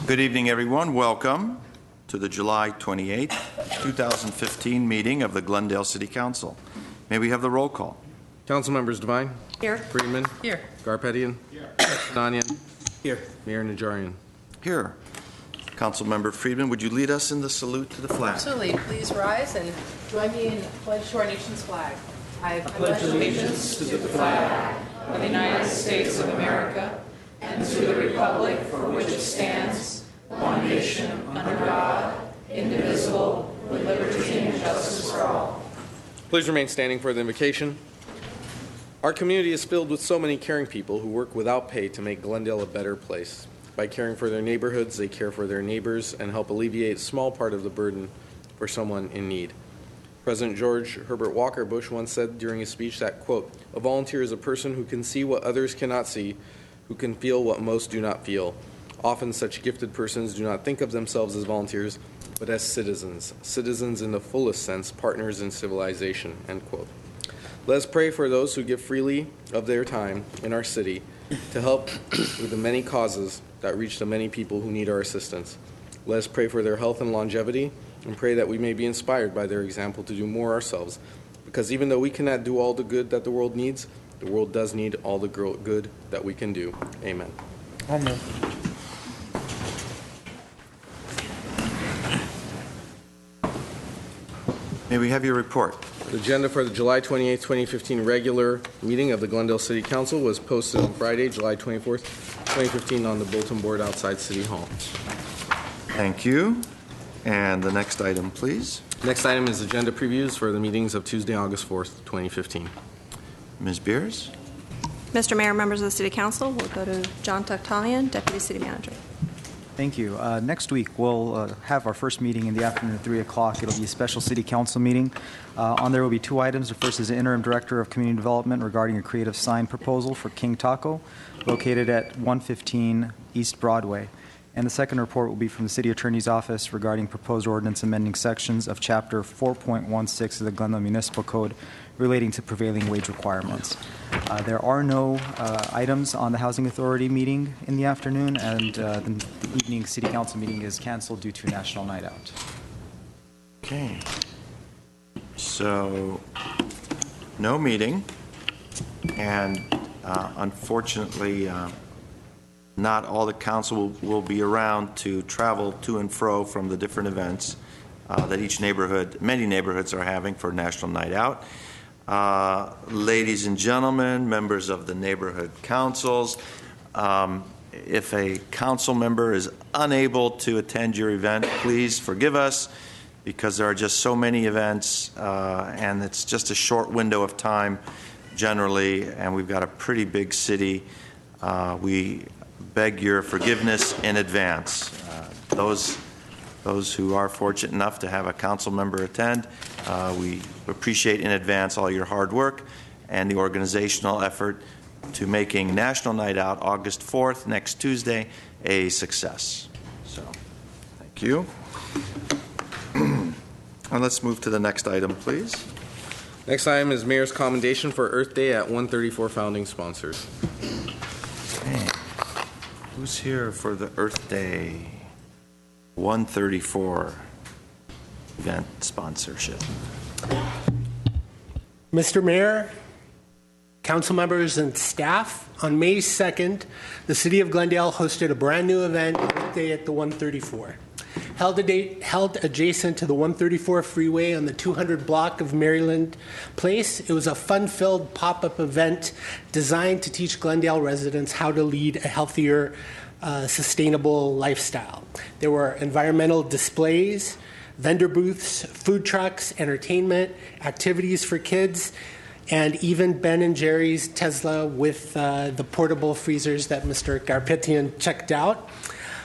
Good evening, everyone. Welcome to the July 28, 2015 meeting of the Glendale City Council. May we have the roll call? Council members Devine. Here. Friedman. Here. Garpetian. Here. Nanyan. Here. Mayor Najarian. Here. Council Member Friedman, would you lead us in the salute to the flag? Absolutely. Please rise and join me in pledge to our nation's flag. I pledge allegiance to the flag of the United States of America and to the republic for which it stands, one nation, under God, indivisible, with liberty and justice for all. Please remain standing for the invocation. Our community is filled with so many caring people who work without pay to make Glendale a better place. By caring for their neighborhoods, they care for their neighbors and help alleviate a small part of the burden for someone in need. President George Herbert Walker Bush once said during a speech that, quote, "A volunteer is a person who can see what others cannot see, who can feel what most do not feel. Often such gifted persons do not think of themselves as volunteers, but as citizens in the fullest sense, partners in civilization," end quote. Let us pray for those who give freely of their time in our city to help with the many causes that reach the many people who need our assistance. Let us pray for their health and longevity and pray that we may be inspired by their example to do more ourselves. Because even though we cannot do all the good that the world needs, the world does need all the good that we can do. Amen. Amen. May we have your report? The agenda for the July 28, 2015 regular meeting of the Glendale City Council was posted on Friday, July 24th, 2015 on the bulletin board outside City Hall. Thank you. And the next item, please. Next item is agenda previews for the meetings of Tuesday, August 4th, 2015. Ms. Beers? Mr. Mayor, members of the City Council, we'll go to John Tuchtalian, Deputy City Manager. Thank you. Next week, we'll have our first meeting in the afternoon at 3 o'clock. It'll be a special City Council meeting. On there will be two items. The first is the Interim Director of Community Development regarding a creative sign proposal for King Taco, located at 115 East Broadway. And the second report will be from the City Attorney's Office regarding proposed ordinance amending sections of Chapter 4.16 of the Glendale Municipal Code relating to prevailing wage requirements. There are no items on the Housing Authority meeting in the afternoon, and the evening City Council meeting is canceled due to National Night Out. Okay. So, no meeting, and unfortunately, not all the council will be around to travel to and fro from the different events that many neighborhoods are having for National Night Out. Ladies and gentlemen, members of the neighborhood councils, if a council member is unable to attend your event, please forgive us, because there are just so many events and it's just a short window of time generally, and we've got a pretty big city. We beg your forgiveness in advance. Those who are fortunate enough to have a council member attend, we appreciate in advance all your hard work and the organizational effort to making National Night Out August 4th, next Tuesday, a success. So, thank you. And let's move to the next item, please. Next item is Mayor's Commendation for Earth Day at 134 Founding Sponsors. Okay. Who's here for the Earth Day 134 event sponsorship? Mr. Mayor, council members, and staff, on May 2nd, the City of Glendale hosted a brand new event, Earth Day at the 134. Held adjacent to the 134 freeway on the 200 block of Maryland Place. It was a fun-filled pop-up event designed to teach Glendale residents how to lead a healthier, sustainable lifestyle. There were environmental displays, vendor booths, food trucks, entertainment, activities for kids, and even Ben & Jerry's Tesla with the portable freezers that Mr. Garpetian checked out.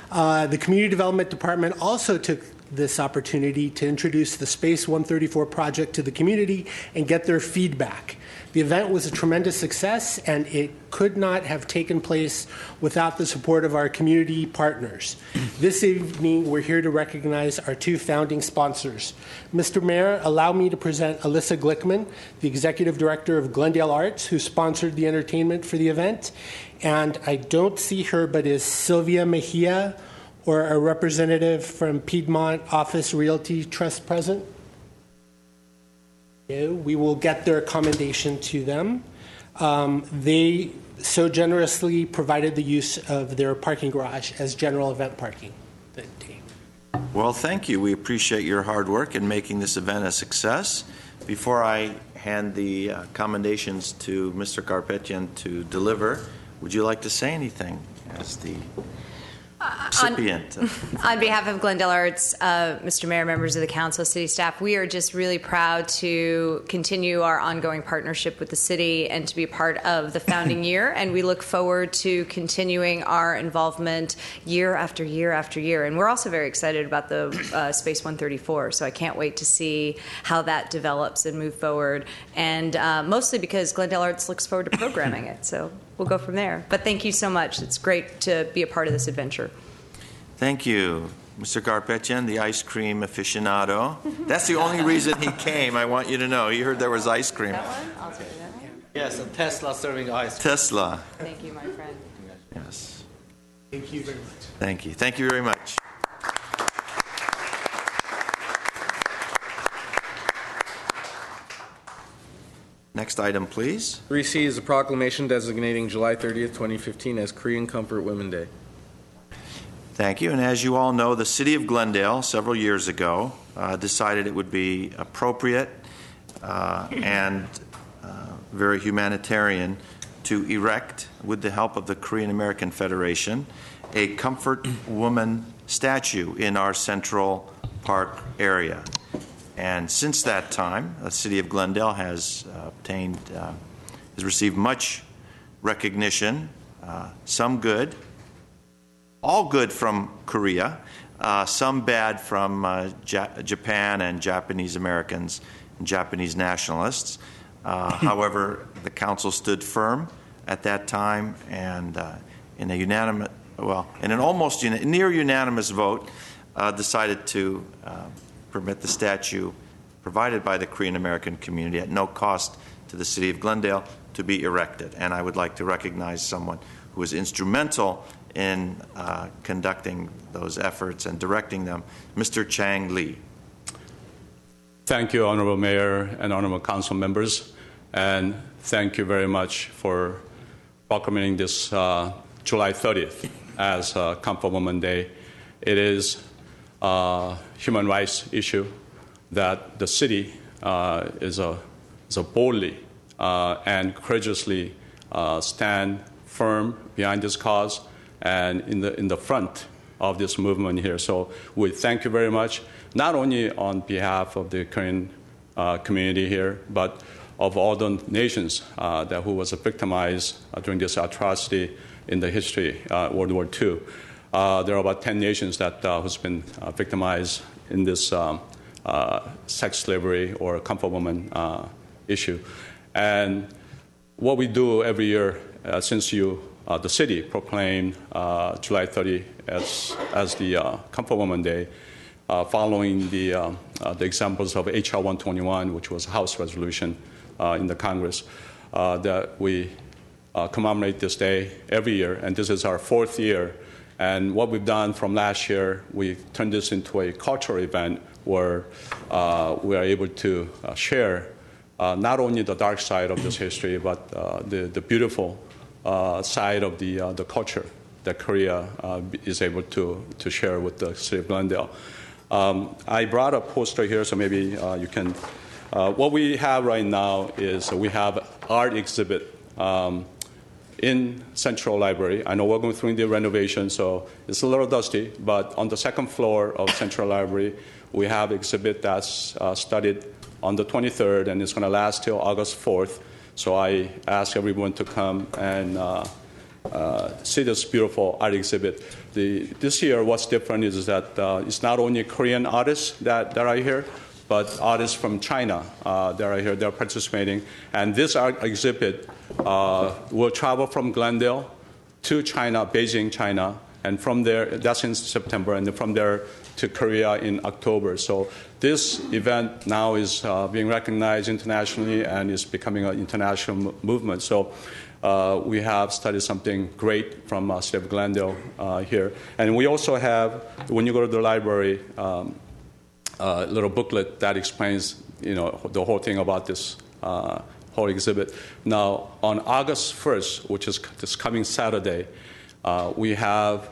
The Community Development Department also took this opportunity to introduce the Space 134 project to the community and get their feedback. The event was a tremendous success, and it could not have taken place without the support of our community partners. This evening, we're here to recognize our two founding sponsors. Mr. Mayor, allow me to present Alyssa Glickman, the Executive Director of Glendale Arts, who sponsored the entertainment for the event. And I don't see her, but is Sylvia Mejia or a representative from Piedmont Office Realty Trust present? No, we will get their commendation to them. They so generously provided the use of their parking garage as general event parking. Well, thank you. We appreciate your hard work in making this event a success. Before I hand the commendations to Mr. Garpetian to deliver, would you like to say anything as the recipient? On behalf of Glendale Arts, Mr. Mayor, members of the council, city staff, we are just really proud to continue our ongoing partnership with the city and to be part of the founding year. And we look forward to continuing our involvement year after year after year. And we're also very excited about the Space 134. So I can't wait to see how that develops and move forward. And mostly because Glendale Arts looks forward to programming it. So we'll go from there. But thank you so much. It's great to be a part of this adventure. Thank you. Mr. Garpetian, the ice cream aficionado. That's the only reason he came, I want you to know. You heard there was ice cream. That one? I'll take that one. Yes, a Tesla serving ice cream. Tesla. Thank you, my friend. Yes. Thank you very much. Thank you. Thank you very much. Next item, please. 3C is a proclamation designating July 30th, 2015 as Korean Comfort Women Day. Thank you. And as you all know, the city of Glendale, several years ago, decided it would be appropriate and very humanitarian to erect, with the help of the Korean American Federation, a Comfort Woman statue in our Central Park area. And since that time, the city of Glendale has received much recognition, some good, all good from Korea, some bad from Japan and Japanese Americans and Japanese nationalists. However, the council stood firm at that time, and in an almost near unanimous vote, decided to permit the statue provided by the Korean American community at no cost to the city of Glendale to be erected. And I would like to recognize someone who was instrumental in conducting those efforts and directing them, Mr. Chang Lee. Thank you, Honorable Mayor and Honorable Council members, and thank you very much for proclaiming this July 30th as Comfort Women Day. It is a human rights issue that the city is boldly and courageously stand firm behind this cause and in the front of this movement here. So we thank you very much, not only on behalf of the Korean community here, but of all the nations who was victimized during this atrocity in the history, World War II. There are about 10 nations that who's been victimized in this sex slavery or comfort woman issue. And what we do every year, since the city proclaimed July 30 as the Comfort Woman Day, following the examples of HR 121, which was a House resolution in the Congress, that we commemorate this day every year, and this is our 4th year. And what we've done from last year, we turned this into a cultural event where we are able to share not only the dark side of this history, but the beautiful side of the culture that Korea is able to share with the city of Glendale. I brought a poster here, so maybe you can. What we have right now is we have art exhibit in Central Library. I know we're going through the renovation, so it's a little dusty, but on the 2nd floor of Central Library, we have exhibit that's studied on the 23rd, and it's going to last till August 4th. So I ask everyone to come and see this beautiful art exhibit. This year, what's different is that it's not only Korean artists that are here, but artists from China that are here, they're participating. And this art exhibit will travel from Glendale to China, Beijing, China, and from there, that's in September, and then from there to Korea in October. So this event now is being recognized internationally and is becoming an international movement. So we have studied something great from City of Glendale here. And we also have, when you go to the library, a little booklet that explains, the whole thing about this whole exhibit. Now, on August 1st, which is this coming Saturday, we have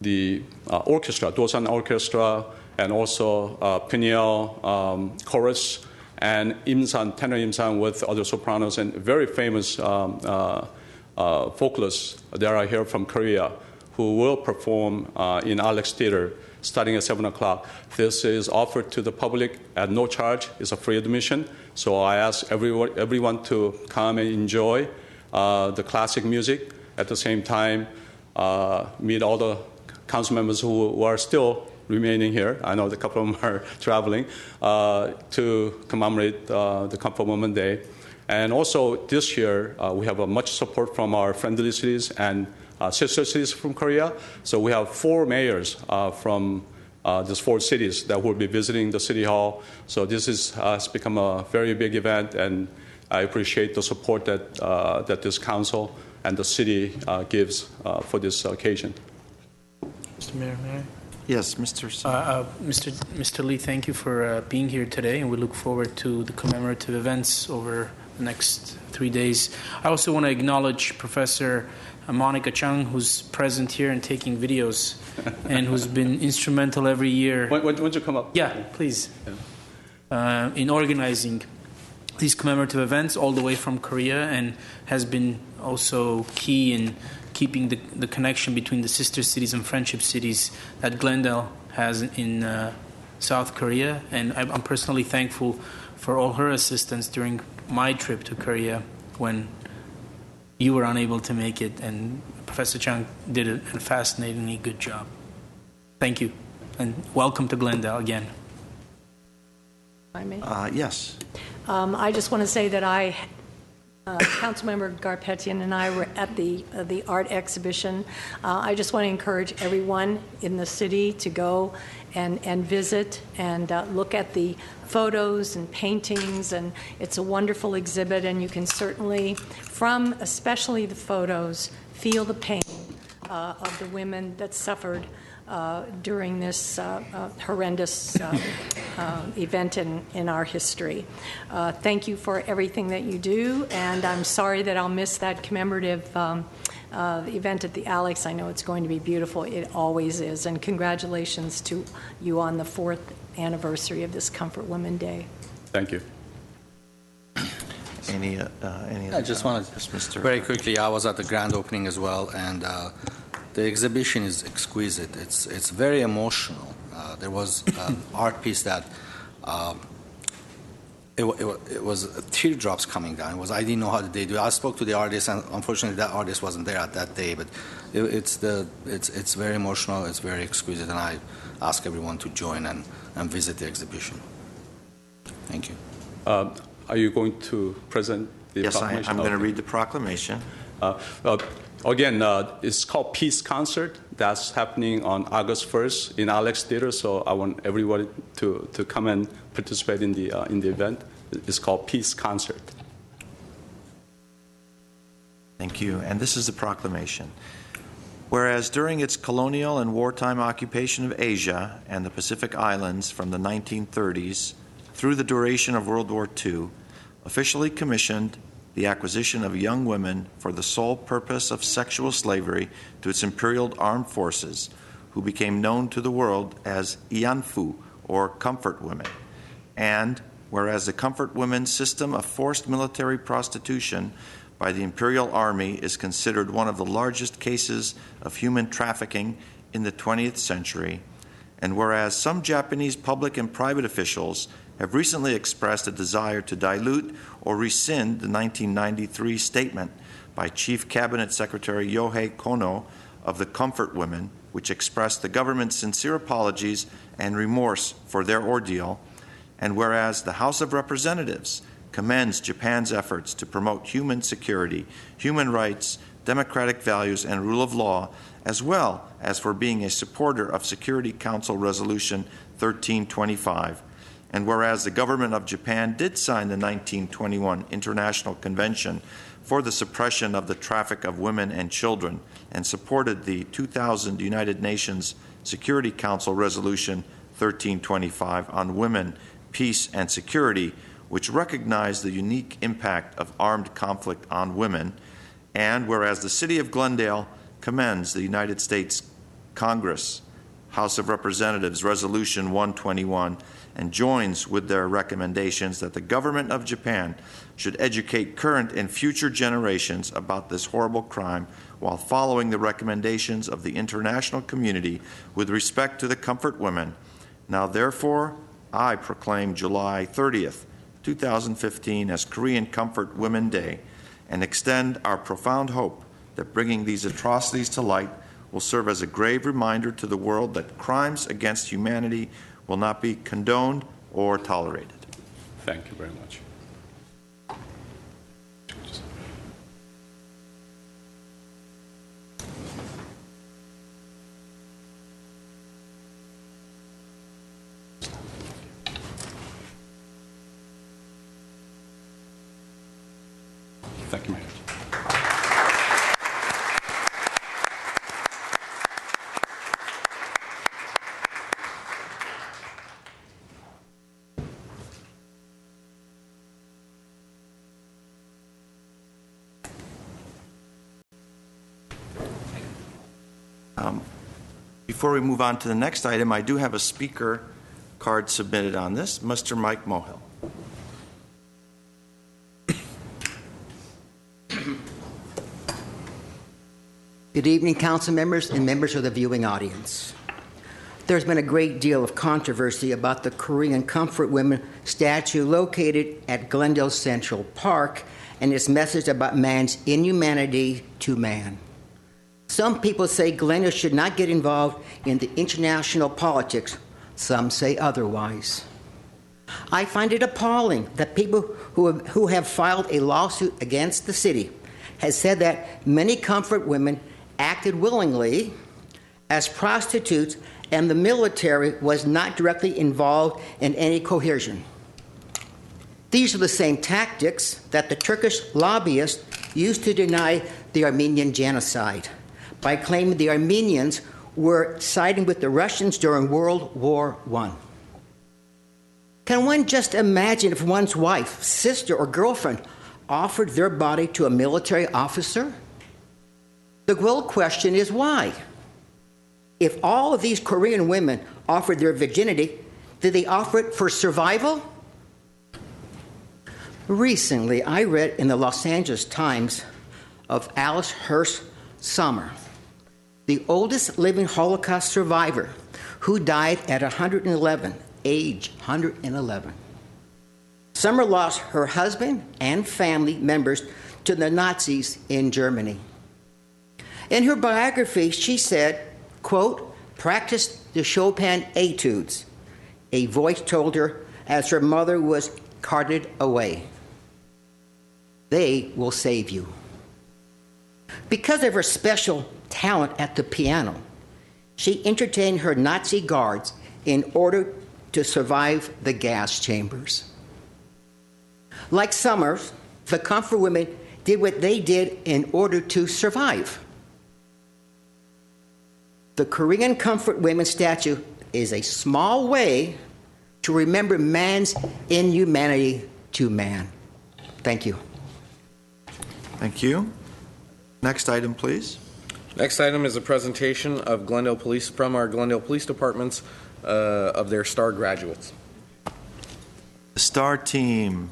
the orchestra, Dosan Orchestra, and also Pineal Chorus, and Imsan, tenor Imsan with other sopranos, and very famous vocalists that are here from Korea who will perform in Alex Theater starting at 7 o'clock. This is offered to the public at no charge. It's a free admission. So I ask everyone to come and enjoy the classic music. At the same time, meet all the council members who are still remaining here. I know a couple of them are traveling to commemorate the Comfort Women Day. And also this year, we have much support from our friendly cities and sister cities from Korea. So we have 4 mayors from these 4 cities that will be visiting the City Hall. So this has become a very big event, and I appreciate the support that this council and the city gives for this occasion. Mr. Mayor, may I? Yes, Mr. Mr. Lee, thank you for being here today, and we look forward to the commemorative events over the next 3 days. I also want to acknowledge Professor Monica Chung, who's present here and taking videos, and who's been instrumental every year. Won't you come up? Yeah, please. In organizing these commemorative events all the way from Korea, and has been also key in keeping the connection between the sister cities and friendship cities that Glendale has in South Korea. And I'm personally thankful for all her assistance during my trip to Korea when you were unable to make it, and Professor Chung did a fascinatingly good job. Thank you, and welcome to Glendale again. Yes. I just want to say that Councilmember Garpetian and I were at the art exhibition. I just want to encourage everyone in the city to go and visit and look at the photos and paintings, and it's a wonderful exhibit, and you can certainly, from especially the photos, feel the pain of the women that suffered during this horrendous event in our history. Thank you for everything that you do, and I'm sorry that I'll miss that commemorative event at the Alex. I know it's going to be beautiful. It always is. And congratulations to you on the 4th anniversary of this Comfort Women Day. Thank you. Any I just wanted to, very quickly, I was at the grand opening as well, and the exhibition is exquisite. It's very emotional. There was an art piece that it was teardrops coming down. I didn't know how they do it. I spoke to the artist, and unfortunately that artist wasn't there at that day. But it's very emotional. It's very exquisite, and I ask everyone to join and visit the exhibition. Thank you. Are you going to present the proclamation? Yes, I'm going to read the proclamation. Again, it's called Peace Concert. That's happening on August 1st in Alex Theater. So I want everybody to come and participate in the event. It's called Peace Concert. Thank you. And this is the proclamation. Whereas during its colonial and wartime occupation of Asia and the Pacific Islands from the 1930s through the duration of World War II, officially commissioned the acquisition of young women for the sole purpose of sexual slavery to its imperial armed forces, who became known to the world as Ianfu, or comfort women. And whereas the comfort women system of forced military prostitution by the Imperial Army is considered one of the largest cases of human trafficking in the 20th century, and whereas some Japanese public and private officials have recently expressed a desire to dilute or rescind the 1993 statement by Chief Cabinet Secretary Yohei Kono of the Comfort Women, which expressed the government's sincere apologies and remorse for their ordeal, and whereas the House of Representatives commends Japan's efforts to promote human security, human rights, democratic values, and rule of law, as well as for being a supporter of Security Council Resolution 1325, and whereas the government of Japan did sign the 1921 International Convention for the suppression of the traffic of women and children, and supported the 2000 United Nations Security Council Resolution 1325 on women, peace, and security, which recognized the unique impact of armed conflict on women. And whereas the City of Glendale commends the United States Congress, House of Representatives Resolution 121, and joins with their recommendations that the government of Japan should educate current and future generations about this horrible crime while following the recommendations of the international community with respect to the comfort women. Now, therefore, I proclaim July 30th, 2015 as Korean Comfort Women Day and extend our profound hope that bringing these atrocities to light will serve as a grave reminder to the world that crimes against humanity will not be condoned or tolerated. Thank you very much. Thank you, Mayor. Before we move on to the next item, I do have a speaker card submitted on this. Mr. Mike Mohill. Good evening, council members and members of the viewing audience. There's been a great deal of controversy about the Korean Comfort Women statue located at Glendale Central Park and its message about man's inhumanity to man. Some people say Glendale should not get involved in the international politics. Some say otherwise. I find it appalling that people who have filed a lawsuit against the city has said that many comfort women acted willingly as prostitutes and the military was not directly involved in any coercion. These are the same tactics that the Turkish lobbyists used to deny the Armenian genocide by claiming the Armenians were siding with the Russians during World War I. Can one just imagine if one's wife, sister, or girlfriend offered their body to a military officer? The real question is why? If all of these Korean women offered their virginity, did they offer it for survival? Recently, I read in the Los Angeles Times of Alice Hurst Sommer, the oldest living Holocaust survivor, who died at 111, age 111. Sommer lost her husband and family members to the Nazis in Germany. In her biography, she said, quote, "Practice the Chopin etudes," a voice told her as her mother was carted away. They will save you. Because of her special talent at the piano, she entertained her Nazi guards in order to survive the gas chambers. Like Summers, the comfort women did what they did in order to survive. The Korean Comfort Women statue is a small way to remember man's inhumanity to man. Thank you. Thank you. Next item, please. Next item is a presentation of Glendale Police from our Glendale Police Departments of their STAR graduates. The STAR team.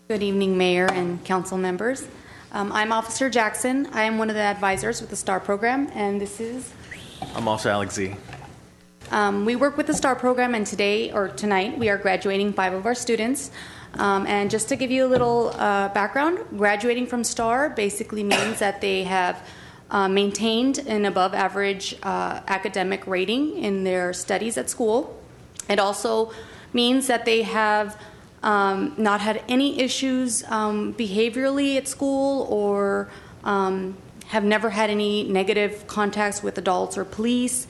Good evening, Mayor and council members. I'm Officer Jackson. I am one of the advisors with the STAR program, and this is... I'm also Alex Z. We work with the STAR program, and tonight, we are graduating 5 of our students. And just to give you a little background, graduating from STAR basically means that they have maintained an above average academic rating in their studies at school. It also means that they have not had any issues behaviorally at school or have never had any negative contacts with adults or police.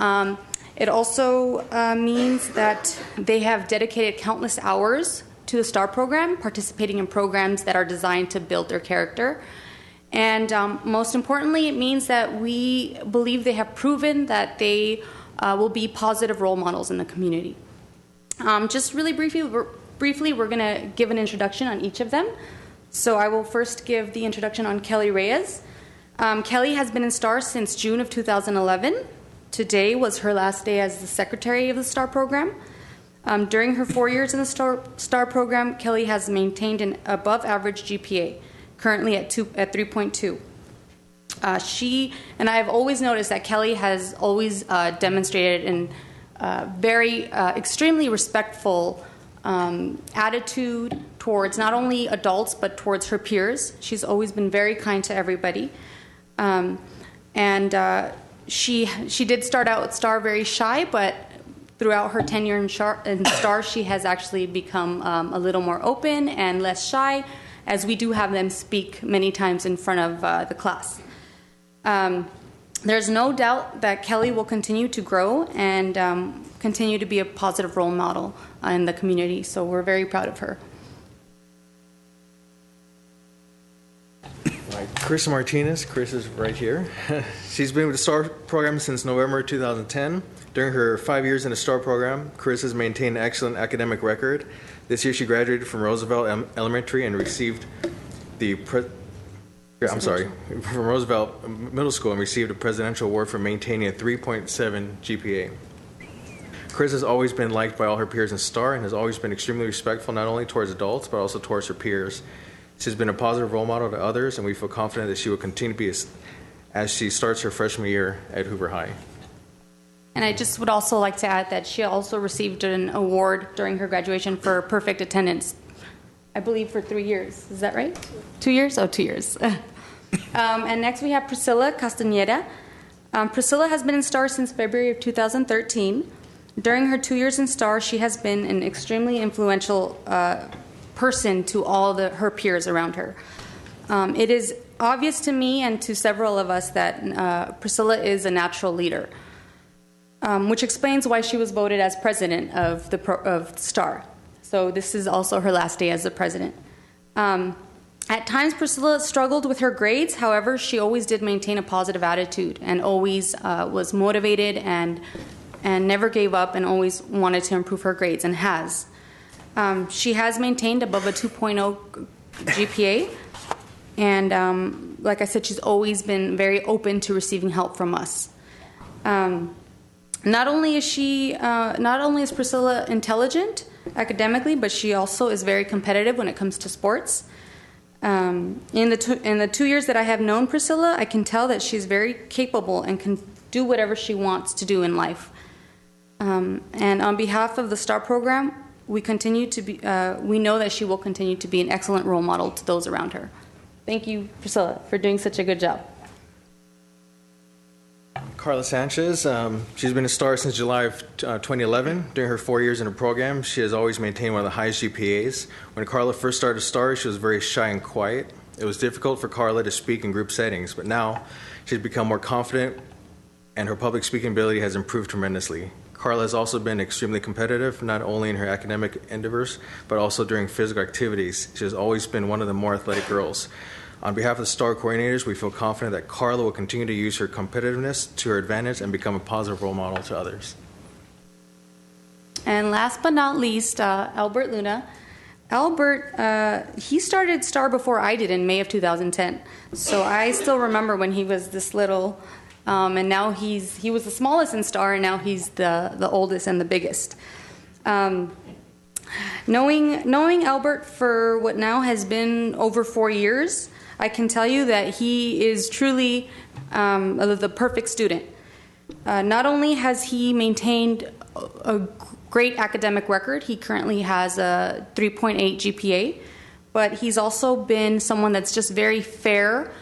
It also means that they have dedicated countless hours to the STAR program, participating in programs that are designed to build their character. And most importantly, it means that we believe they have proven that they will be positive role models in the community. Just really briefly, we're going to give an introduction on each of them. So I will first give the introduction on Kelly Reyes. Kelly has been in STAR since June of 2011. Today was her last day as the secretary of the STAR program. During her 4 years in the STAR program, Kelly has maintained an above-average GPA, currently at 3.2. She and I have always noticed that Kelly has always demonstrated an extremely respectful attitude towards not only adults but towards her peers. She's always been very kind to everybody, she did start out at STAR very shy, but throughout her tenure in STAR, she has actually become a little more open and less shy, as we do have them speak many times in front of the class. There's no doubt that Kelly will continue to grow and continue to be a positive role model in the community, so we're very proud of her. Chris Martinez. Chris is right here. She's been with the STAR program since November 2010. During her 5 years in the STAR program, Chris has maintained an excellent academic record. This year she graduated from Roosevelt Elementary and received from Roosevelt Middle School and received a Presidential Award for maintaining a 3.7 GPA. Chris has always been liked by all her peers in STAR and has always been extremely respectful not only towards adults but also towards her peers. She's been a positive role model to others, and we feel confident that she will continue to be as she starts her freshman year at Hoover High. And I just would also like to add that she also received an award during her graduation for perfect attendance, I believe for 3 years. Is that right? 2 years? Oh, 2 years. And next we have Priscilla Castañeda. Priscilla has been in STAR since February of 2013. During her 2 years in STAR, she has been an extremely influential person to all her peers around her. It is obvious to me and to several of us that Priscilla is a natural leader, which explains why she was voted as president of STAR. So this is also her last day as the president. At times, Priscilla struggled with her grades. However, she always did maintain a positive attitude and always was motivated and never gave up and always wanted to improve her grades and has. She has maintained above a 2.0 GPA, and like I said, she's always been very open to receiving help from us. Not only is Priscilla intelligent academically, but she also is very competitive when it comes to sports. In the 2 years that I have known Priscilla, I can tell that she's very capable and can do whatever she wants to do in life. And on behalf of the STAR program, we know that she will continue to be an excellent role model to those around her. Thank you, Priscilla, for doing such a good job. Carla Sanchez. She's been a STAR since July of 2011. During her 4 years in the program, she has always maintained one of the highest GPAs. When Carla first started STAR, she was very shy and quiet. It was difficult for Carla to speak in group settings, but now she's become more confident and her public speaking ability has improved tremendously. Carla has also been extremely competitive, not only in her academic endeavors, but also during physical activities. She has always been one of the more athletic girls. On behalf of the STAR coordinators, we feel confident that Carla will continue to use her competitiveness to her advantage and become a positive role model to others. And last but not least, Albert Luna. Albert, he started STAR before I did in May of 2010. So I still remember when he was this little, and now he was the smallest in STAR, and now he's the oldest and the biggest. Knowing Albert for what now has been over 4 years, I can tell you that he is truly the perfect student. Not only has he maintained a great academic record, he currently has a 3.8 GPA, but he's also been someone that's just very fair.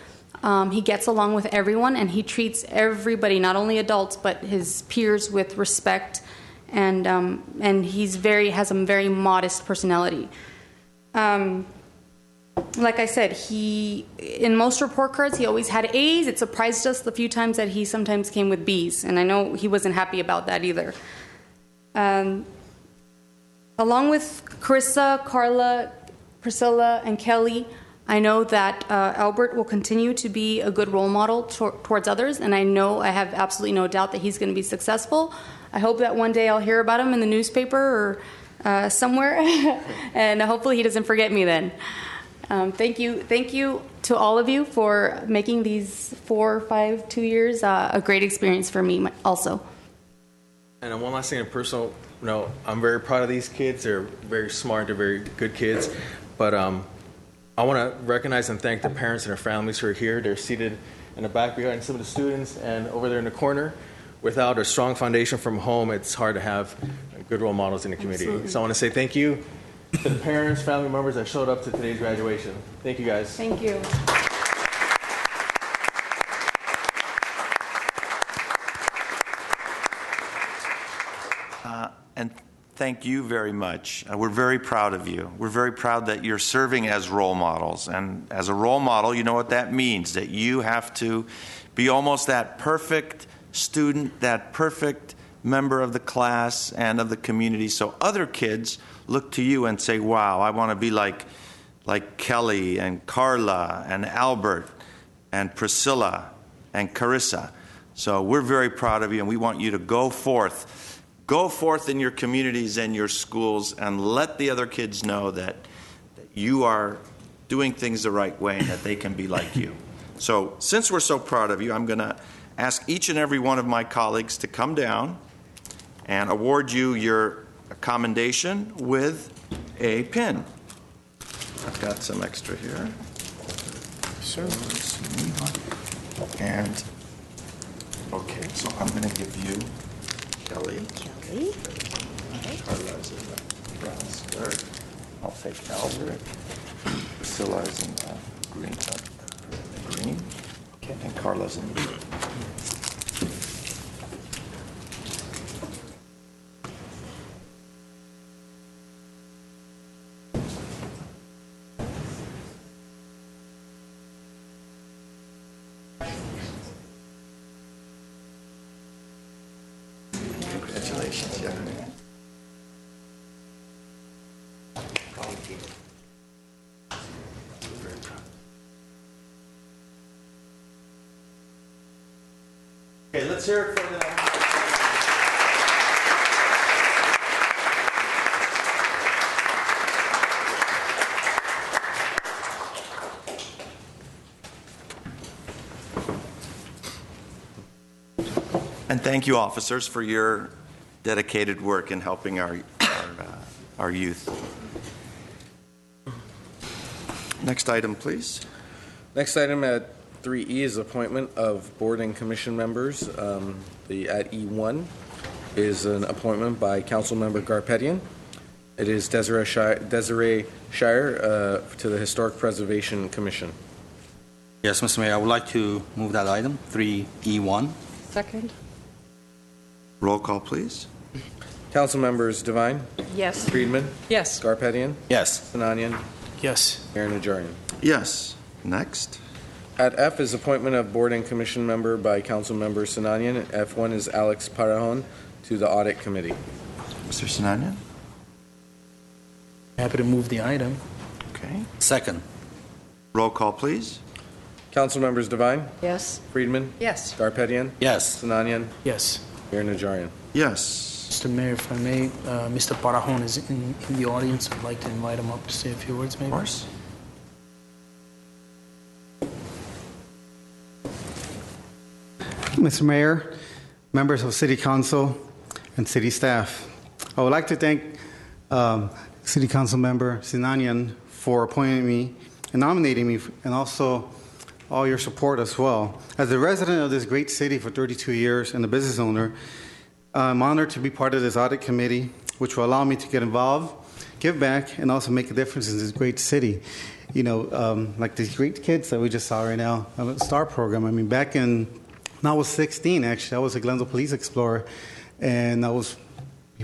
He gets along with everyone, and he treats everybody, not only adults, but his peers, with respect, and has a very modest personality. Like I said, in most report cards, he always had A's. It surprised us the few times that he sometimes came with B's, and I know he wasn't happy about that either. Along with Carissa, Carla, Priscilla, and Kelly, I know that Albert will continue to be a good role model towards others, and I have absolutely no doubt that he's going to be successful. I hope that one day I'll hear about him in the newspaper or somewhere, and hopefully he doesn't forget me then. Thank you to all of you for making these 2 years a great experience for me also. And one last thing, in personal note, I'm very proud of these kids. They're very smart, they're very good kids. But I want to recognize and thank the parents and their families who are here. They're seated in the back behind some of the students and over there in the corner. Without a strong foundation from home, it's hard to have good role models in the community. Absolutely. So I want to say thank you to the parents, family members that showed up to today's graduation. Thank you, guys. Thank you. And thank you very much. We're very proud of you. We're very proud that you're serving as role models. And as a role model, you know what that means, that you have to be almost that perfect student, that perfect member of the class and of the community, so other kids look to you and say, wow, I want to be like Kelly and Carla and Albert and Priscilla and Carissa. So we're very proud of you, and we want you to go forth in your communities and your schools and let the other kids know that you are doing things the right way and that they can be like you. So since we're so proud of you, I'm going to ask each and every one of my colleagues to come down and award you your commendation with a pin. I've got some extra here. Sure. And, okay, so I'm going to give you Kelly. Carla's in the brown skirt. I'll take Albert. Priscilla's in the green. Okay. And Carla's in the blue. Congratulations, young man. Okay, let's hear it for them. And thank you, officers, for your dedicated work in helping our youth. Next item, please. Next item at 3E is appointment of board and commission members. At E1 is an appointment by Councilmember Garpetian. It is Desiree Shire to the Historic Preservation Commission. Yes, Mr. Mayor, I would like to move that item, 3E1. Second. Roll call, please. Council members Devine, Yes. Friedman, Yes. Garpetian, Yes. Sinanian, Yes. Mayor Najarian. Yes. Next. At F is appointment of board and commission member by Councilmember Sinanian. F1 is Alex Parajon to the Audit Committee. Mr. Sinanian? Happy to move the item. Okay. Second. Roll call, please. Council members Devine, Yes. Friedman, Yes. Garpetian, Yes. Sinanian, Yes. Mayor Najarian. Yes. Mr. Mayor, if I may, Mr. Parajon is in the audience. I'd like to invite him up to say a few words, maybe. Of course. Mr. Mayor, members of City Council, and City staff, I would like to thank City Council Member Sinanian for appointing me and nominating me, and also all your support as well. As a resident of this great city for 32 years and a business owner, I'm honored to be part of this audit committee, which will allow me to get involved, give back, and also make a difference in this great city. You know, like these great kids that we just saw right now, the STAR program. I mean, back in, when I was 16, actually, I was a Glendale Police Explorer, and I was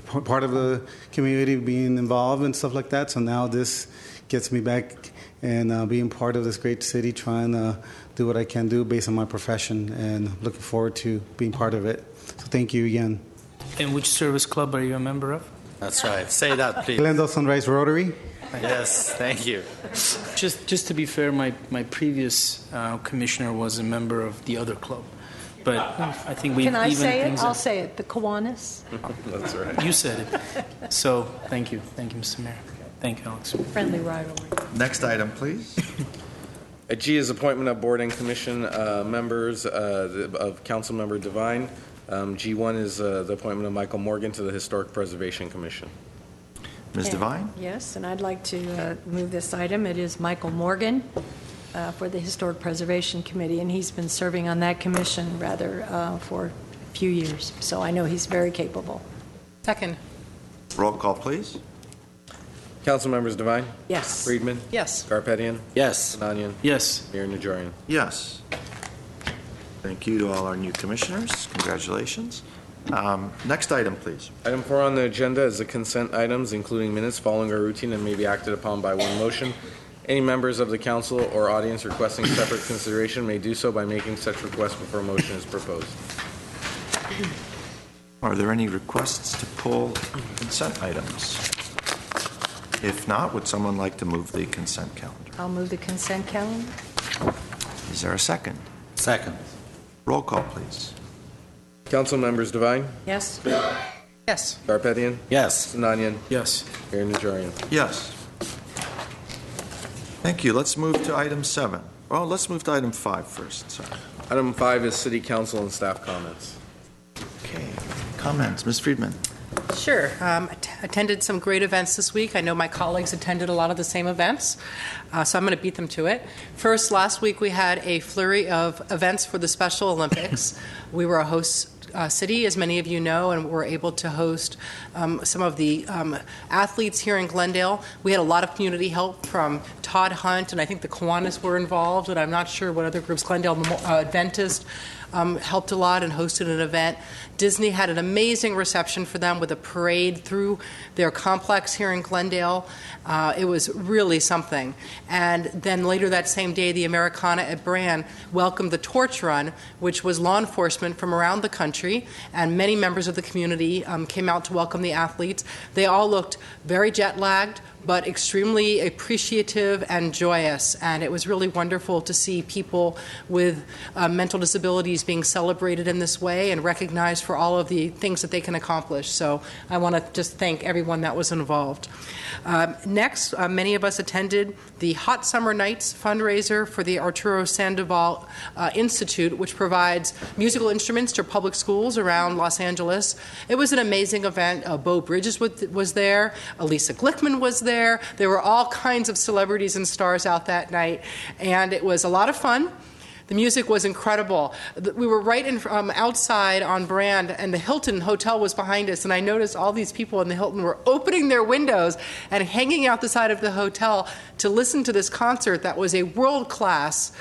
part of the community, being involved and stuff like that. So now this gets me back and being part of this great city, trying to do what I can do based on my profession, and looking forward to being part of it. So thank you again. And which service club are you a member of? That's right. Say that, please. Glendale Sunrise Rotary. Yes, thank you. Just to be fair, my previous commissioner was a member of the other club, but I think we Can I even say it? things I'll up. say it. The Kiwanis. That's right. You said it. So thank you, Mr. Mayor. Thank you, Alex. Friendly rivalry. Next item, please. G is appointment of board and commission members of Councilmember Devine. G1 is the appointment of Michael Morgan to the Historic Preservation Commission. Ms. Devine? Yes, and I'd like to move this item. It is Michael Morgan for the Historic Preservation Committee, and he's been serving on that commission for a few years, so I know he's very capable. Second. Roll call, please. Council members Devine? Yes. Friedman? Yes. Garpetian? Yes. Sinanian? Yes. Mayor Najarian? Yes. Thank you to all our new commissioners. Congratulations. Next item, please. Item 4 on the agenda is the consent items, including minutes following our routine and may be acted upon by one motion. Any members of the council or audience requesting separate consideration may do so by making such request before a motion is proposed. Are there any requests to pull consent items? If not, would someone like to move the consent calendar? I'll move the consent calendar. Is there a second? Second. Roll call, please. Council members Devine? Yes. Yes. Garpetian? Yes. Sinanian? Yes. Mayor Najarian? Yes. Thank you. Let's move to item 7. Well, let's move to item 5 first. Sorry. Item 5 is city council and staff comments. Okay. Comments. Ms. Friedman? Sure. Attended some great events this week. I know my colleagues attended a lot of the same events, so I'm going to beat them to it. First, last week we had a flurry of events for the Special Olympics. We were a host city, as many of you know, and were able to host some of the athletes here in Glendale. We had a lot of community help from Todd Hunt, and I think the Kiwanis were involved, and I'm not sure what other groups. Glendale Adventist helped a lot and hosted an event. Disney had an amazing reception for them with a parade through their complex here in Glendale. It was really something. And then later that same day, the Americana at Brand welcomed the Torch Run, which was law enforcement from around the country, and many members of the community came out to welcome the athletes. They all looked very jet-lagged, but extremely appreciative and joyous. And it was really wonderful to see people with mental disabilities being celebrated in this way and recognized for all of the things that they can accomplish. So I want to just thank everyone that was involved. Next, many of us attended the Hot Summer Nights fundraiser for the Arturo Sandoval Institute, which provides musical instruments to public schools around Los Angeles. It was an amazing event. Bo Bridges was there. Elisa Glickman was there. There were all kinds of celebrities and stars out that night, and it was a lot of fun. The music was incredible. We were right outside on Brand, and the Hilton Hotel was behind us, and I noticed all these people in the Hilton were opening their windows and hanging out the side of the hotel to listen to this concert that was a world-class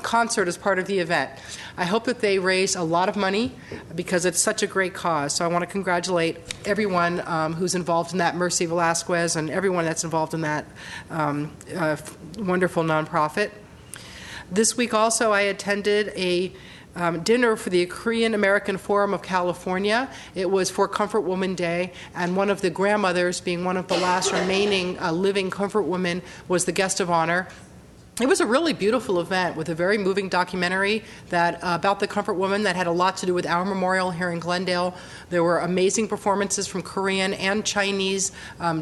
concert as part of the event. I hope that they raise a lot of money because it's such a great cause. So I want to congratulate everyone who's involved in that, Mercy Velasquez, and everyone that's involved in that wonderful nonprofit. This week also I attended a dinner for the Korean American Forum of California. It was for Comfort Woman Day, and one of the grandmothers, being one of the last remaining living comfort women, was the guest of honor. It was a really beautiful event with a very moving documentary about the comfort woman that had a lot to do with our memorial here in Glendale. There were amazing performances from Korean and Chinese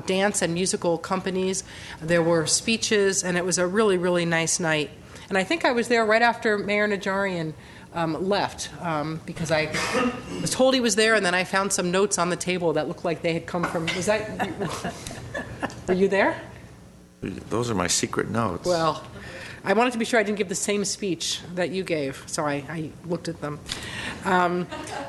dance and musical companies. There were speeches, and it was a really, really nice night. And I think I was there right after Mayor Najarian left because I was told he was there, and then I found some notes on the table that looked like they had come from. Was that? Were you there? Those are my secret notes. Well, I wanted to be sure I didn't give the same speech that you gave, so I looked at them.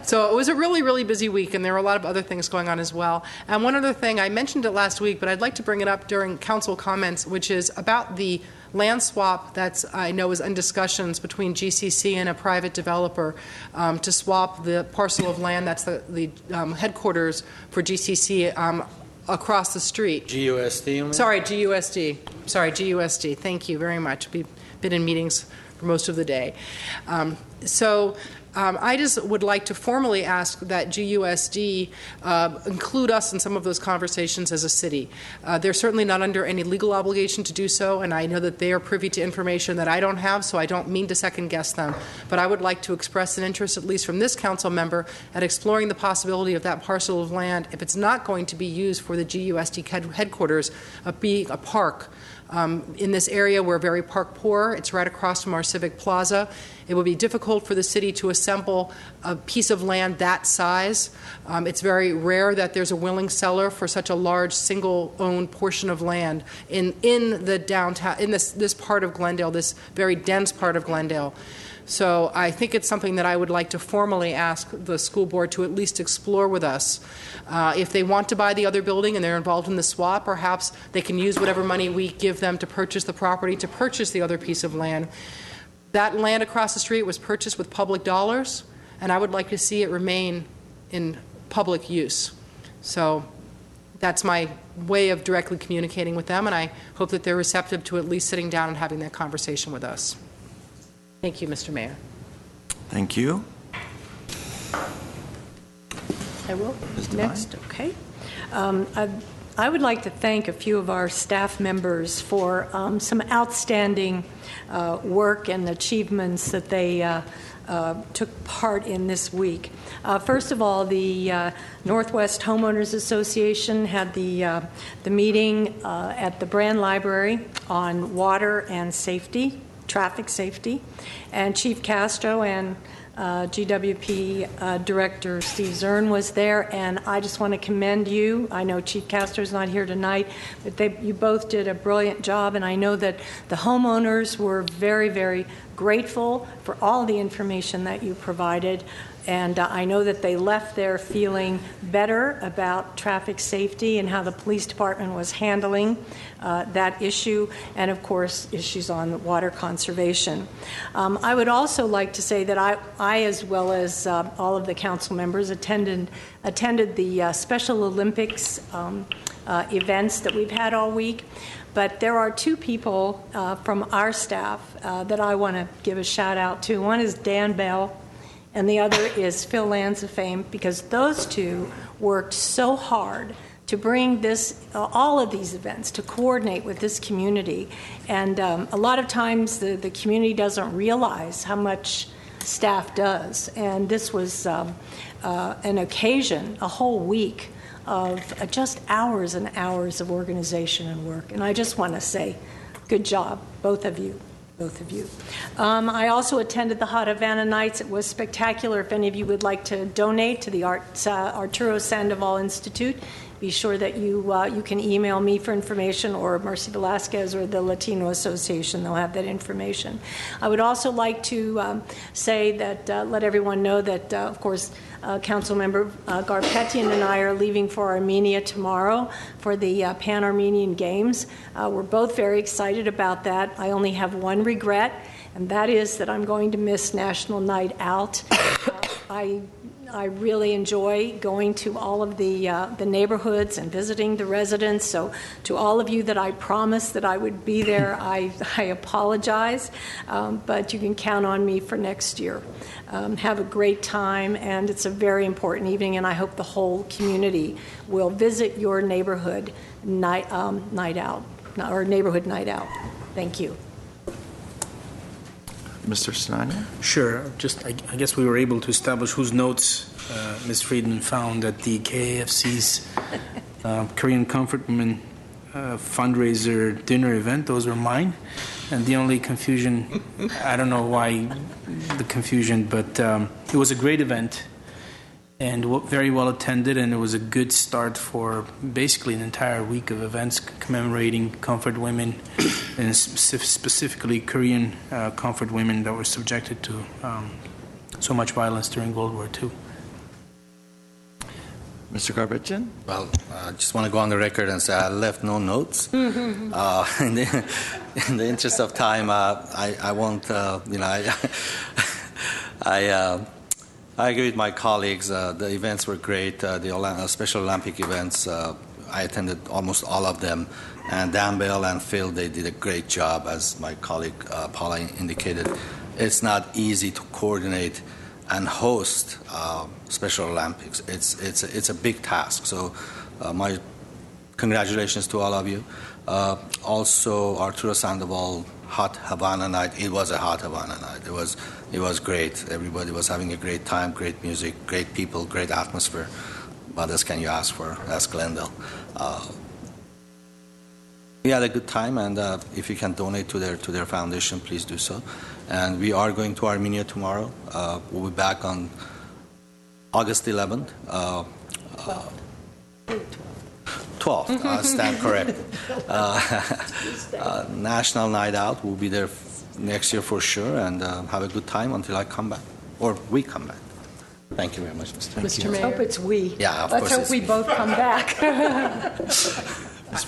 So it was a really, really busy week, and there were a lot of other things going on as well. And one other thing, I mentioned it last week, but I'd like to bring it up during council comments, which is about the land swap that's, I know, is in discussions between GCC and a private developer to swap the parcel of land that's the headquarters for GCC across the street. GUSD? Sorry, GUSD. Sorry, GUSD. Thank you very much. We've been in meetings for most of the day. So I just would like to formally ask that GUSD include us in some of those conversations as a city. They're certainly not under any legal obligation to do so, and I know that they are privy to information that I don't have, so I don't mean to second guess them. But I would like to express an interest, at least from this council member, at exploring the possibility of that parcel of land, if it's not going to be used for the GUSD headquarters, being a park. In this area, we're very park poor. It's right across from our Civic Plaza. It would be difficult for the city to assemble a piece of land that size. It's very rare that there's a willing seller for such a large single-owned portion of land in the downtown, in this part of Glendale, this very dense part of Glendale. So I think it's something that I would like to formally ask the school board to at least explore with us. If they want to buy the other building and they're involved in the swap, perhaps they can use whatever money we give them to purchase the property to purchase the other piece of land. That land across the street was purchased with public dollars, and I would like to see it remain in public use. So that's my way of directly communicating with them, and I hope that they're receptive to at least sitting down and having that conversation with us. Thank you, Mr. Mayor. Thank you. I will. Next, okay. I would like to thank a few of our staff members for some outstanding work and achievements that they took part in this week. First of all, the Northwest Homeowners Association had the meeting at the Brand Library on water and safety, traffic safety, and Chief Castro and GWP Director Steve Zern was there, and I just want to commend you. I know Chief Castro's not here tonight, but you both did a brilliant job, and I know that the homeowners were very, very grateful for all the information that you provided. And I know that they left there feeling better about traffic safety and how the police department was handling that issue, and of course issues on water conservation. I would also like to say that I as well as all of the council members attended the Special Olympics events that we've had all week. But there are two people from our staff that I want to give a shout out to. One is Dan Bell, and the other is Phil Lanzafame, because those two worked so hard to bring all of these events, to coordinate with this community. And a lot of times the community doesn't realize how much staff does. And this was an occasion, a whole week of just hours and hours of organization and work. And I just want to say, good job, both of you. I also attended the Hot Havana Nights. It was spectacular. If any of you would like to donate to the Arturo Sandoval Institute, be sure that you can email me for information, or Mercy Velasquez or the Latino Association. They'll have that information. I would also like to say that, let everyone know that, of course, Councilmember Garpetian and I are leaving for Armenia tomorrow for the Pan-Armenian Games. We're both very excited about that. I only have one regret, and that is that I'm going to miss National Night Out. I really enjoy going to all of the neighborhoods and visiting the residents. So to all of you that I promised that I would be there, I apologize, but you can count on me for next year. Have a great time, and it's a very important evening, and I hope the whole community will visit your neighborhood night out, or neighborhood night out. Thank you. Mr. Sinania? Sure. I guess we were able to establish whose notes Ms. Friedman found at the KAFC's Korean Comfort Women fundraiser dinner event. Those were mine. And the only confusion, I don't know why the confusion, but it was a great event and very well attended, and it was a good start for basically an entire week of events commemorating comfort women, and specifically Korean comfort women that were subjected to so much violence during World War II. Mr. Garpetian? Well, I just want to go on the record and say I left no notes. In the interest of time, I won't, I agree with my colleagues. The events were great. The Special Olympic events, I attended almost all of them. And Dan Bell and Phil, they did a great job, as my colleague Paula indicated. It's not easy to coordinate and host Special Olympics. It's a big task. So my congratulations to all of you. Also, Arturo Sandoval Hot Havana Night. It was a Hot Havana Night. It was great. Everybody was having a great time, great music, great people, great atmosphere. What else can you ask for as Glendale? We had a good time, and if you can donate to their foundation, please do so. And we are going to Armenia tomorrow. We'll be back on August 11th. 12th, stand correct. National Night Out. We'll be there next year for sure, and have a good time until I come back, or we come back. Thank you very much, Mr. Mayor. I hope it's we. Yeah, of Let's course hope we both come back.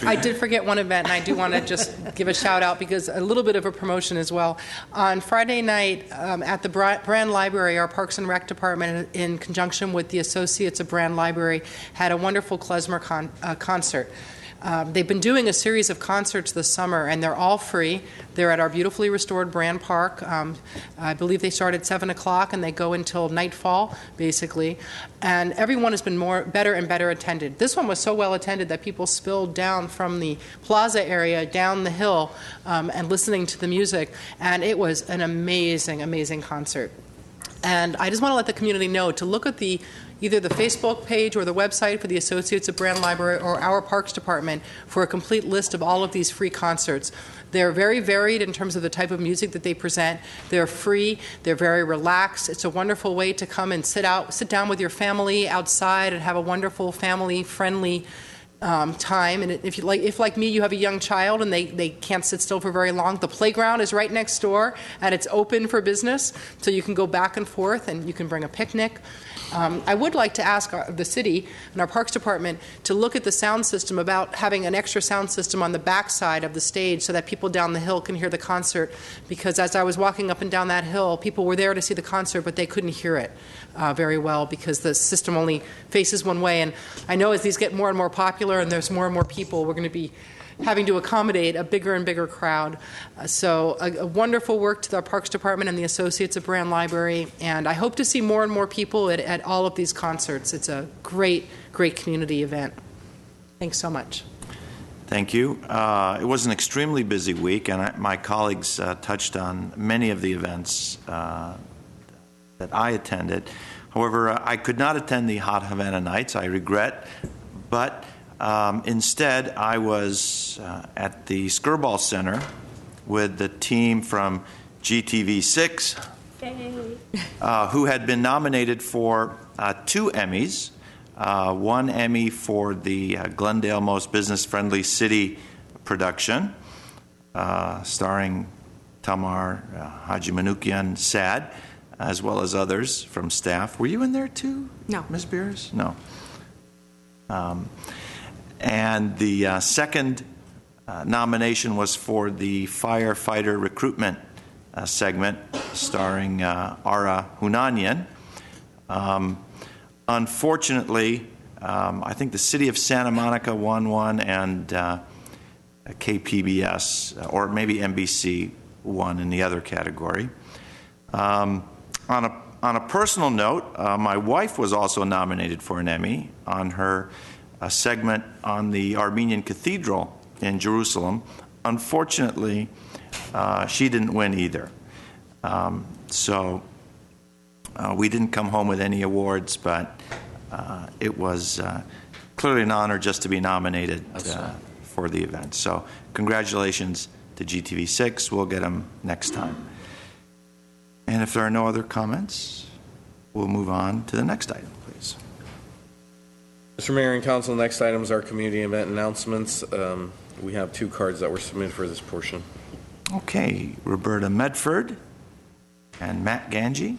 I did forget one event, and I do want to just give a shout out because a little bit of a promotion as well. On Friday night at the Brand Library, our Parks and Rec department, in conjunction with the Associates of Brand Library, had a wonderful klezmer concert. They've been doing a series of concerts this summer, and they're all free. They're at our beautifully restored Brand Park. I believe they start at 7 o'clock, and they go until nightfall, basically. And everyone has been better and better attended. This one was so well attended that people spilled down from the plaza area down the hill and listening to the music, and it was an amazing, amazing concert. And I just want to let the community know to look at either the Facebook page or the website for the Associates of Brand Library or our Parks Department for a complete list of all of these free concerts. They're very varied in terms of the type of music that they present. They're free. They're very relaxed. It's a wonderful way to come and sit down with your family outside and have a wonderful family-friendly time. And if like me, you have a young child and they can't sit still for very long, the playground is right next door and it's open for business, so you can go back and forth and you can bring a picnic. I would like to ask the city and our Parks Department to look at the sound system, about having an extra sound system on the back side of the stage so that people down the hill can hear the concert, because as I was walking up and down that hill, people were there to see the concert, but they couldn't hear it very well because the system only faces one way. And I know as these get more and more popular and there's more and more people, we're going to be having to accommodate a bigger and bigger crowd. So a wonderful work to the Parks Department and the Associates of Brand Library, and I hope to see more and more people at all of these concerts. It's a great, great community event. Thanks so much. Thank you. It was an extremely busy week, and my colleagues touched on many of the events that I attended. However, I could not attend the Hot Havana Nights, I regret, but instead, I was at the Skirball Center with the team from GTV6, who had been nominated for 2 Emmys, 1 Emmy for the Glendale Most Business-Friendly City production, starring Tamar Haji-Manukian Sad, as well as others from staff. Were you in there too? No. Ms. Beers? No. And the second nomination was for the firefighter recruitment segment, starring Ara Hunanian. Unfortunately, I think the city of Santa Monica won one, and KPBS, or maybe NBC, won in the other category. On a personal note, my wife was also nominated for an Emmy on her segment on the Armenian Cathedral in Jerusalem. Unfortunately, she didn't win either. So we didn't come home with any awards, but it was clearly an honor just to be nominated for the event. So congratulations to GTV6. We'll get them next time. And if there are no other comments, we'll move on to the next item, please. Mr. Mayor and Council, the next item is our community event announcements. We have 2 cards that were submitted for this portion. Okay, Roberta Medford and Matt Ganji.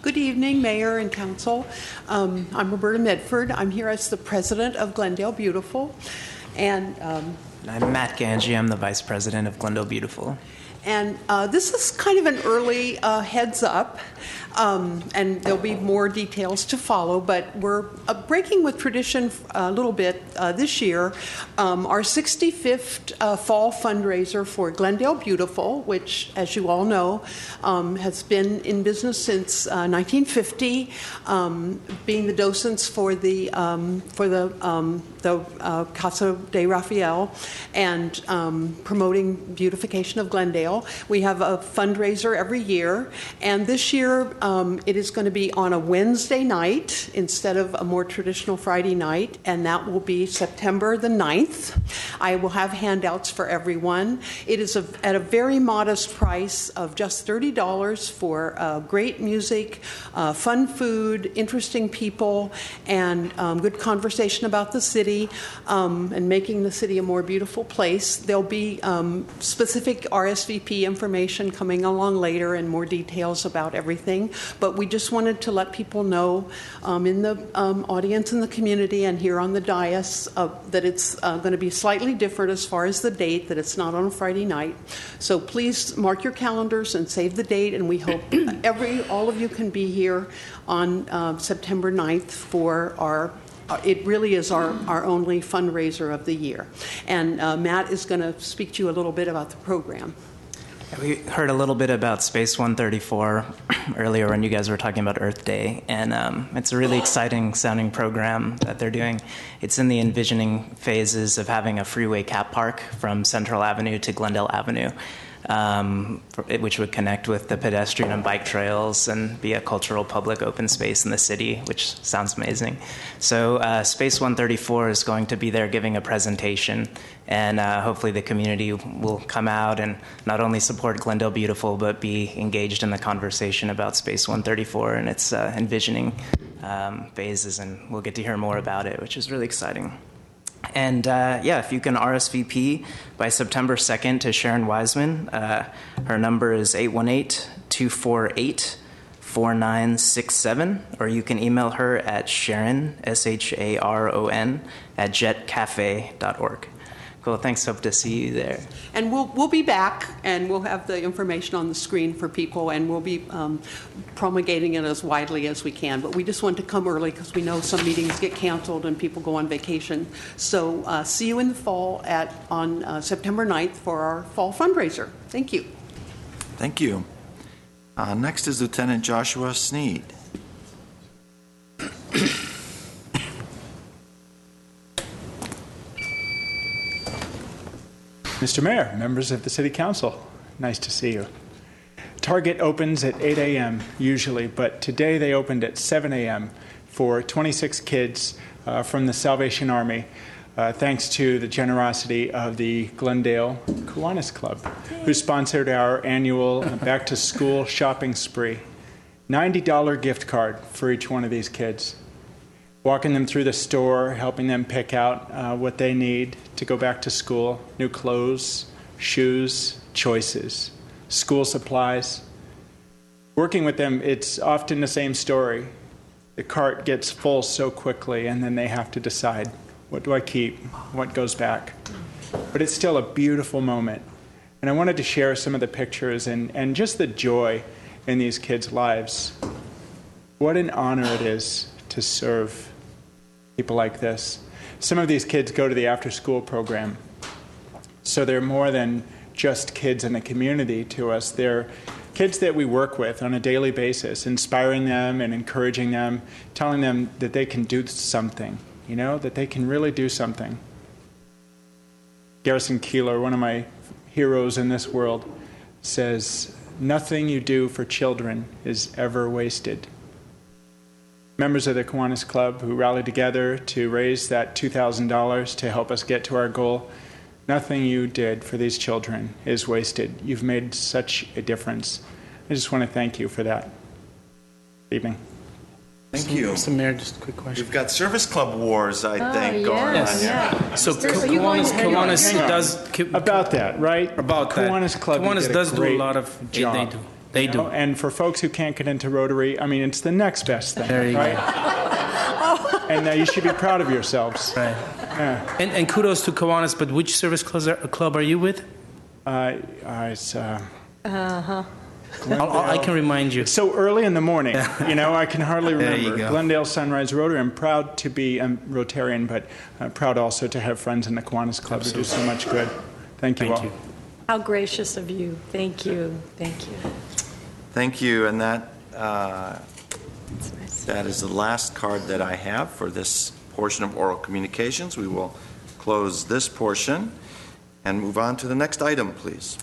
Good evening, Mayor and Council. I'm Roberta Medford. I'm here as the president of Glendale Beautiful. And I'm Matt Ganji. I'm the vice president of Glendale Beautiful. And this is kind of an early heads up, and there'll be more details to follow, but we're breaking with tradition a little bit this year. Our 65th fall fundraiser for Glendale Beautiful, which, as you all know, has been in business since 1950, being the docents for the Casa de Rafael and promoting beautification of Glendale. We have a fundraiser every year, and this year it is going to be on a Wednesday night instead of a more traditional Friday night, and that will be September the 9th. I will have handouts for everyone. It is at a very modest price of just $30 for great music, fun food, interesting people, and good conversation about the city and making the city a more beautiful place. There'll be specific RSVP information coming along later and more details about everything. But we just wanted to let people know in the audience in the community and here on the dais that it's going to be slightly different as far as the date, that it's not on a Friday night. So please mark your calendars and save the date, and we hope all of you can be here on September 9th for our it really is our only fundraiser of the year. And Matt is going to speak to you a little bit about the program. We heard a little bit about Space 134 earlier when you guys were talking about Earth Day, and it's a really exciting sounding program that they're doing. It's in the envisioning phases of having a freeway cap park from Central Avenue to Glendale Avenue, which would connect with the pedestrian and bike trails and be a cultural public open space in the city, which sounds amazing. So Space 134 is going to be there giving a presentation, and hopefully the community will come out and not only support Glendale Beautiful, but be engaged in the conversation about Space 134 and its envisioning phases, and we'll get to hear more about it, which is really exciting. And if you can RSVP by September 2nd to Sharon Wiseman, her number is 818-248-4967, or you can email her at Sharon, SHARON, @jetcafe.org. Cool, thanks, hope to see you there. And we'll be back, and we'll have the information on the screen for people, and we'll be promulgating it as widely as we can. But we just want to come early because we know some meetings get canceled and people go on vacation. So see you in the fall on September 9th for our fall fundraiser. Thank you. Thank you. Next is Lieutenant Joshua Sneed. Mr. Mayor, members of the City Council, nice to see you. Target opens at 8 a.m. usually, but today they opened at 7 a.m. for 26 kids from the Salvation Army, thanks to the generosity of the Glendale Kiwanis Club, who sponsored our annual back-to-school shopping spree. $90 gift card for each one of these kids. Walking them through the store, helping them pick out what they need to go back to school, new clothes, shoes, choices, school supplies. Working with them, it's often the same story. The cart gets full so quickly, and then they have to decide, what do I keep, what goes back? But it's still a beautiful moment. And I wanted to share some of the pictures and just the joy in these kids' lives. What an honor it is to serve people like this. Some of these kids go to the after-school program, so they're more than just kids in the community to us. They're kids that we work with on a daily basis, inspiring them and encouraging them, telling them that they can do something, that they can really do something. Garrison Keillor, one of my heroes in this world, says, "Nothing you do for children is ever wasted." Members of the Kiwanis Club who rallied together to raise that $2,000 to help us get to our goal, nothing you did for these children is wasted. You've made such a difference. I just want to thank you for that. Good evening. Thank you. Mr. Mayor, just a quick question. We've got service club wars, I think, going on yes. here. Yeah. So Kiwanis does about that, right? About Kiwanis Club. Kiwanis does do a lot of job. They do. And for folks who can't get into Rotary, I mean, it's the next best thing, there you right? go. And you should be proud of yourselves. Right. Yeah. And kudos to Kiwanis, but which service club are you with? It's Uh-huh. I can remind you. It's so early in the morning, I can hardly There you remember. go. Glendale Sunrise Rotary. I'm proud to be a Rotarian, but proud also to have friends in the Kiwanis Club who do so much good. Thank you all. How gracious of you. Thank you. Thank you. Thank you, and that is the last card that I have for this portion of oral communications. We will close this portion and move on to the next item, please.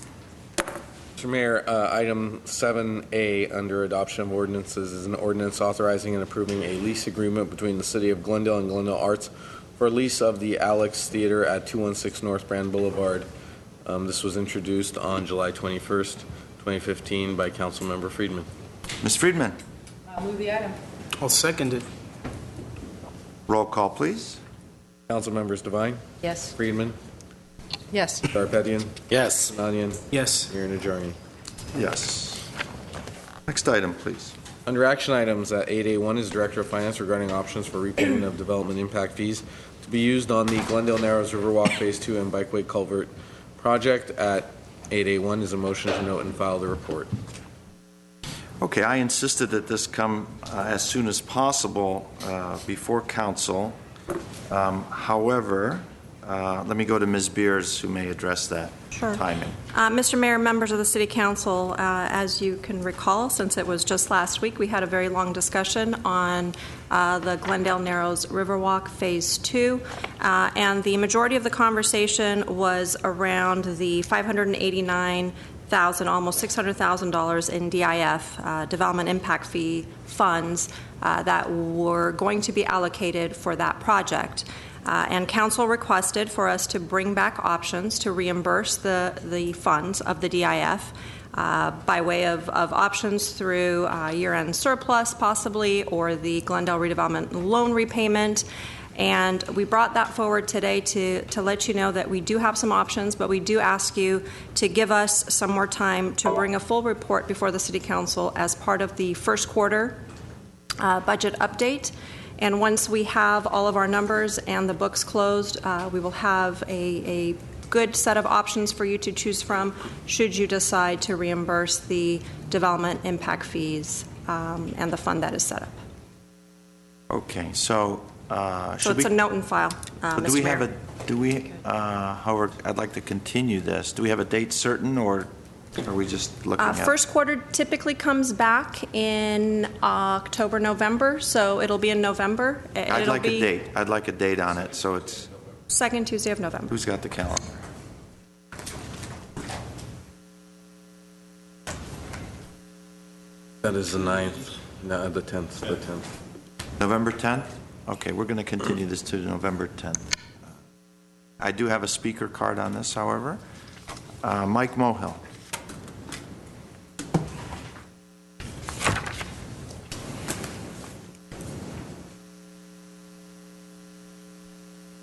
Mr. Mayor, item 7A under adoption of ordinances is an ordinance authorizing and approving a lease agreement between the City of Glendale and Glendale Arts for a lease of the Alex Theater at 216 North Brand Boulevard. This was introduced on July 21st, 2015 by Councilmember Friedman. Ms. Friedman, I'll move the item. I'll second it. roll call, please. Councilmembers Devine, Yes. Friedman, Yes. Garpetian, Yes. Sinanian, Yes. Mayor Najarian. Yes. Next item, please. Under action items at 8A1 is Director of Finance regarding options for repayment of development impact fees to be used on the Glendale Narrows Riverwalk Phase 2 and Bikeway Culvert project. At 8A1 is a motion to note and file the report. Okay, I insisted that this come as soon as possible before council. However, let me go to Ms. Beers, who may address that Sure. timing. Mr. Mayor, members of the City Council, as you can recall, since it was just last week, we had a very long discussion on the Glendale Narrows Riverwalk Phase 2, and the majority of the conversation was around the $589,000, almost $600,000 in DIF, Development Impact Fee funds, that were going to be allocated for that project. And council requested for us to bring back options to reimburse the funds of the DIF by way of options through year-end surplus possibly, or the Glendale redevelopment loan repayment. And we brought that forward today to let you know that we do have some options, but we do ask you to give us some more time to bring a full report before the City Council as part of the first quarter budget update. And once we have all of our numbers and the books closed, we will have a good set of options for you to choose from should you decide to reimburse the development impact fees and the fund that is set up. Okay, so So it's a note and file, do we Mr. Mayor. however, I'd like to continue this. Do we have a date certain, or are we just looking at? First quarter typically comes back in October, November, so it'll be in November. I'd like a date. I'd like a date on it, so it's... Second Tuesday of November. Who's got the calendar? That is the 9th, no, the 10th, the 10th. November 10th? Okay, we're going to continue this to November 10th. I do have a speaker card on this, however. Mike Mohill.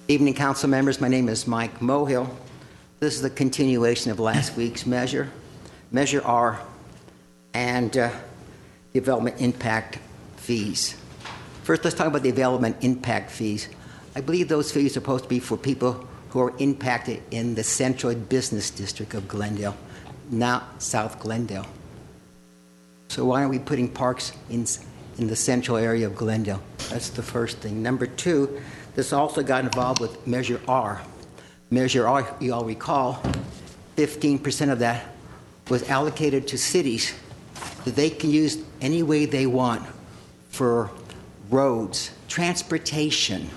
Evening, council members. My name is Mike Mohill. This is the continuation of last week's Measure R, and development impact fees. First, let's talk about the development impact fees. I believe those fees are supposed to be for people who are impacted in the central business district of Glendale, not South Glendale. So why are we putting parks in the central area of Glendale? That's the first thing. Number two, this also got involved with Measure R. Measure R, you all recall, 15% of that was allocated to cities that they can use any way they want for roads, transportation,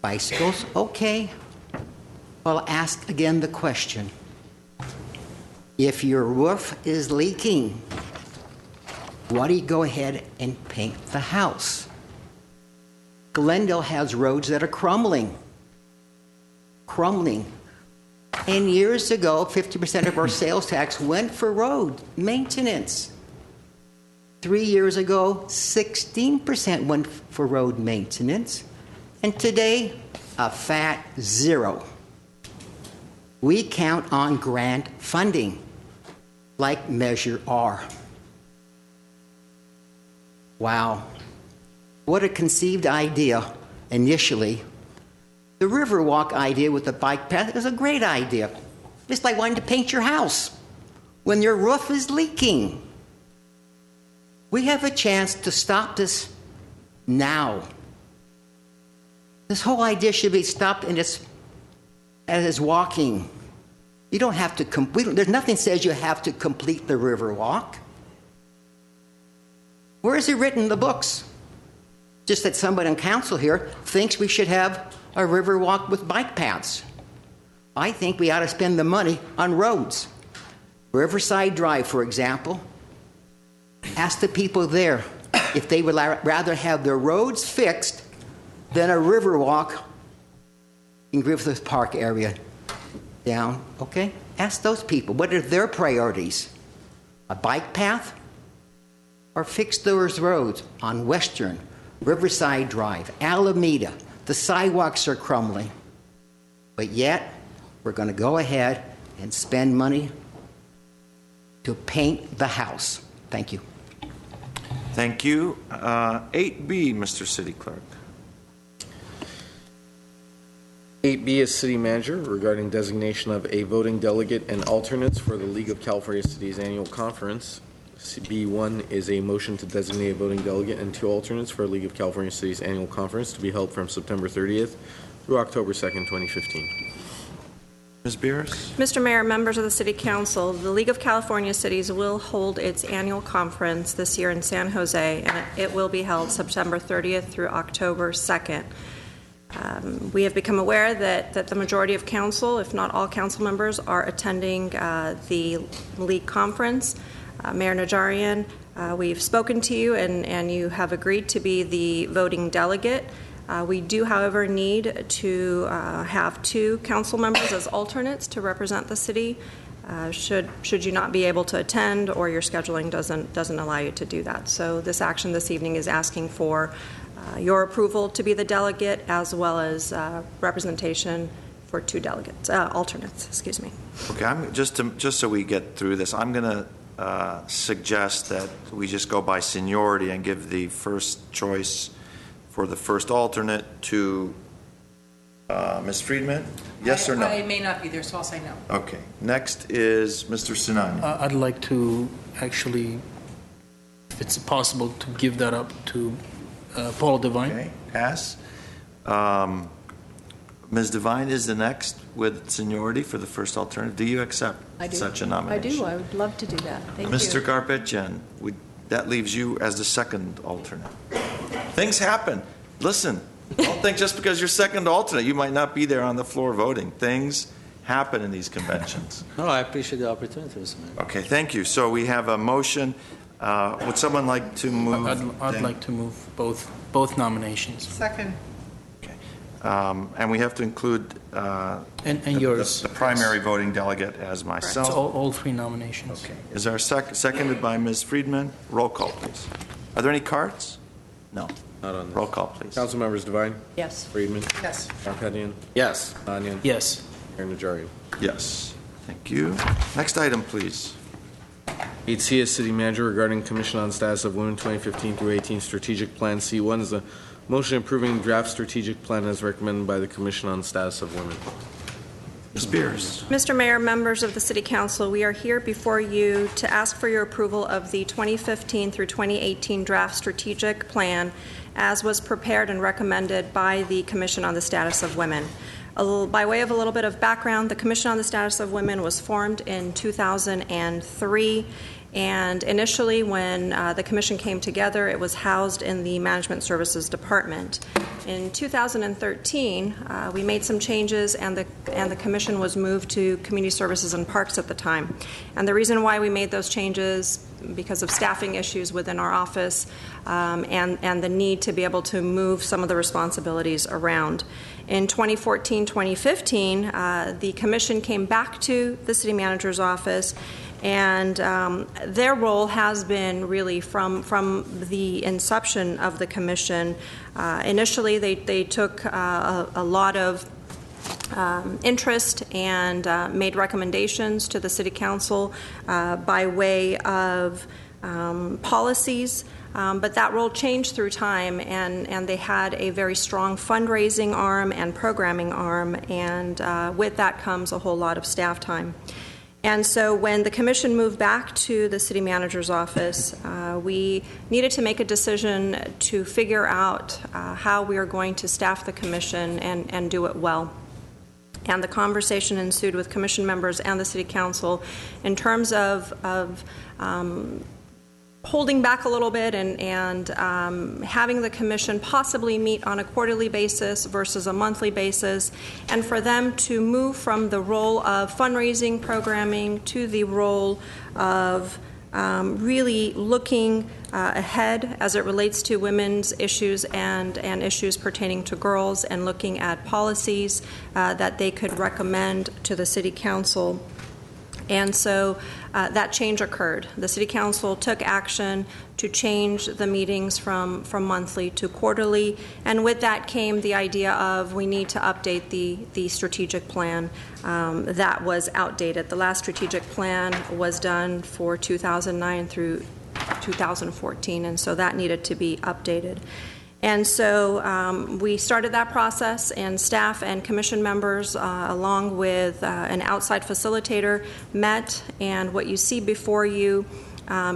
bicycles. Okay. Well, I'll ask again the question. If your roof is leaking, why do you go ahead and paint the house? Glendale has roads that are crumbling. 10 years ago, 50% of our sales tax went for road maintenance. 3 years ago, 16% went for road maintenance. And today, a fat 0. We count on grant funding, like Measure R. Wow. What a conceived idea initially. The Riverwalk idea with the bike path is a great idea. It's like wanting to paint your house when your roof is leaking. We have a chance to stop this now. This whole idea should be stopped in its walking. You don't have to complete. There's nothing says you have to complete the Riverwalk. Where is it written in the books? Just that somebody on council here thinks we should have a Riverwalk with bike paths. I think we ought to spend the money on roads. Riverside Drive, for example. Ask the people there if they would rather have their roads fixed than a Riverwalk in Griffith Park area down, okay? Ask those people, what are their priorities? A bike path or fix those roads on Western, Riverside Drive, Alameda? The sidewalks are crumbling, but yet we're going to go ahead and spend money to paint the house. Thank you. Thank you. 8B, Mr. City Clerk. 8B is City Manager regarding designation of a voting delegate and alternates for the League of California Cities Annual Conference. B1 is a motion to designate a voting delegate and 2 alternates for League of California Cities Annual Conference to be held from September 30th through October 2nd, 2015. Ms. Beers? Mr. Mayor, members of the City Council, the League of California Cities will hold its annual conference this year in San Jose, and it will be held September 30th through October 2nd. We have become aware that the majority of council, if not all council members, are attending the League conference. Mayor Najarian, we've spoken to you and you have agreed to be the voting delegate. We do, however, need to have 2 council members as alternates to represent the city should you not be able to attend or your scheduling doesn't allow you to do that. So this action this evening is asking for your approval to be the delegate as well as representation for 2 delegates, alternates, excuse me. Okay, just so we get through this, I'm going to suggest that we just go by seniority and give the first choice for the first alternate to Ms. Friedman. Yes or no? I may not be there, so I'll say no. Okay. Next is Mr. Sinani. I'd like to actually, if it's possible, to give that up to Paul Devine. Okay, pass. Ms. Devine is the next with seniority for the first alternative. Do you accept such a nomination? I do. I would love to do that. Thank you. Mr. Garpetian, that leaves you as the second alternate. Things happen. Listen, don't think just because you're second alternate, you might not be there on the floor voting. Things happen in these conventions. No, I appreciate the opportunity, Mr. Mayor. Okay, thank you. So we have a motion. Would someone like to move? I'd like to move both nominations. Second. And we have to include and yours. The primary voting delegate as myself. So all 3 nominations. Okay. Is there a seconded by Ms. Friedman? Roll call, please. Are there any cards? No. Not on this. Roll call, please. Council members Devine? Yes. Friedman? Yes. Garpetian? Yes. Onion? Yes. Mayor Najarian? Yes. Thank you. Next item, please. 8C is City Manager regarding Commission on Status of Women 2015 through 18 Strategic Plan. C1 is a motion approving draft strategic plan as recommended by the Commission on Status of Women. Ms. Beers. Mr. Mayor, members of the City Council, we are here before you to ask for your approval of the 2015 through 2018 draft strategic plan as was prepared and recommended by the Commission on the Status of Women. By way of a little bit of background, the Commission on the Status of Women was formed in 2003. And initially, when the commission came together, it was housed in the Management Services Department. In 2013, we made some changes, and the commission was moved to Community Services and Parks at the time. And the reason why we made those changes, because of staffing issues within our office, and the need to be able to move some of the responsibilities around. In 2014-2015, the commission came back to the city manager's office. And their role has been really from the inception of the commission. Initially, they took a lot of interest and made recommendations to the City Council by way of policies But that role changed through time, and they had a very strong fundraising arm and programming arm, and with that comes a whole lot of staff time. And so when the commission moved back to the city manager's office, we needed to make a decision to figure out how we are going to staff the commission and do it well. And the conversation ensued with commission members and the city council in terms of holding back a little bit and having the commission possibly meet on a quarterly basis versus a monthly basis, and for them to move from the role of fundraising programming to the role of really looking ahead as it relates to women's issues and issues pertaining to girls, and looking at policies that they could recommend to the city council. And so that change occurred. The City Council took action to change the meetings from monthly to quarterly, and with that came the idea of we need to update the strategic plan that was outdated. The last strategic plan was done for 2009 through 2014, and so that needed to be updated. And so we started that process, and staff and commission members, along with an outside facilitator, met. And what you see before you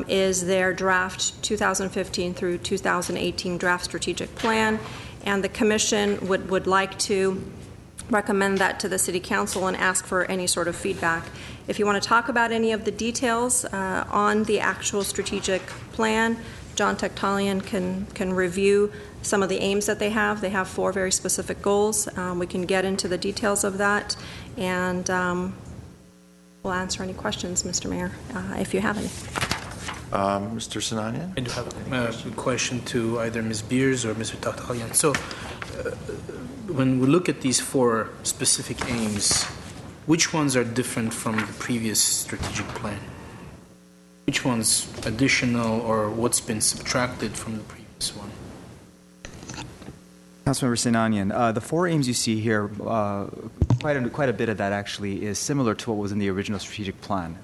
is their draft 2015 through 2018 draft strategic plan. And the commission would like to recommend that to the City Council and ask for any sort of feedback. If you want to talk about any of the details on the actual strategic plan, John Tektalian can review some of the aims that they have. They have 4 very specific goals. We can get into the details of that, and we'll answer any questions, Mr. Mayor, if you have any. Mr. Sinanian? I do have a question to either Ms. Beers or Mr. Tektalian. So when we look at these 4 specific aims, which ones are different from the previous strategic plan? Which one's additional, or what's been subtracted from the previous one? Councilmember Sinanian, the 4 aims you see here, quite a bit of that actually is similar to what was in the original strategic plan.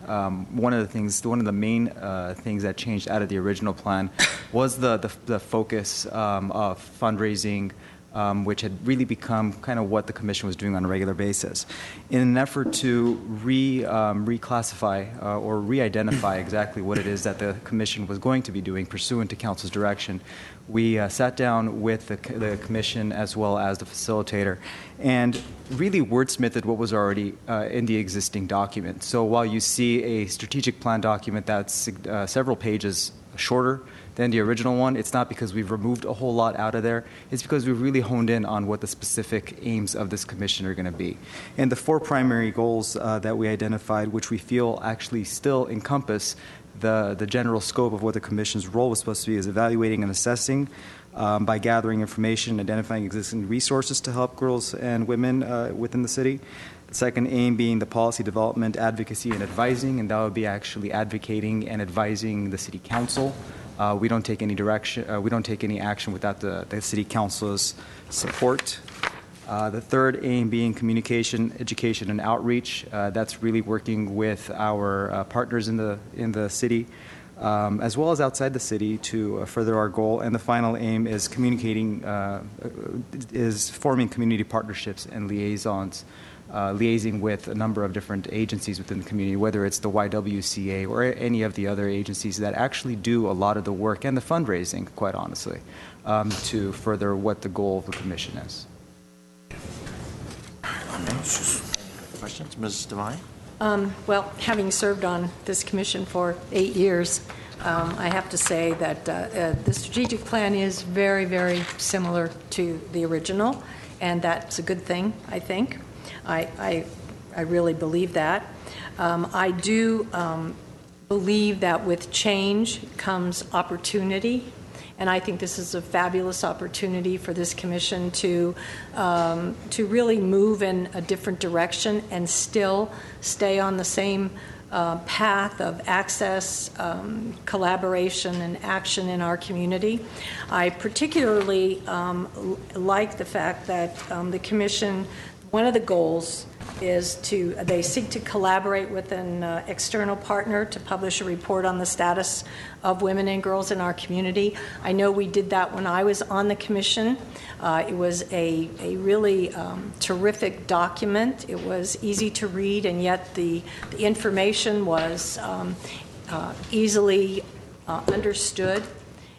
One of the main things that changed out of the original plan was the focus of fundraising, which had really become kind of what the commission was doing on a regular basis. In an effort to reclassify or re-identify exactly what it is that the commission was going to be doing pursuant to council's direction, we sat down with the commission as well as the facilitator and really wordsmithed what was already in the existing document. So while you see a strategic plan document that's several pages shorter than the original one, it's not because we've removed a whole lot out of there. It's because we've really honed in on what the specific aims of this commission are going to be. And the 4 primary goals that we identified, which we feel actually still encompass the general scope of what the commission's role was supposed to be, is evaluating and assessing by gathering information, identifying existing resources to help girls and women within the city. The second aim being the policy development, advocacy, and advising, and that would be actually advocating and advising the city council. We don't take any direction. We don't take any action without the city council's support. The third aim being communication, education, and outreach. That's really working with our partners in the city, as well as outside the city, to further our goal. And the final aim is is forming community partnerships and liaisons. Liaising with a number of different agencies within the community, whether it's the YWCA or any of the other agencies that actually do a lot of the work and the fundraising, quite honestly, to further what the goal of the commission is. Questions? Ms. Devine? Well, having served on this commission for 8 years, I have to say that the strategic plan is very, very similar to the original, and that's a good thing, I think. I really believe that. I do believe that with change comes opportunity, and I think this is a fabulous opportunity for this commission to really move in a different direction and still stay on the same path of access, collaboration, and action in our community. I particularly like the fact that the commission, one of the goals they seek to collaborate with an external partner to publish a report on the status of women and girls in our community. I know we did that when I was on the commission. It was a really terrific document. It was easy to read, and yet the information was easily understood,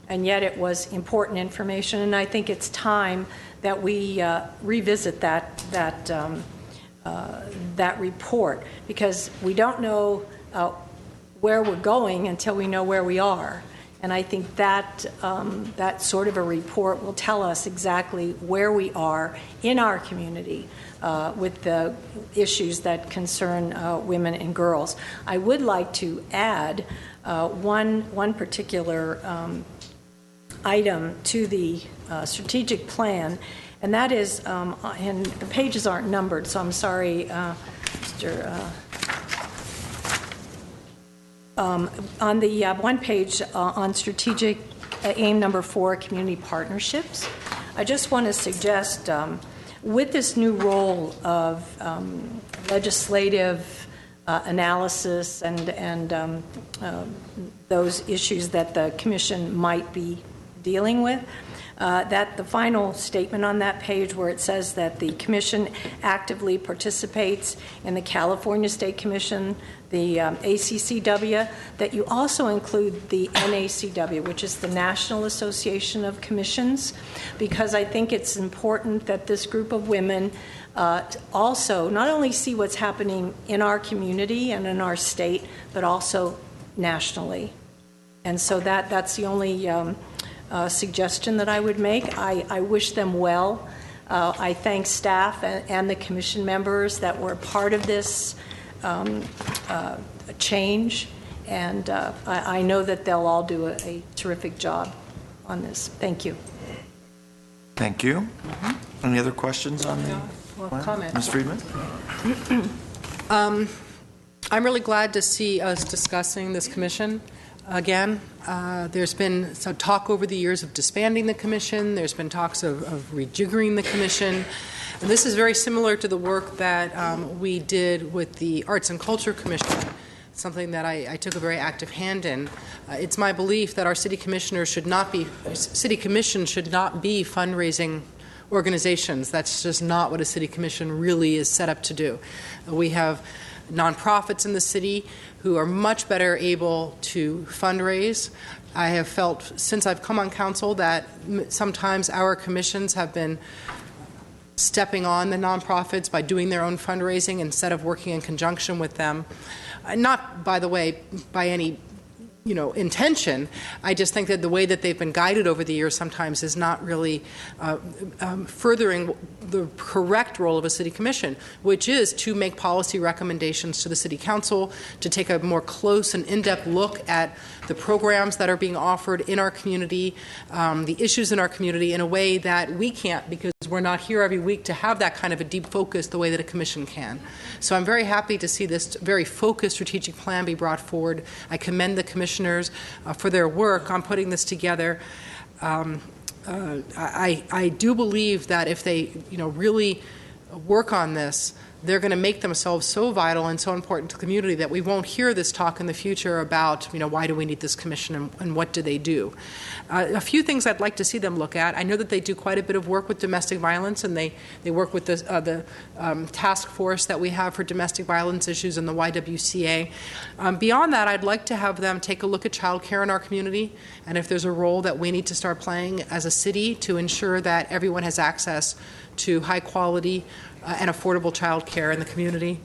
and yet it was important information. And I think it's time that we revisit that report, because we don't know where we're going until we know where we are. And I think that that sort of a report will tell us exactly where we are in our community with the issues that concern women and girls. I would like to add one particular item to the strategic plan, and that is, and the pages aren't numbered, so I'm sorry, Mr. On the one page on strategic aim number 4, community partnerships, I just want to suggest with this new role of legislative analysis and those issues that the Commission might be dealing with, that the final statement on that page where it says that the Commission actively participates in the California State Commission, the ACCW, that you also include the NACW, which is the National Association of Commissions, because I think it's important that this group of women also not only see what's happening in our community and in our state, but also nationally. And so that's the only suggestion that I would make. I wish them well. I thank staff and the commission members that were part of this change, and I know that they'll all do a terrific job on this. Thank you. Thank you. Any other questions on the comment? Ms. Friedman? I'm really glad to see us discussing this commission again. There's been some talk over the years of disbanding the commission. There's been talks of rejiggering the commission. And this is very similar to the work that we did with the Arts and Culture Commission, something that I took a very active hand in. It's my belief that our city commissioners should not be, city commission should not be fundraising organizations. That's just not what a city commission really is set up to do. We have nonprofits in the city who are much better able to fundraise. I have felt since I've come on council that sometimes our commissions have been stepping on the nonprofits by doing their own fundraising instead of working in conjunction with them. Not, by the way, by any intention. I just think that the way that they've been guided over the years sometimes is not really furthering the correct role of a city commission, which is to make policy recommendations to the city council, to take a more close and in-depth look at the programs that are being offered in our community, the issues in our community in a way that we can't, because we're not here every week to have that kind of a deep focus the way that a commission can. So I'm very happy to see this very focused strategic plan be brought forward. I commend the commissioners for their work on putting this together. I do believe that if they really work on this, they're going to make themselves so vital and so important to the community that we won't hear this talk in the future about, why do we need this commission and what do they do. A few things I'd like to see them look at. I know that they do quite a bit of work with domestic violence, and they work with the task force that we have for domestic violence issues in the YWCA. Beyond that, I'd like to have them take a look at child care in our community, and if there's a role that we need to start playing as a city to ensure that everyone has access to high quality and affordable child care in the community.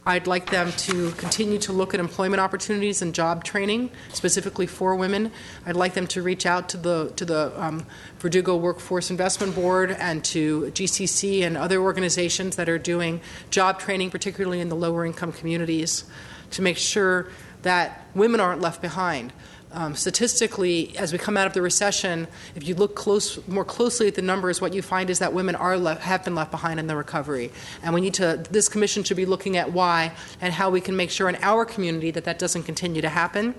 I'd like them to continue to look at employment opportunities and job training, specifically for women. I'd like them to reach out to the Verdugo Workforce Investment Board and to GCC and other organizations that are doing job training, particularly in the lower income communities, to make sure that women aren't left behind. Statistically, as we come out of the recession, if you look more closely at the numbers, what you find is that women have been left behind in the recovery. And this commission should be looking at why and how we can make sure in our community that doesn't continue to happen.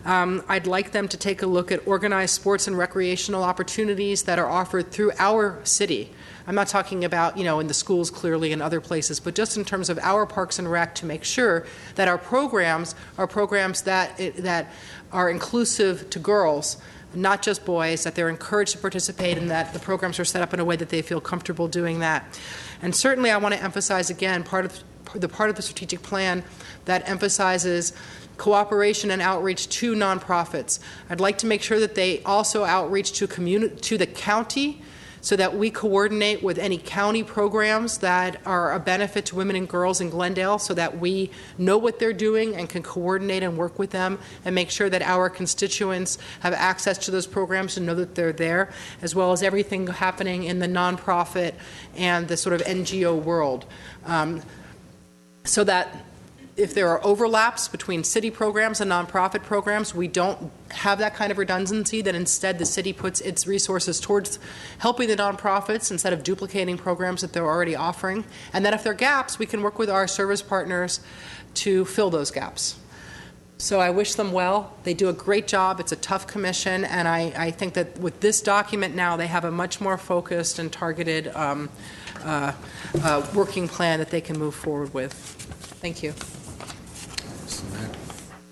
I'd like them to take a look at organized sports and recreational opportunities that are offered through our city. I'm not talking about, in the schools clearly and other places, but just in terms of our Parks and Rec, to make sure that our programs are programs that are inclusive to girls, not just boys, that they're encouraged to participate, and that the programs are set up in a way that they feel comfortable doing that. And certainly I want to emphasize again part of the strategic plan that emphasizes cooperation and outreach to nonprofits. I'd like to make sure that they also outreach to the county, so that we coordinate with any county programs that are a benefit to women and girls in Glendale, so that we know what they're doing and can coordinate and work with them and make sure that our constituents have access to those programs and know that they're there, as well as everything happening in the nonprofit and the sort of NGO world. So that if there are overlaps between city programs and nonprofit programs, we don't have that kind of redundancy, that instead the city puts its resources towards helping the nonprofits instead of duplicating programs that they're already offering. And that if there are gaps, we can work with our service partners to fill those gaps. So I wish them well. They do a great job. It's a tough commission, and I think that with this document now, they have a much more focused and targeted working plan that they can move forward with. Thank you.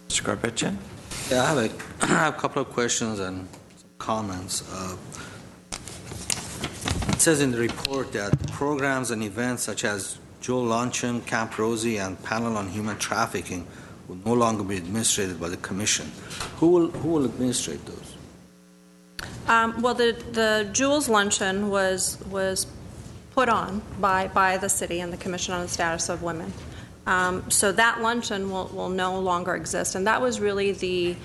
Mr. Garbettian? Yeah, I have a couple of questions and some comments. It says in the report that programs and events such as Jewel Luncheon, Camp Rosie, and Panel on Human Trafficking will no longer be administrated by the Commission. Who will administrate those? Well, the Jewels Luncheon was put on by the city and the Commission on the Status of Women. So that luncheon will no longer exist, and that was really the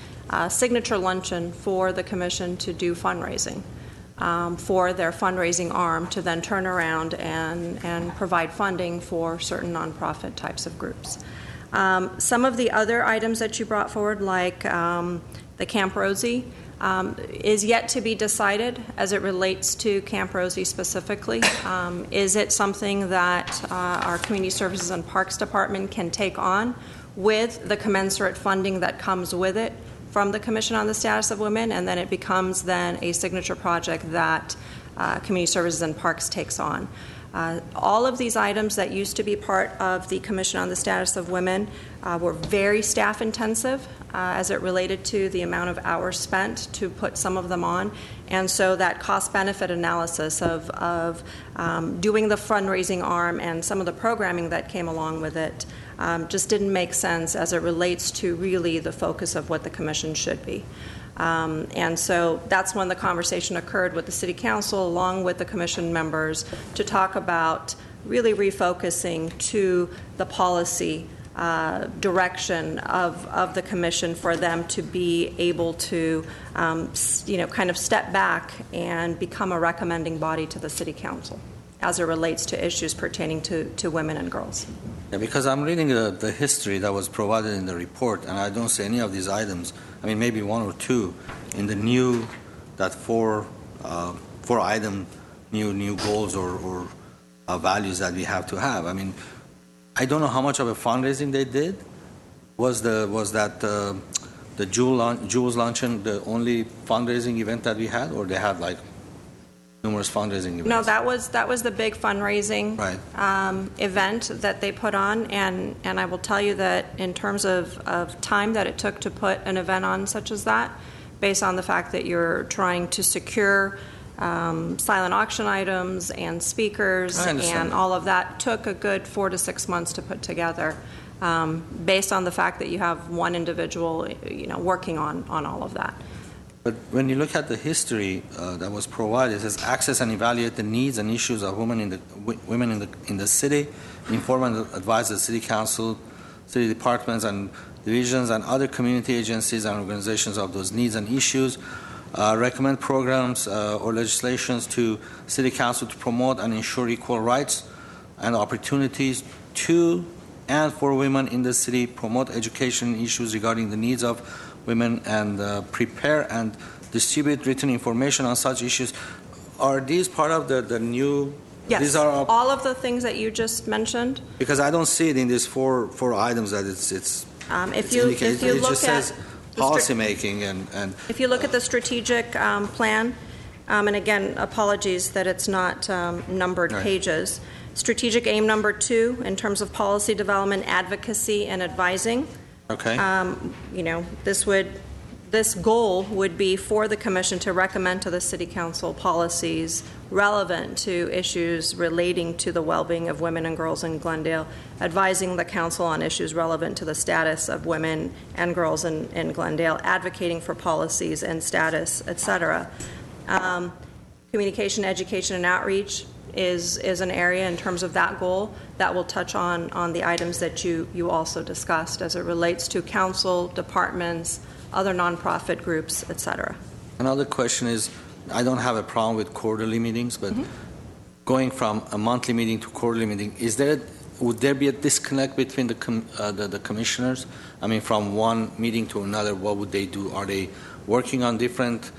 signature luncheon for the Commission to do fundraising, for their fundraising arm to then turn around and provide funding for certain nonprofit types of groups. Some of the other items that you brought forward, like the Camp Rosie, is yet to be decided as it relates to Camp Rosie specifically. Is it something that our Community Services and Parks Department can take on with the commensurate funding that comes with it from the Commission on the Status of Women, and then it becomes then a signature project that Community Services and Parks takes on? All of these items that used to be part of the Commission on the Status of Women were very staff intensive as it related to the amount of hours spent to put some of them on. And so that cost-benefit analysis of doing the fundraising arm and some of the programming that came along with it just didn't make sense as it relates to really the focus of what the Commission should be. And so that's when the conversation occurred with the City Council along with the Commission members to talk about really refocusing to the policy direction of the Commission for them to be able to, kind of step back and become a recommending body to the City Council as it relates to issues pertaining to women and girls. Yeah, because I'm reading the history that was provided in the report, and I don't see any of these items. I mean, maybe one or two in the new, that four item new goals or values that we have to have. I mean, I don't know how much of a fundraising they did. Was that the Jewels Luncheon the only fundraising event that we had, or they had like numerous fundraising events? No, that was the big fundraising event that they put on, and I will tell you that in terms of time that it took to put an event on such as that, based on the fact that you're trying to secure silent auction items and speakers and all of that, took a good 4 to 6 months to put together, based on the fact that you have one individual, working on all of that. But when you look at the history that was provided, it says access and evaluate the needs and issues of women in the city, inform and advise the City Council, city departments and divisions and other community agencies and organizations of those needs and issues. Recommend programs or legislations to City Council to promote and ensure equal rights and opportunities to and for women in the city, promote education issues regarding the needs of women, and prepare and distribute written information on such issues. Are these part of the new? Yes, these are all of the things that you just mentioned. Because I don't see it in these four items that it's If you indicated. look It just says policymaking and If you look at the strategic plan, and again, apologies that it's not numbered Right. pages, strategic aim number 2 in terms of policy development, advocacy, and advising. okay. This goal would be for the commission to recommend to the city council policies relevant to issues relating to the well-being of women and girls in Glendale, advising the council on issues relevant to the status of women and girls in Glendale, advocating for policies and status, et cetera. Communication, education, and outreach is an area in terms of that goal that will touch on the items that you also discussed as it relates to council, departments, other nonprofit groups, et cetera. Another question is, I don't have a problem with quarterly meetings, but going from a monthly meeting to quarterly meeting, would there be a disconnect between the commissioners? I mean, from one meeting to another, what would they do? Are they working on different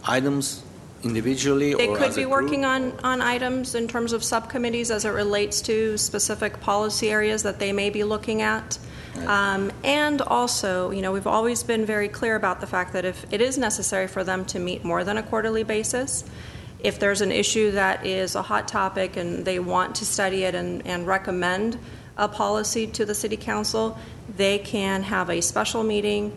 items individually They or could as be a group? working on items in terms of subcommittees as it relates to specific policy areas that they may be looking at. And also, we've always been very clear about the fact that if it is necessary for them to meet more than a quarterly basis, if there's an issue that is a hot topic and they want to study it and recommend a policy to the City Council, they can have a special meeting,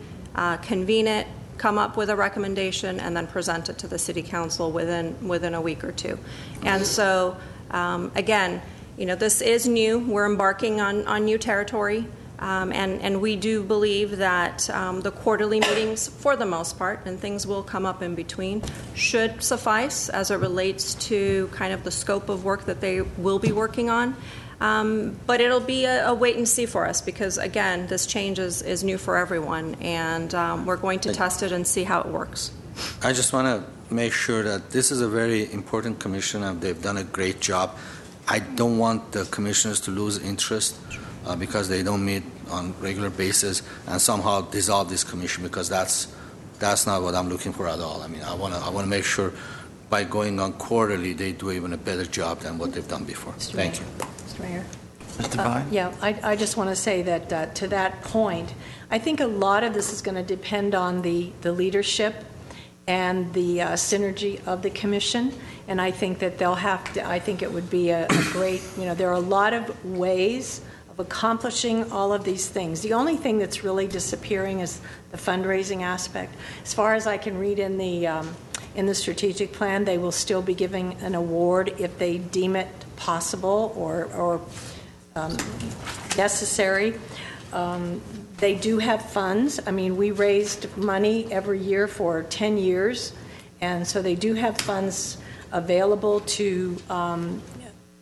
convene it, come up with a recommendation, and then present it to the City Council within a week or two. And so, again, this is new. We're embarking on new territory. And we do believe that the quarterly meetings, for the most part, and things will come up in between, should suffice as it relates to kind of the scope of work that they will be working on. But it'll be a wait and see for us because, again, this change is new for everyone, and we're going to test it and see how it works. I just want to make sure that this is a very important commission and they've done a great job. I don't want the commissioners to lose interest because they don't meet on regular basis and somehow dissolve this commission, because that's not what I'm looking for at all. I mean, I want to make sure by going on quarterly they do even a better job than what they've done before. Thank you. Mr. Mayor. Mr. Vine? Yeah, I just want to say that to that point, I think a lot of this is going to depend on the leadership and the synergy of the commission, and I think that I think it would be a great, there are a lot of ways of accomplishing all of these things. The only thing that's really disappearing is the fundraising aspect. As far as I can read in the strategic plan, they will still be giving an award if they deem it possible or necessary. They do have funds. I mean, we raised money every year for 10 years, and so they do have funds available to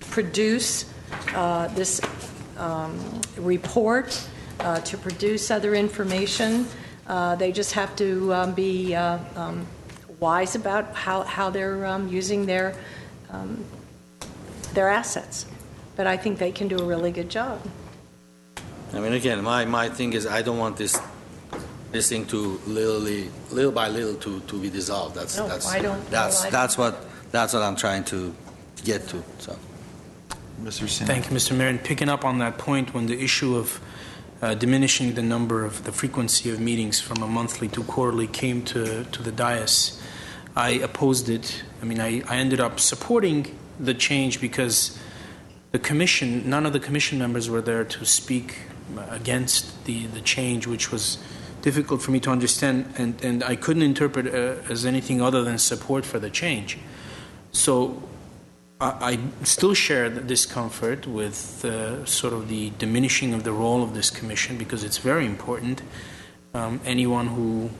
produce this report, to produce other information. They just have to be wise about how they're using their assets. But I think they can do a really good job. I mean, again, my thing is I don't want this thing to little by little to be dissolved. That's what I'm trying to get to. So, Mr. Sin. Thank you, Mr. Mayor. And picking up on that point, when the issue of diminishing the number of the frequency of meetings from a monthly to quarterly came to the dais, I opposed it. I mean, I ended up supporting the change because none of the commission members were there to speak against the change, which was difficult for me to understand, and I couldn't interpret as anything other than support for the change. So I still share the discomfort with sort of the diminishing of the role of this commission because it's very important. Anyone who,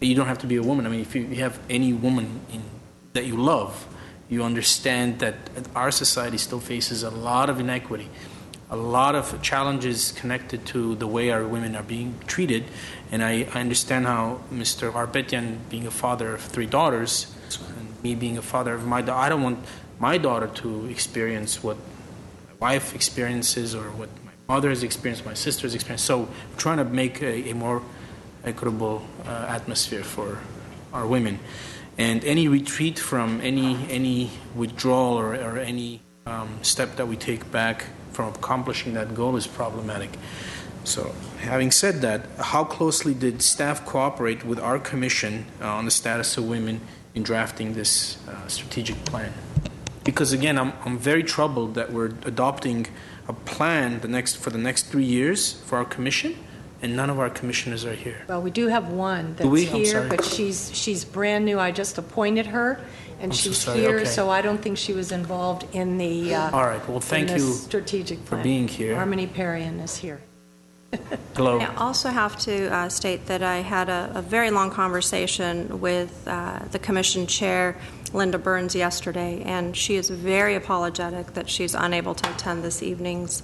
you don't have to be a woman. I mean, if you have any woman that you love, you understand that our society still faces a lot of inequity, a lot of challenges connected to the way our women are being treated. And I understand how Mr. Arpetian, being a father of 3 daughters, and me being a father of my daughter, I don't want my daughter to experience what my wife experiences or what my mother has experienced, my sister has experienced. So we're trying to make a more equitable atmosphere for our women. And any retreat from any withdrawal or any step that we take back from accomplishing that goal is problematic. So, having said that, how closely did staff cooperate with our commission on the status of women in drafting this strategic plan? Because again, I'm very troubled that we're adopting a plan for the next 3 years for our commission, and none of our commissioners are here. Well, we do have one that's here, but she's brand new. I just appointed her, and she's here, okay. so I don't think she was involved in the all right. Well, thank you strategic plan. for being here. Harmony Perrion is here. Hello. I also have to state that I had a very long conversation with the commission chair, Linda Burns, yesterday, and she is very apologetic that she's unable to attend this evening's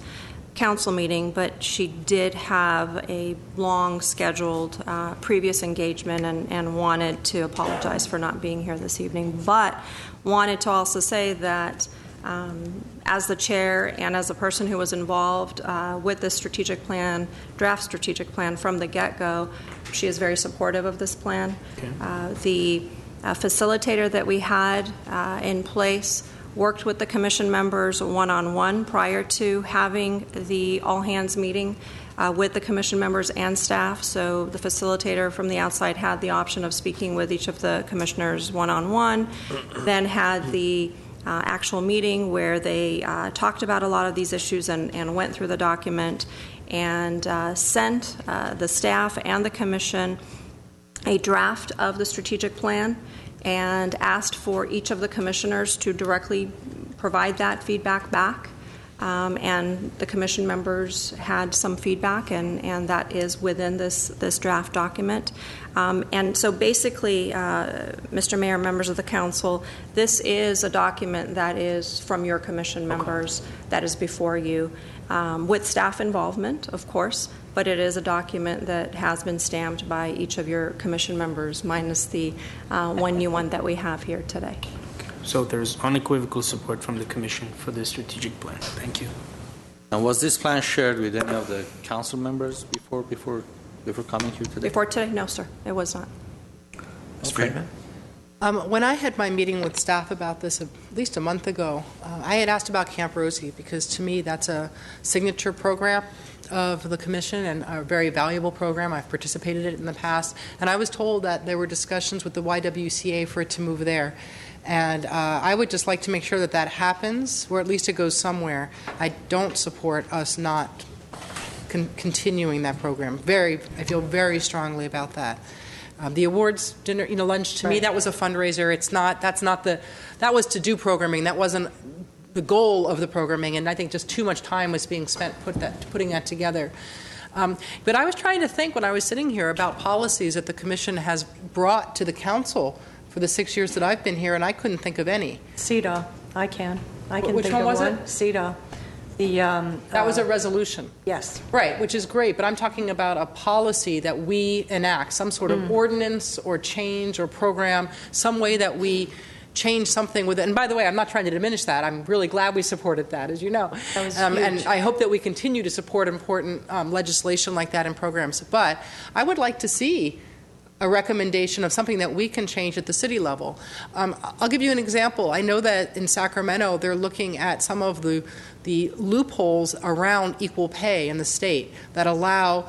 council meeting, but she did have a long scheduled previous engagement and wanted to apologize for not being here this evening, but wanted to also say that as the chair and as a person who was involved with this draft strategic plan from the get-go, she is very supportive of this plan. Okay. The facilitator that we had in place worked with the commission members one-on-one prior to having the all-hands meeting with the commission members and staff. So the facilitator from the outside had the option of speaking with each of the commissioners one-on-one, then had the actual meeting where they talked about a lot of these issues and went through the document and sent the staff and the commission a draft of the strategic plan and asked for each of the commissioners to directly provide that feedback back. And the commission members had some feedback, and that is within this draft document. And so basically, Mr. Mayor, members of the council, this is a document that is from your commission members that is before you, with staff involvement, of course, but it is a document that has been stamped by each of your commission members, minus the one new one that we have here today. So there's unequivocal support from the commission for this strategic plan. Thank you. And was this plan shared with any of the council members before coming here today? Before today? No, sir, it was not. Ms. Friedman? When I had my meeting with staff about this at least a month ago, I had asked about Camp Rosie because to me that's a signature program of the commission and a very valuable program. I've participated in it in the past, and I was told that there were discussions with the YWCA for it to move there. And I would just like to make sure that that happens, or at least it goes somewhere. I don't support us not continuing that program. I feel very strongly about that. The awards dinner, lunch, to me, that was a fundraiser. That was to do programming. That wasn't the goal of the programming, and I think just too much time was being spent putting that together. But I was trying to think when I was sitting here about policies that the commission has brought to the council for the 6 years that I've been here, and I couldn't think of any. CEDA, I can Which think one of was one. it? CEDA. That was a resolution. Yes. Right, which is great, but I'm talking about a policy that we enact, some sort of ordinance or change or program, some way that we change something with it. And by the way, I'm not trying to diminish that. I'm really glad we supported that, as you know. That was and huge. I hope that we continue to support important legislation like that in programs. But I would like to see a recommendation of something that we can change at the city level. I'll give you an example. I know that in Sacramento, they're looking at some of the loopholes around equal pay in the state that allow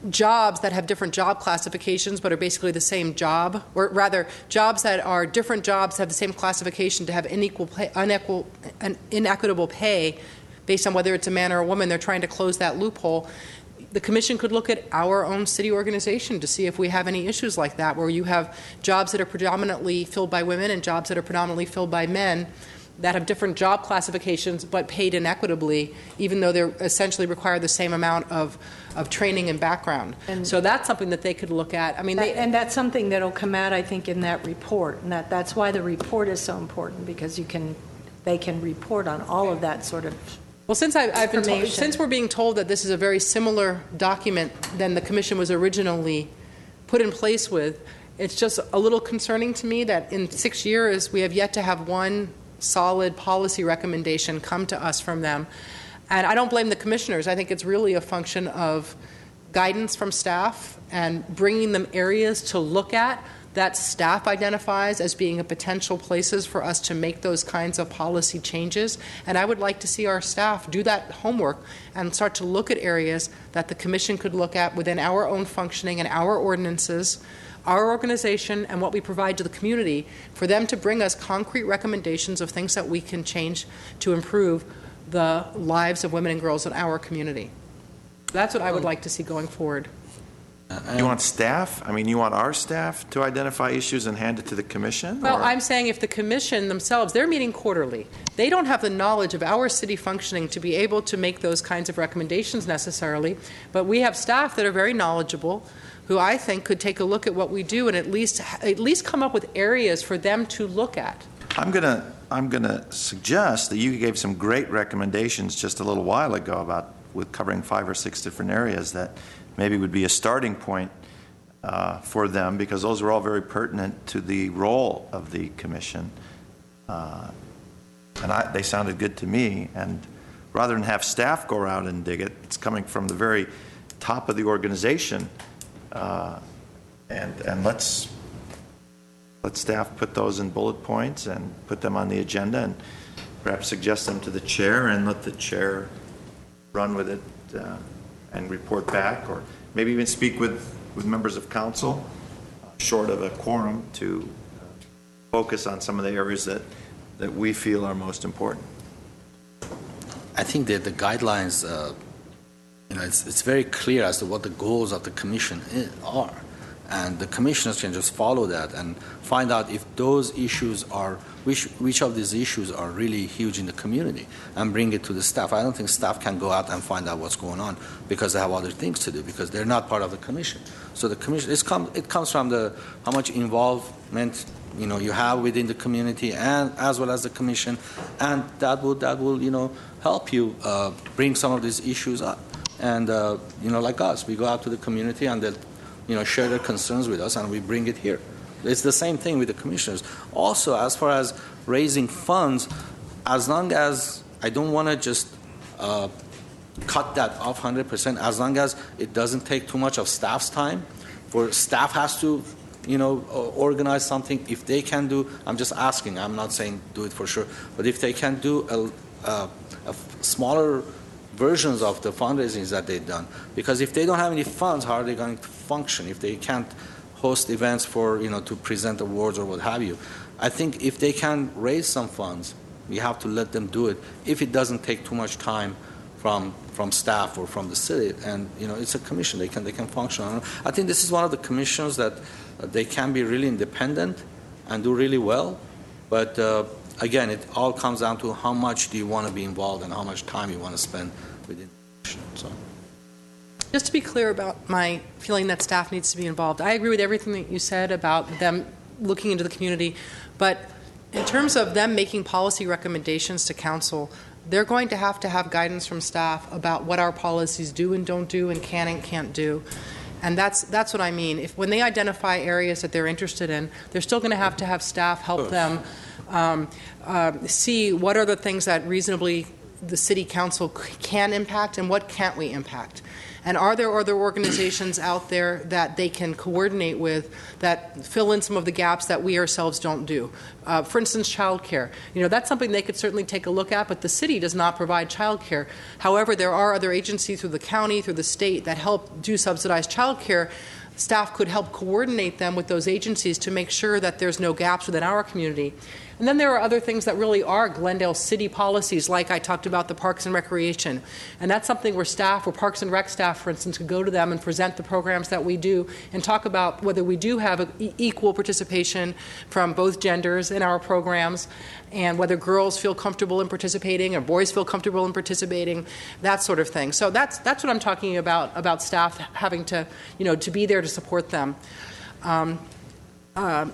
jobs that have different job classifications but are basically the same job, or rather, jobs that are different jobs have the same classification to have inequitable pay based on whether it's a man or a woman. They're trying to close that loophole. The commission could look at our own city organization to see if we have any issues like that, where you have jobs that are predominantly filled by women and jobs that are predominantly filled by men that have different job classifications but paid inequitably, even though they essentially require the same amount of training and background. And so that's something that they could look at. I mean, and that's something that will come out, I think, in that report. And that's why the report is so important, because they can report on all of that sort of. Well, since I've been told, since we're being told that this is a very similar document than the commission was originally put in place with, it's just a little concerning to me that in 6 years we have yet to have one solid policy recommendation come to us from them. And I don't blame the commissioners. I think it's really a function of guidance from staff and bringing them areas to look at that staff identifies as being a potential places for us to make those kinds of policy changes. And I would like to see our staff do that homework and start to look at areas that the commission could look at within our own functioning and our ordinances, our organization, and what we provide to the community, for them to bring us concrete recommendations of things that we can change to improve the lives of women and girls in our community. That's what I would like to see going forward. You want staff? I mean, you want our staff to identify issues and hand it to the commission? Well, or? I'm saying if the commission themselves, they're meeting quarterly. They don't have the knowledge of our city functioning to be able to make those kinds of recommendations necessarily, but we have staff that are very knowledgeable who I think could take a look at what we do and at least come up with areas for them to look at. I'm gonna suggest that you gave some great recommendations just a little while ago about with covering 5 or 6 different areas that maybe would be a starting point for them, because those are all very pertinent to the role of the commission. And they sounded good to me. And rather than have staff go out and dig it, it's coming from the very top of the organization. And let's staff put those in bullet points and put them on the agenda and perhaps suggest them to the chair and let the chair run with it and report back, or maybe even speak with members of council, short of a quorum, to focus on some of the areas that we feel are most important. I think that the guidelines, it's very clear as to what the goals of the commission are. And the commissioners can just follow that and find out if those issues are, which of these issues are really huge in the community, and bring it to the staff. I don't think staff can go out and find out what's going on because they have other things to do, because they're not part of the commission. So the commission, it comes from how much involvement you have within the community and as well as the commission, and that will help you bring some of these issues up. And like us, we go out to the community and they'll share their concerns with us, and we bring it here. It's the same thing with the commissioners. Also, as far as raising funds, as long as I don't want to just cut that off 100%, as long as it doesn't take too much of staff's time, for staff has to organize something. If they can do, I'm just asking, I'm not saying do it for sure, but if they can do a smaller versions of the fundraisings that they've done, because if they don't have any funds, how are they going to function if they can't host events for to present awards or what have you? I think if they can raise some funds, we have to let them do it if it doesn't take too much time from staff or from the city. And it's a commission, they can function. I think this is one of the commissions that they can be really independent and do really well, but again, it all comes down to how much do you want to be involved and how much time you want to spend within the commission. So, just to be clear about my feeling that staff needs to be involved, I agree with everything that you said about them looking into the community, but in terms of them making policy recommendations to council, they're going to have guidance from staff about what our policies do and don't do and can and can't do. And that's what I mean. When they identify areas that they're interested in, they're still going to have staff help them see what are the things that reasonably the city council can impact and what can't we impact. And are there other organizations out there that they can coordinate with that fill in some of the gaps that we ourselves don't do? For instance, childcare. That's something they could certainly take a look at, but the city does not provide childcare. However, there are other agencies through the county, through the state, that help do subsidized childcare. Staff could help coordinate them with those agencies to make sure that there's no gaps within our community. And then there are other things that really are Glendale city policies, like I talked about the Parks and Recreation. And that's something where Parks and Rec staff, for instance, could go to them and present the programs that we do and talk about whether we do have equal participation from both genders in our programs, and whether girls feel comfortable in participating or boys feel comfortable in participating, that sort of thing. So that's what I'm talking about staff having to be there to support them.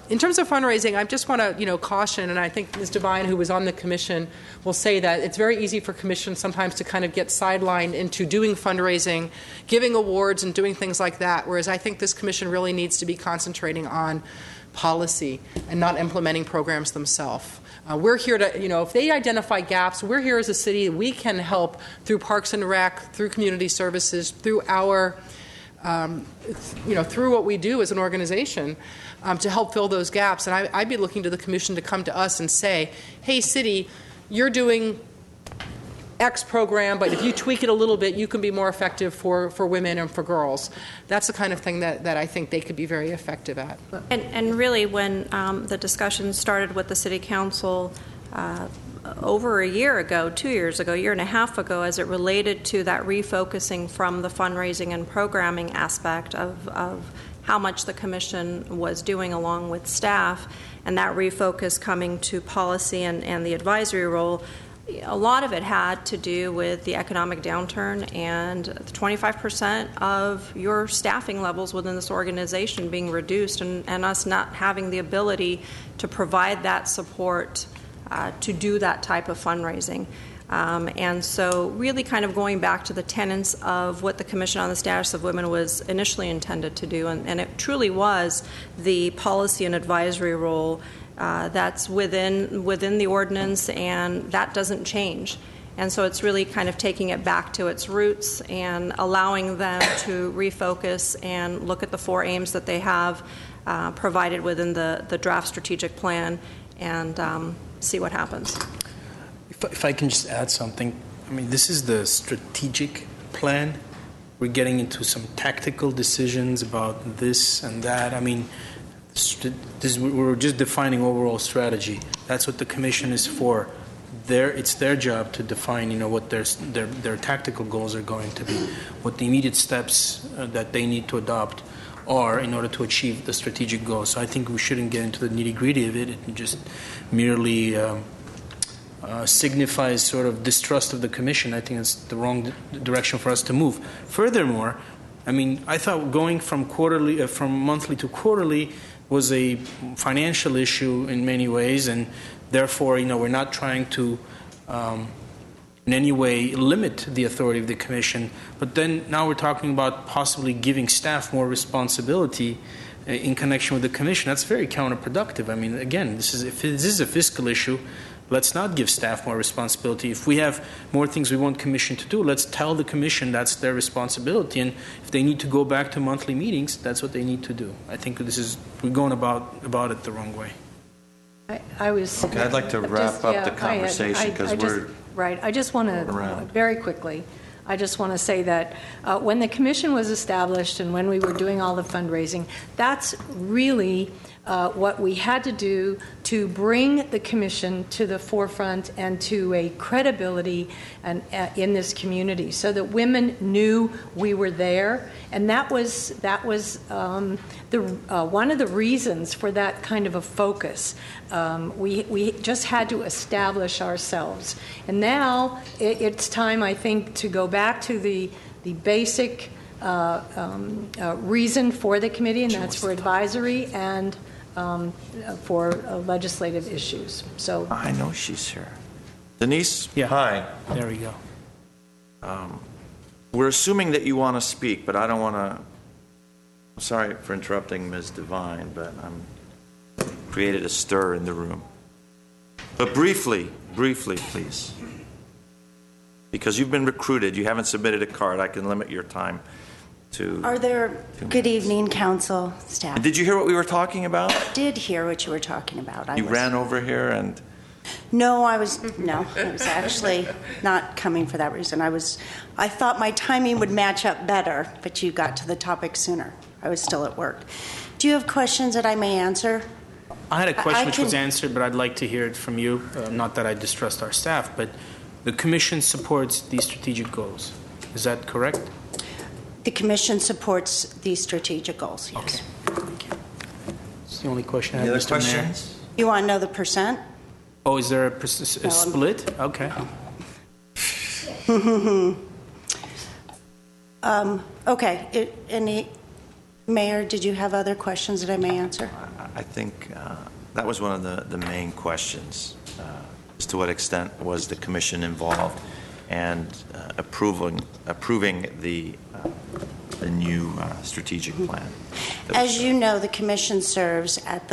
In terms of fundraising, I just want to, caution, and I think Ms. Devine, who was on the commission, will say that it's very easy for commissions sometimes to kind of get sidelined into doing fundraising, giving awards, and doing things like that, whereas I think this commission really needs to be concentrating on policy and not implementing programs themselves. We're here to, if they identify gaps, we're here as a city. We can help through Parks and Rec, through community services, through our through what we do as an organization to help fill those gaps. And I'd be looking to the commission to come to us and say, hey, city, you're doing X program, but if you tweak it a little bit, you can be more effective for women and for girls. That's the kind of thing that I think they could be very effective at. And really, when the discussion started with the City Council over a year ago, 2 years ago, year and a half ago, as it related to that refocusing from the fundraising and programming aspect of how much the Commission was doing along with staff, and that refocus coming to policy and the advisory role, a lot of it had to do with the economic downturn and 25% of your staffing levels within this organization being reduced and us not having the ability to provide that support to do that type of fundraising. And so really kind of going back to the tenets of what the Commission on the Status of Women was initially intended to do, and it truly was the policy and advisory role that's within the ordinance, and that doesn't change. And so it's really kind of taking it back to its roots and allowing them to refocus and look at the 4 aims that they have provided within the draft strategic plan and see what happens. If I can just add something, I mean, this is the strategic plan. We're getting into some tactical decisions about this and that. I mean, we're just defining overall strategy. That's what the Commission is for. It's their job to define, what their tactical goals are going to be, what the immediate steps that they need to adopt are in order to achieve the strategic goals. So I think we shouldn't get into the nitty-gritty of it. It just merely signifies sort of distrust of the Commission. I think it's the wrong direction for us to move. Furthermore, I mean, I thought going from monthly to quarterly was a financial issue in many ways, and therefore, we're not trying to in any way limit the authority of the Commission. But then now we're talking about possibly giving staff more responsibility in connection with the Commission. That's very counterproductive. I mean, again, if this is a fiscal issue, let's not give staff more responsibility. If we have more things we want Commission to do, let's tell the Commission that's their responsibility. And if they need to go back to monthly meetings, that's what they need to do. I think we're going about it the wrong way. Okay, I'd like to wrap up the conversation because we're... Right. I just want to, very quickly, I just want to say that when the Commission was established and when we were doing all the fundraising, that's really what we had to do to bring the Commission to the forefront and to a credibility in this community so that women knew we were there. And that was one of the reasons for that kind of a focus. We just had to establish ourselves. And now it's time, I think, to go back to the basic reason for the committee, and that's for advisory and for legislative issues. So I know she's here. Denise? Yeah. Hi. There we go. We're assuming that you want to speak, but I don't want to... I'm sorry for interrupting Ms. Devine, but I'm created a stir in the room. But briefly, please. Because you've been recruited, you haven't submitted a card, I can limit your time to... Are there... Good evening, council, staff. Did you hear what we were talking about? I did hear what you were talking about. You ran over here and... No, I was actually not coming for that reason. I thought my timing would match up better, but you got to the topic sooner. I was still at work. Do you have questions that I may answer? I had a question which was answered, but I'd like to hear it from you. Not that I distrust our staff, but the Commission supports these strategic goals. Is that correct? The Commission supports these strategic goals, yes. Okay. Thank you. That's the only question I have, Mr. Mayor. You want to know the percent? Oh, is there a split? Okay. Okay. Mayor, did you have other questions that I may answer? I think that was one of the main questions, as to what extent was the Commission involved and approving the new strategic plan. As you know, the Commission serves at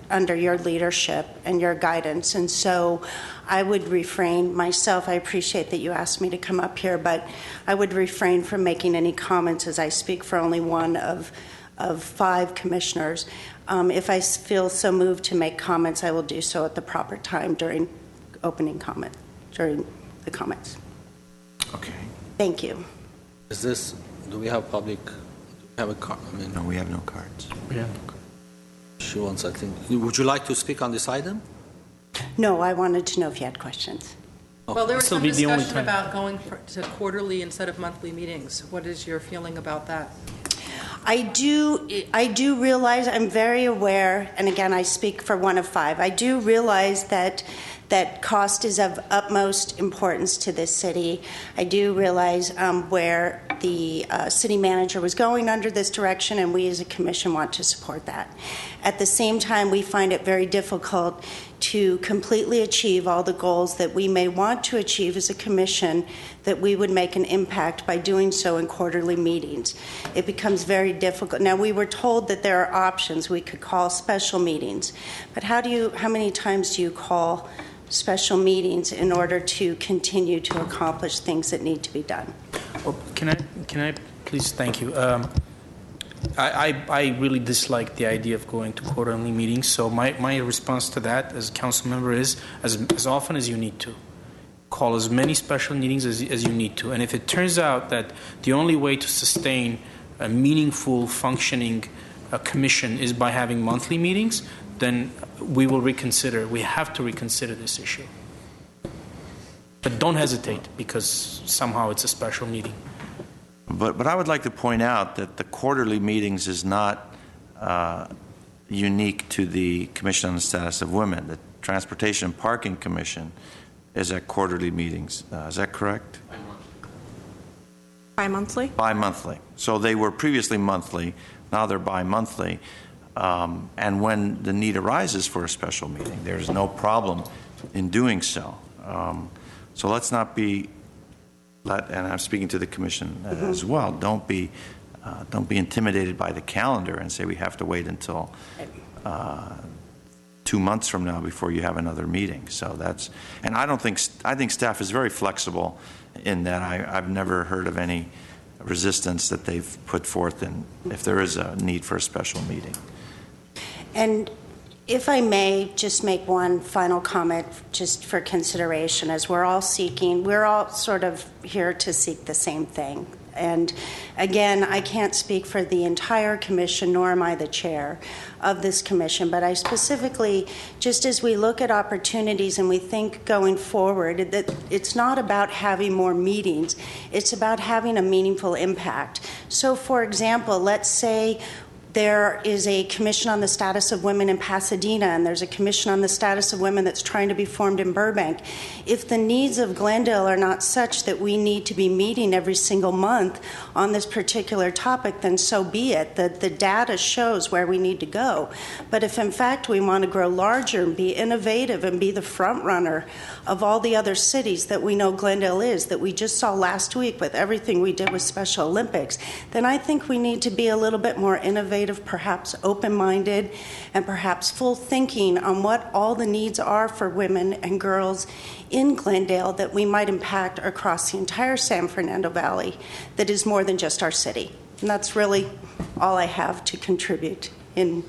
under your leadership and your guidance. And so I would refrain myself. I appreciate that you asked me to come up here, but I would refrain from making any comments as I speak for only one of 5 commissioners. If I feel so moved to make comments, I will do so at the proper time during the comments. Okay. Thank you. Do we have public, have a card? No, we have no cards. Yeah. She wants, I think. Would you like to speak on this item? No, I wanted to know if you had questions. Well, there was This'll some be the only discussion time. about going to quarterly instead of monthly meetings. What is your feeling about that? I do realize, I'm very aware, and again, I speak for one of 5. I do realize that cost is of utmost importance to this city. I do realize where the city manager was going under this direction, and we as a commission want to support that. At the same time, we find it very difficult to completely achieve all the goals that we may want to achieve as a commission, that we would make an impact by doing so in quarterly meetings. It becomes very difficult. Now, we were told that there are options. We could call special meetings, but how many times do you call special meetings in order to continue to accomplish things that need to be done? Well, can I please? Thank you. I really dislike the idea of going to quarterly meetings. So my response to that as a council member is as often as you need to. Call as many special meetings as you need to. And if it turns out that the only way to sustain a meaningful functioning commission is by having monthly meetings, then we will reconsider. We have to reconsider this issue. But don't hesitate, because somehow it's a special meeting. But I would like to point out that the quarterly meetings is not unique to the Commission on the Status of Women. The Transportation and Parking Commission is at quarterly meetings. Is that correct? Bi-monthly? Bi-monthly. So they were previously monthly. Now they're bi-monthly. And when the need arises for a special meeting, there's no problem in doing so. So let's not be, and I'm speaking to the commission as well, don't be intimidated by the calendar and say we have to wait until 2 months from now before you have another meeting. So that's, and I think staff is very flexible in that. I've never heard of any resistance that they've put forth in if there is a need for a special meeting. And if I may just make one final comment just for consideration, as we're all sort of here to seek the same thing. And again, I can't speak for the entire commission, nor am I the chair of this commission, but I specifically, just as we look at opportunities and we think going forward, that it's not about having more meetings, it's about having a meaningful impact. So for example, let's say there is a commission on the status of women in Pasadena, and there's a commission on the status of women that's trying to be formed in Burbank. If the needs of Glendale are not such that we need to be meeting every single month on this particular topic, then so be it. The data shows where we need to go. But if in fact we want to grow larger and be innovative and be the front runner of all the other cities that we know Glendale is, that we just saw last week with everything we did with Special Olympics, then I think we need to be a little bit more innovative, perhaps open-minded, and perhaps full thinking on what all the needs are for women and girls in Glendale that we might impact across the entire San Fernando Valley that is more than just our city. And that's really all I have to contribute in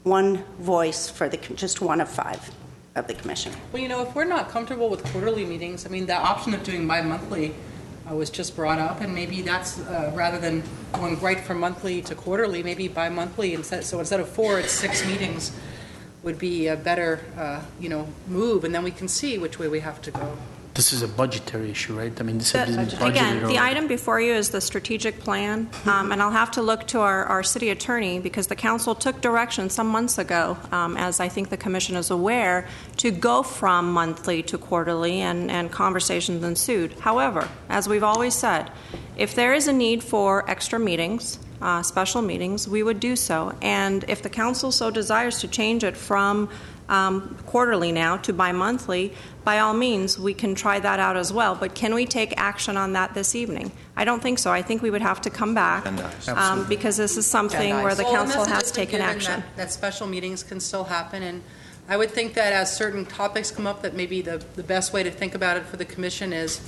one voice for just one of 5 of the commission. Well, if we're not comfortable with quarterly meetings, the option of doing bi-monthly was just brought up, and maybe that's rather than going right from monthly to quarterly, maybe bi-monthly instead. So instead of 4, it's 6 meetings would be a better, move, and then we can see which way we have to go. This is a budgetary issue, right? This has been budgeted Again, already. the item before you is the strategic plan, and I'll have to look to our city attorney, because the council took direction some months ago, as I think the commission is aware, to go from monthly to quarterly, and conversations ensued. However, as we've always said, if there is a need for extra meetings, special meetings, we would do so. And if the council so desires to change it from quarterly now to bi-monthly, by all means, we can try that out as well. But can we take action on that this evening? I don't think so. I think we would have to come back because this is something where the council has taken action. That special meetings can still happen, and I would think that as certain topics come up, that maybe the best way to think about it for the commission is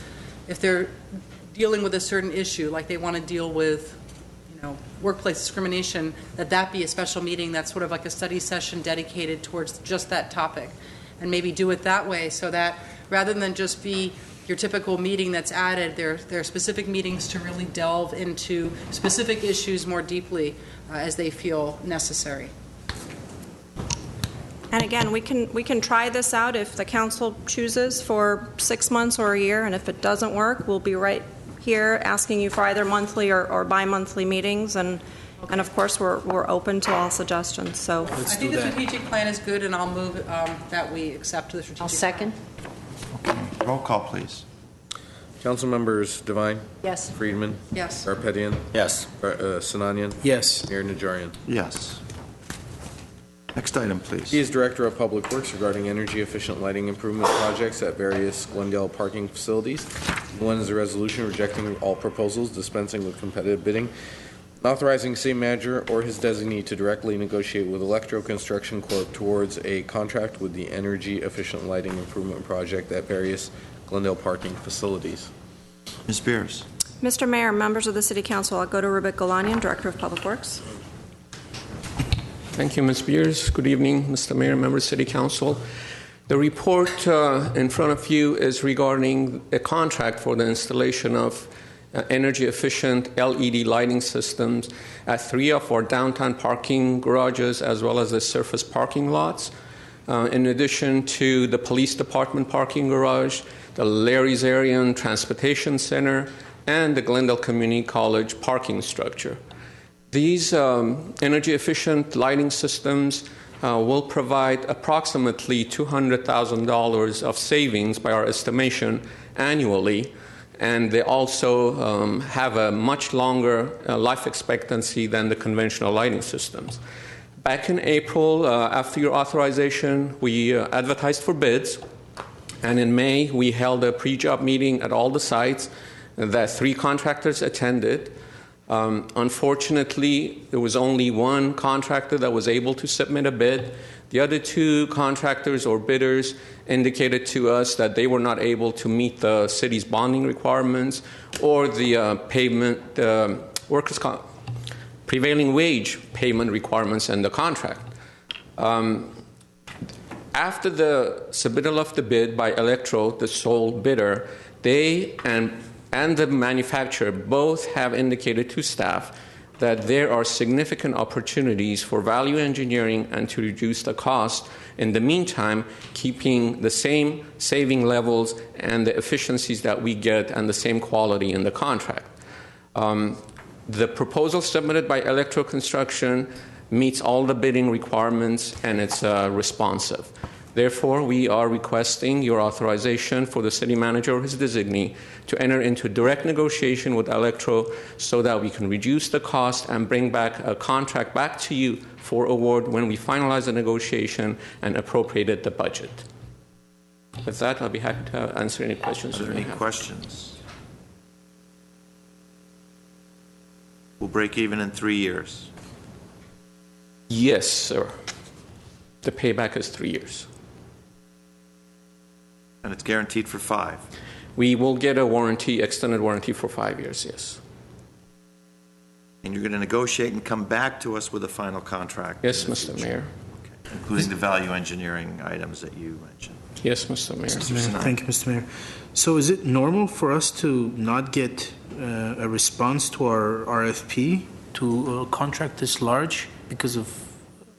if they're dealing with a certain issue, like they want to deal with workplace discrimination, that be a special meeting that's sort of like a study session dedicated towards just that topic, and maybe do it that way so that rather than just be your typical meeting that's added, there are specific meetings to really delve into specific issues more deeply as they feel necessary. And again, we can try this out if the council chooses for 6 months or a year, and if it doesn't work, we'll be right here asking you for either monthly or bi-monthly meetings, and of course we're open to all suggestions. So I think the strategic plan is good, and I'll move that we accept the strategic plan. I'll second. Okay. Roll call, please. Council members Devine? Yes. Friedman? Yes. Garpetian? Yes. Sinanian? Yes. Mayor Najarian? Yes. Next item, please. He is Director of Public Works regarding energy-efficient lighting improvement projects at various Glendale parking facilities. One is a resolution rejecting all proposals, dispensing with competitive bidding, authorizing city manager or his designee to directly negotiate with Electro Construction Corp. Towards a contract with the energy-efficient lighting improvement project at various Glendale parking facilities. Ms. Beers. Mr. Mayor, members of the City Council, I'll go to Rubik Galanian, Director of Public Works. Thank you, Ms. Beers. Good evening, Mr. Mayor, members of City Council. The report in front of you is regarding a contract for the installation of energy-efficient LED lighting systems at 3 of our downtown parking garages as well as the surface parking lots. In addition to the police department parking garage, the Larry's Arian Transportation Center, and the Glendale Community College parking structure. These energy-efficient lighting systems will provide approximately $200,000 of savings by our estimation annually, and they also have a much longer life expectancy than the conventional lighting systems. Back in April, after your authorization, we advertised for bids, and in May, we held a pre-job meeting at all the sites that 3 contractors attended. Unfortunately, there was only one contractor that was able to submit a bid. The other 2 contractors or bidders indicated to us that they were not able to meet the city's bonding requirements or the workers' prevailing wage payment requirements in the contract. After the submittal of the bid by Electro, the sole bidder, they and the manufacturer both have indicated to staff that there are significant opportunities for value engineering and to reduce the cost. In the meantime, keeping the same saving levels and the efficiencies that we get and the same quality in the contract. The proposal submitted by Electro Construction meets all the bidding requirements and it's responsive. Therefore, we are requesting your authorization for the city manager or his designee to enter into direct negotiation with Electro so that we can reduce the cost and bring back a contract back to you for award when we finalize the negotiation and appropriated the budget. With that, I'll be happy to answer any questions. Are there any questions? We'll break even in 3 years. Yes, sir. The payback is 3 years. And it's guaranteed for 5. We will get a warranty, extended warranty for 5 years, yes. And you're going to negotiate and come back to us with a final contract? Yes, Mr. Mayor. Okay. Including the value engineering items that you mentioned? Yes, Mr. Mayor. Thank you, Mr. Mayor. So is it normal for us to not get a response to our RFP to contract this large because of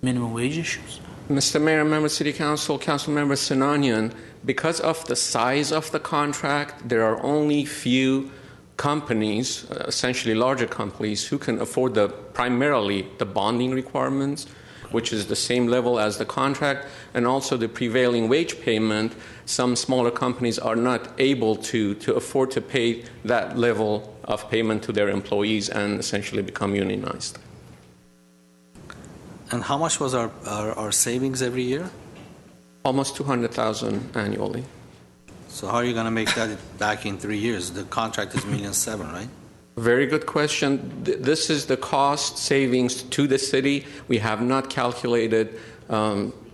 minimum wage issues? Mr. Mayor, Member City Council, Councilmember Sinanian, because of the size of the contract, there are only few companies, essentially larger companies, who can afford primarily the bonding requirements. which is the same level as the contract, and also the prevailing wage payment. Some smaller companies are not able to afford to pay that level of payment to their employees and essentially become unionized. And how much was our savings every year? Almost $200,000 annually. So how are you going to make that back in 3 years? The contract is $1.7 million, right? Very good question. This is the cost savings to the city. We have not calculated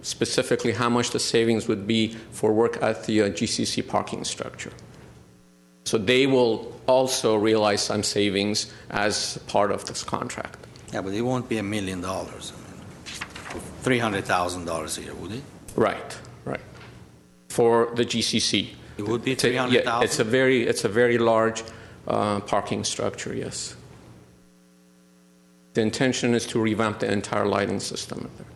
specifically how much the savings would be for work at the GCC parking structure. So they will also realize some savings as part of this contract. Yeah, but it won't be $1 million. I mean, $300,000 a year, would it? Right. For the GCC. It would be $300,000? Yeah, it's a very large parking structure, yes. The intention is to revamp the entire lighting system there.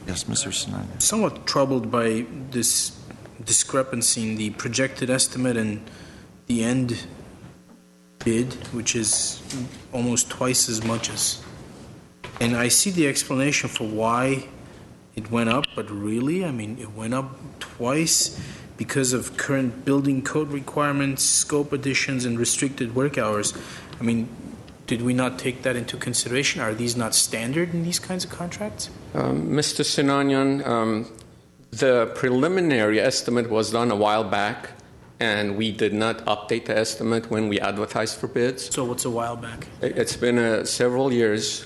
Yes, Mr. Snyder. Somewhat troubled by this discrepancy in the projected estimate and the end bid, which is almost twice as much as. And I see the explanation for why it went up, but really, I mean, it went up twice because of current building code requirements, scope additions, and restricted work hours. I mean, did we not take that into consideration? Are these not standard in these kinds of contracts? Mr. Sinanian, the preliminary estimate was done a while back, and we did not update the estimate when we advertised for bids. So what's a while back? It's been several years.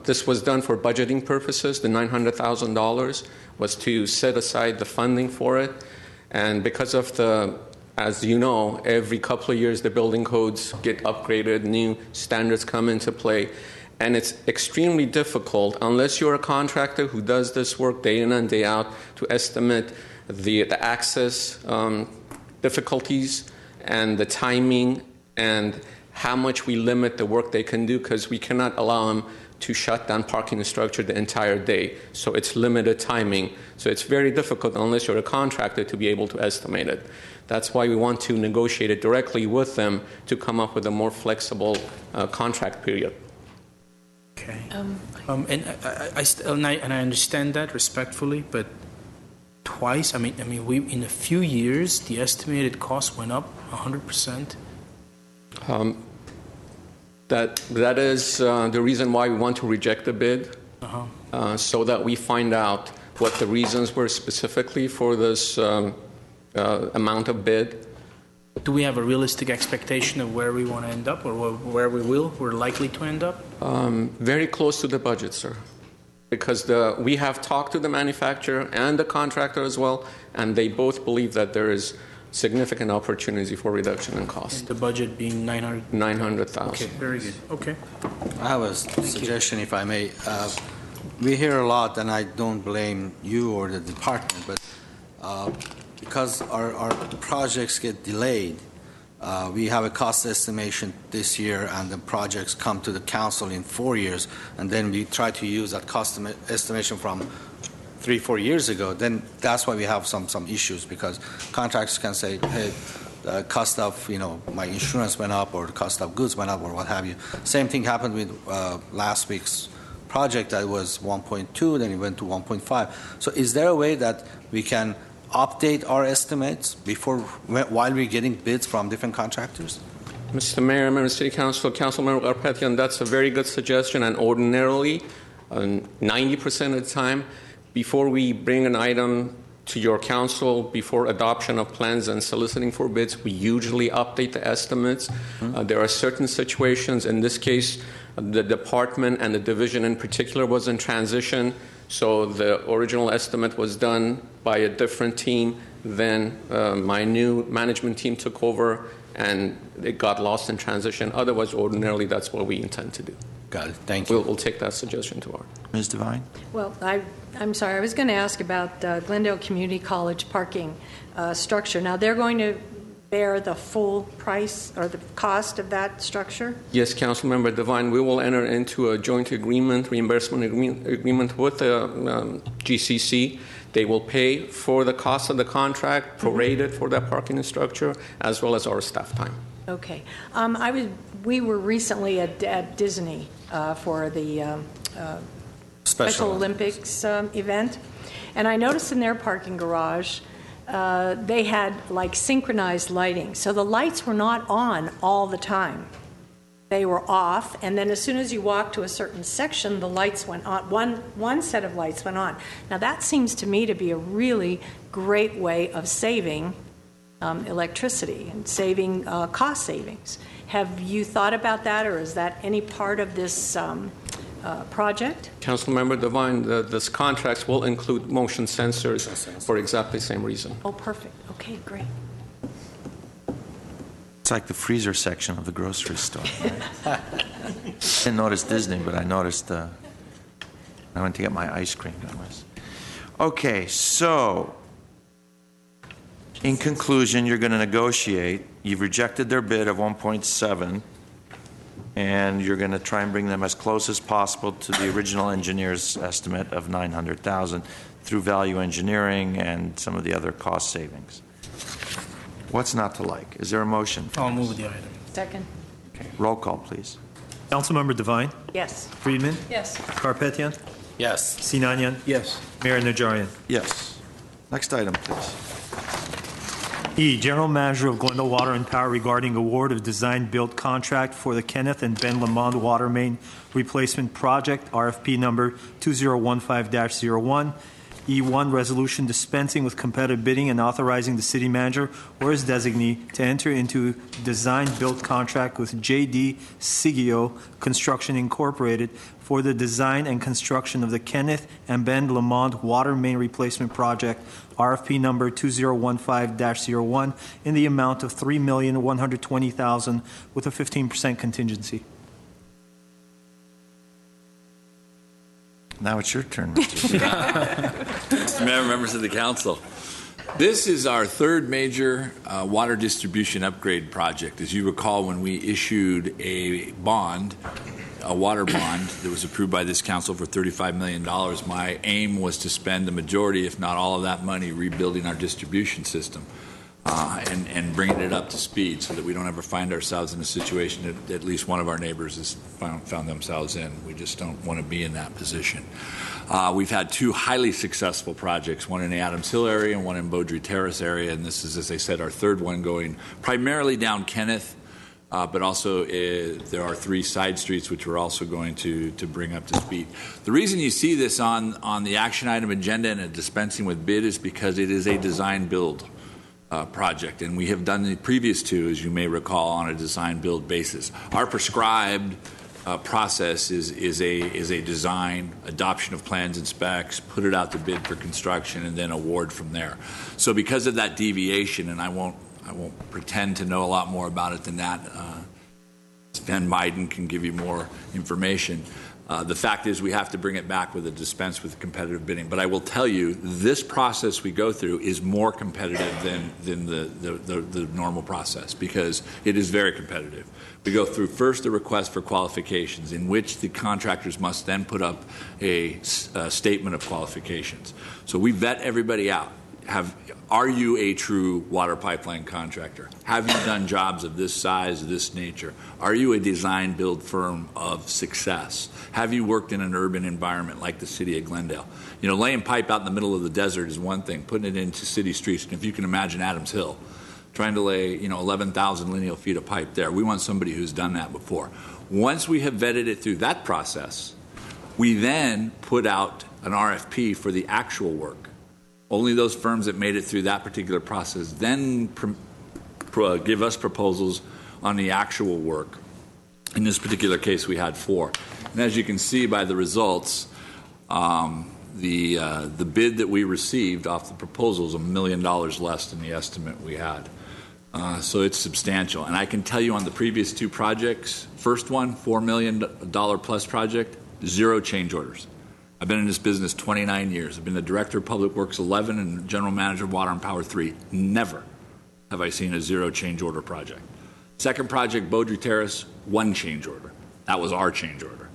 This was done for budgeting purposes. The $900,000 was to set aside the funding for it. And because of as you know, every couple of years the building codes get upgraded, new standards come into play. And it's extremely difficult, unless you're a contractor who does this work day in and day out, to estimate the access difficulties and the timing and how much we limit the work they can do, because we cannot allow them to shut down parking structure the entire day. So it's limited timing. So it's very difficult, unless you're a contractor, to be able to estimate it. That's why we want to negotiate it directly with them to come up with a more flexible contract period. Okay. And I understand that respectfully, but twice. I mean, we in a few years the estimated cost went up 100%. That is the reason why we want to reject the bid, so that we find out what the reasons were specifically for this amount of bid. Do we have a realistic expectation of where we want to end up, or where we're likely to end up? Very close to the budget, sir. Because we have talked to the manufacturer and the contractor as well, and they both believe that there is significant opportunity for reduction in cost. And the budget being $900,000. Okay, very good. Okay. I have a suggestion, if I may. We hear a lot, and I don't blame you or the department, but because our projects get delayed, we have a cost estimation this year, and the projects come to the council in 4 years, and then we try to use that cost estimation from 3-4 years ago. Then that's why we have some issues, because contractors can say, hey, the cost of my insurance went up, or the cost of goods went up, or what have you. Same thing happened with last week's project. That was 1.2, then it went to 1.5. So is there a way that we can update our estimates while we're getting bids from different contractors? Mr. Mayor, Member of City Council, Councilmember Garpetian, that's a very good suggestion, and ordinarily, 90% of the time, before we bring an item to your council, before adoption of plans and soliciting for bids, we usually update the estimates. There are certain situations, in this case, the department and the division in particular was in transition, so the original estimate was done by a different team. Then my new management team took over, and it got lost in transition. Otherwise, ordinarily, that's what we intend to do. Got it. Thank you. We'll take that suggestion to heart. Ms. Devine? Well, I'm sorry. I was going to ask about Glendale Community College parking structure. Now, they're going to bear the full price or the cost of that structure? Yes, Councilmember Devine, we will enter into a joint reimbursement agreement with the GCC. They will pay for the cost of the contract, prorated for that parking structure, as well as our staff time. Okay. We were recently at Disney for the Special Olympics event, and I noticed in their parking garage they had like synchronized lighting. So the lights were not on all the time. They were off, and then as soon as you walked to a certain section, the lights went on. One set of lights went on. Now that seems to me to be a really great way of saving electricity and saving cost savings. Have you thought about that, or is that any part of this project? Councilmember Devine, this contracts will include motion sensors for exactly the same reason. Oh, perfect. Okay, great. It's like the freezer section of the grocery store. Right? Didn't notice Disney, but I noticed I went to get my ice cream. Okay, so in conclusion, you're going to negotiate. You've rejected their bid of 1.7, and you're going to try and bring them as close as possible to the original engineer's estimate of $900,000 through value engineering and some of the other cost savings. What's not to like? Is there a motion? I'll move the item. Second. Okay. Roll call, please. Councilmember Devine? Yes. Friedman? Yes. Karpetian? Yes. Sinanian? Yes. Mayor Najarian? Yes. Next item, please. E, General Manager of Glendale Water and Power regarding award of design-build contract for the Kenneth and Ben Lamond Water Main Replacement Project, RFP number 2015-01. E1, resolution dispensing with competitive bidding and authorizing the city manager or his designee to enter into design-build contract with J.D. Sigio Construction Incorporated for the design and construction of the Kenneth and Ben Lamond Water Main Replacement Project, RFP number 2015-01, in the amount of $3,120,000 with a 15% contingency. Now it's your turn, Mr. Mr. Mayor, members of the council. This is our third major water distribution upgrade project. As you recall, when we issued a bond, a water bond that was approved by this council for $35 million, my aim was to spend the majority, if not all of that money, rebuilding our distribution system and bringing it up to speed so that we don't ever find ourselves in a situation that at least one of our neighbors has found themselves in. We just don't want to be in that position. We've had two highly successful projects, one in the Adams Hill area and one in Beaudry Terrace area, and this is, as I said, our third one going primarily down Kenneth, but also there are three side streets which we're also going to bring up to speed. The reason you see this on the action item agenda and a dispensing with bid is because it is a design-build project, and we have done the previous two, as you may recall, on a design-build basis. Our prescribed process is a design, adoption of plans and specs, put it out to bid for construction, and then award from there. So because of that deviation, and I won't pretend to know a lot more about it than that, Van Meiden can give you more information. The fact is we have to bring it back with a dispense with competitive bidding. But I will tell you, this process we go through is more competitive than the normal process because it is very competitive. We go through first a request for qualifications in which the contractors must then put up a statement of qualifications. So we vet everybody out. Are you a true water pipeline contractor? Have you done jobs of this size, this nature? Are you a design-build firm of success? Have you worked in an urban environment like the city of Glendale? You know, laying pipe out in the middle of the desert is one thing, putting it into city streets, and if you can imagine Adams Hill, trying to lay 11,000 lineal feet of pipe there, we want somebody who's done that before. Once we have vetted it through that process, we then put out an RFP for the actual work. Only those firms that made it through that particular process then give us proposals on the actual work. In this particular case, we had 4. And as you can see by the results, the bid that we received off the proposal is $1 million less than the estimate we had. So it's substantial. And I can tell you on the previous 2 projects, first one, $4 million plus project, 0 change orders. I've been in this business 29 years. I've been the Director of Public Works 11 and General Manager of Water and Power 3. Never have I seen a 0 change order project. Second project, Beaudry Terrace, 1 change order. That was our change order.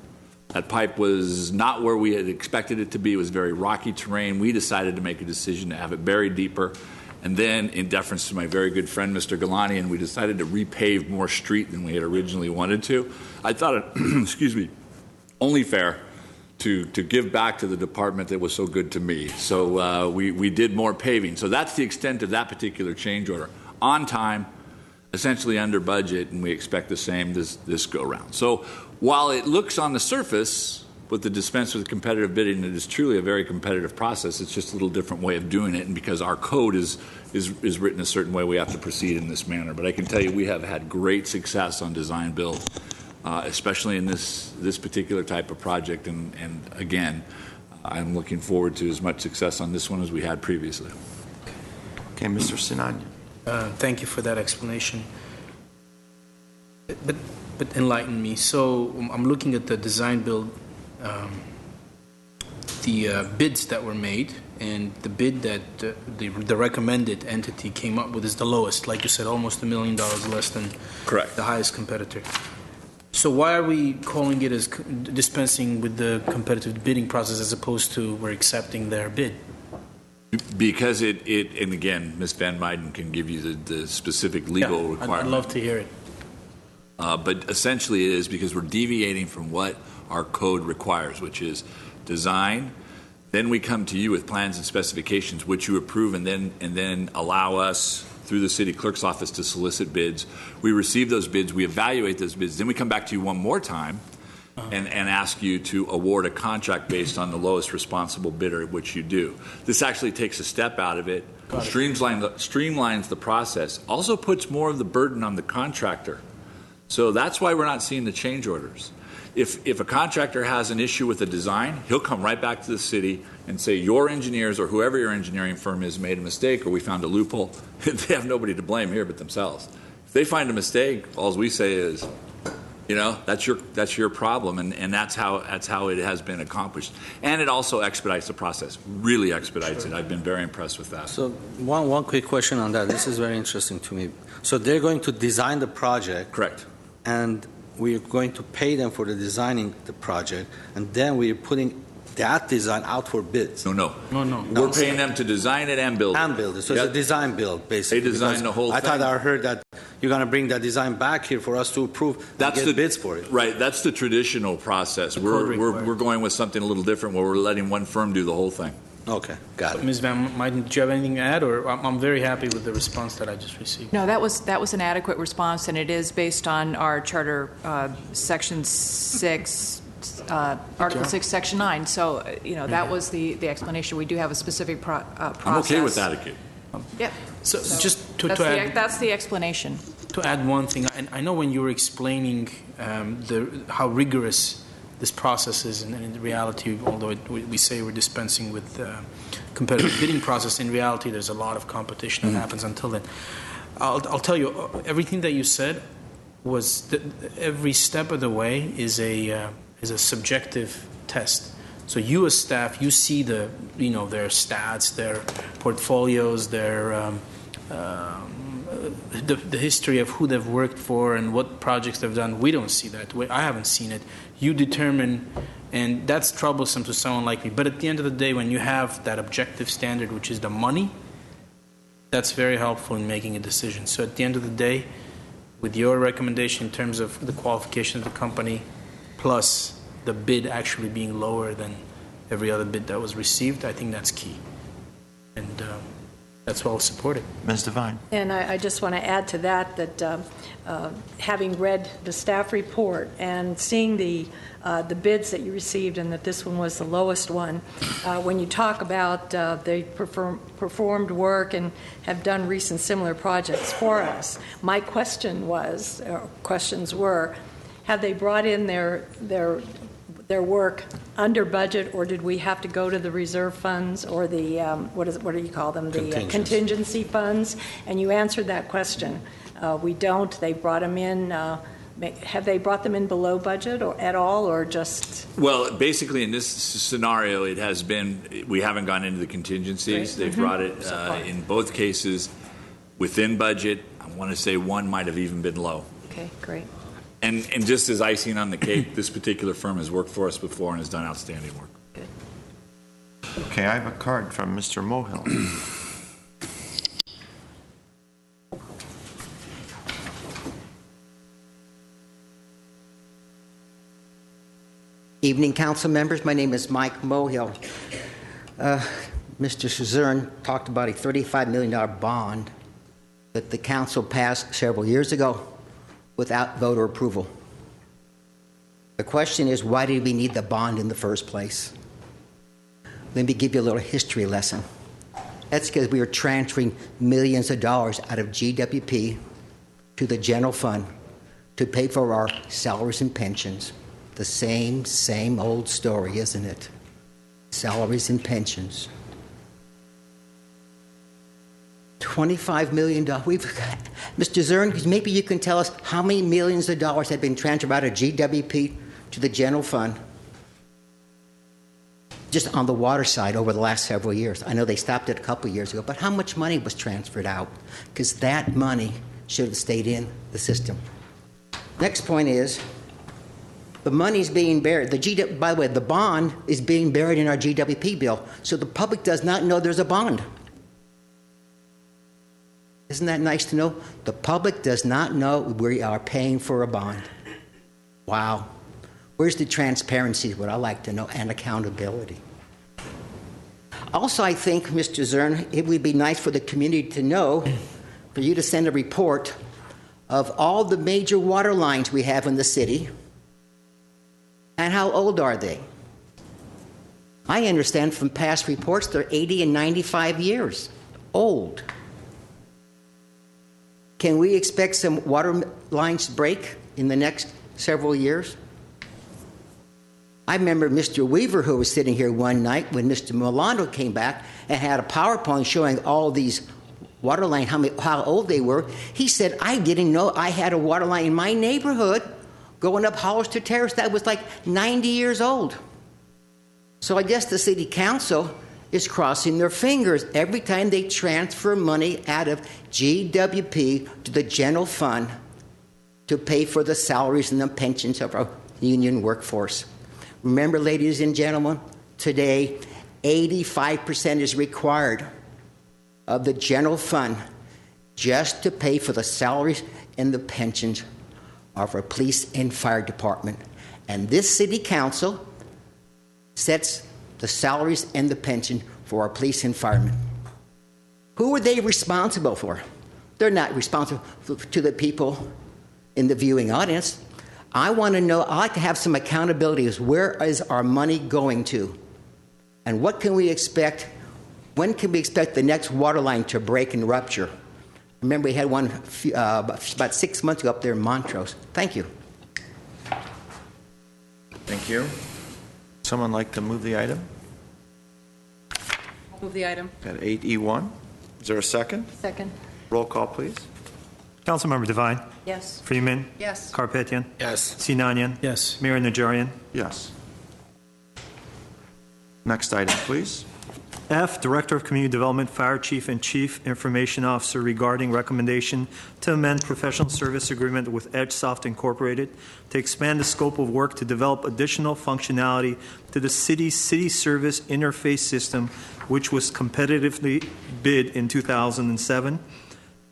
That pipe was not where we had expected it to be. It was very rocky terrain. We decided to make a decision to have it buried deeper And then, in deference to my very good friend, Mr. Galani, we decided to repave more street than we had originally wanted to. I thought it, excuse me, only fair to give back to the department that was so good to me. So we did more paving. So that's the extent of that particular change order. On time, essentially under budget, and we expect the same this go-round. So while it looks on the surface with the dispense with competitive bidding, it is truly a very competitive process. It's just a little different way of doing it, and because our code is written a certain way, we have to proceed in this manner. But I can tell you we have had great success on design build, especially in this particular type of project. And again, I'm looking forward to as much success on this one as we had previously. Okay, Mr. Sinania. Thank you for that explanation. But enlighten me. So I'm looking at the design build, the bids that were made, and the bid that the recommended entity came up with is the lowest. Like you said, almost $1 million less than correct the highest competitor. So why are we calling it as dispensing with the competitive bidding process as opposed to we're accepting their bid? Because it and again, Ms. Van Meiden can give you the specific legal requirement. I'd love to hear it. But essentially it is because we're deviating from what our code requires, which is design. Then we come to you with plans and specifications, which you approve, and then allow us through the city clerk's office to solicit bids. We receive those bids, we evaluate those bids, then we come back to you one more time and ask you to award a contract based on the lowest responsible bidder, which you do. This actually takes a step out of it, streamlines the process, also puts more of the burden on the contractor. So that's why we're not seeing the change orders. If a contractor has an issue with a design, he'll come right back to the city and say, your engineers or whoever your engineering firm is made a mistake, or we found a loophole. They have nobody to blame here but themselves. If they find a mistake, all we say is, that's your problem, and that's how it has been accomplished. And it also expedites the process, really expedites it. I've been very impressed with that. So one quick question on that. This is very interesting to me. So they're going to design the project. Correct. And we're going to pay them for the designing the project, and then we're putting that design out for bids. No. We're paying them to design it and build it. And build it. So it's a design build, basically. They design the whole thing. I thought I heard that you're going to bring that design back here for us to approve and get bids for it. Right. That's the traditional process. We're going with something a little different where we're letting one firm do the whole thing. Okay, got it. Ms. Van Meiden, do you have anything to add, or I'm very happy with the response that I just received? No, that was an adequate response, and it is based on our charter, Section 6, Article 6, Section 9. So, that was the explanation. We do have a specific process. I'm okay with that, Akid. Yeah. So just to add, that's the explanation. To add one thing, I know when you were explaining how rigorous this process is, and in reality, although we say we're dispensing with competitive bidding process, in reality there's a lot of competition that happens until then. I'll tell you, everything that you said was every step of the way is a subjective test. So you as staff, you see their stats, their portfolios, their the history of who they've worked for and what projects they've done. We don't see that. I haven't seen it. You determine, and that's troublesome to someone like me. But at the end of the day, when you have that objective standard, which is the money, that's very helpful in making a decision. So at the end of the day, with your recommendation in terms of the qualification of the company, plus the bid actually being lower than every other bid that was received, I think that's key. And that's well supported. Ms. Devine. And I just want to add to that having read the staff report and seeing the bids that you received, and that this one was the lowest one, when you talk about they performed work and have done recent similar projects for us, my questions were, have they brought in their work under budget, or did we have to go to the reserve funds or the what do you call them, the contingency funds? And you answered that question. We don't. They brought them in. Have they brought them in below budget or at all, or just? Well, basically in this scenario, it has been, we haven't gone into the contingencies. They've brought it in both cases within budget. I want to say one might have even been low. Okay, great. And just as icing on the cake, this particular firm has worked for us before and has done outstanding work. Okay, I have a card from Mr. Mohill. Evening, council members. My name is Mike Mohill. Mr. Cezern talked about a $35 million bond that the council passed several years ago without voter approval. The question is, why did we need the bond in the first place? Let me give you a little history lesson. That's because we were transferring millions of dollars out of GWP to the general fund to pay for our salaries and pensions. The same old story, isn't it? Salaries and pensions. $25 million. Mr. Zern, maybe you can tell us how many millions of dollars have been transferred out of GWP to the general fund just on the water side over the last several years. I know they stopped it a couple of years ago, but how much money was transferred out? Because that money should have stayed in the system. Next point is, the money's being buried. By the way, the bond is being buried in our GWP bill, so the public does not know there's a bond. Isn't that nice to know? The public does not know we are paying for a bond. Wow. Where's the transparency is what I like to know, and accountability. Also, I think, Mr. Zern, it would be nice for the community to know, for you to send a report of all the major water lines we have in the city, and how old are they? I understand from past reports they're 80 and 95 years old. Can we expect some water lines to break in the next several years? I remember Mr. Weaver, who was sitting here one night when Mr. Milano came back and had a PowerPoint showing all these water lines, how old they were. He said, I didn't know I had a water line in my neighborhood going up Hollister Terrace that was like 90 years old. So I guess the city council is crossing their fingers every time they transfer money out of GWP to the general fund to pay for the salaries and the pensions of our union workforce. Remember, ladies and gentlemen, today 85% is required of the general fund just to pay for the salaries and the pensions of our police and fire department. And this city council sets the salaries and the pension for our police and firemen. Who are they responsible for? They're not responsible to the people in the viewing audience. I want to know, I like to have some accountability as where is our money going to? And what can we expect? When can we expect the next water line to break and rupture? Remember, we had one about 6 months ago up there in Montrose. Thank you. Thank you. Someone like to move the item? Move the item. At 8E1. Is there a second? Second. Roll call, please. Councilmember Devine. Yes. Freeman. Yes. Karpetian. Yes. Sinanian. Yes. Mayor Najarian. Yes. Next item, please. F, Director of Community Development, Fire Chief and Chief Information Officer regarding recommendation to amend professional service agreement with EdgeSoft Incorporated to expand the scope of work to develop additional functionality to the city's city service interface system, which was competitively bid in 2007.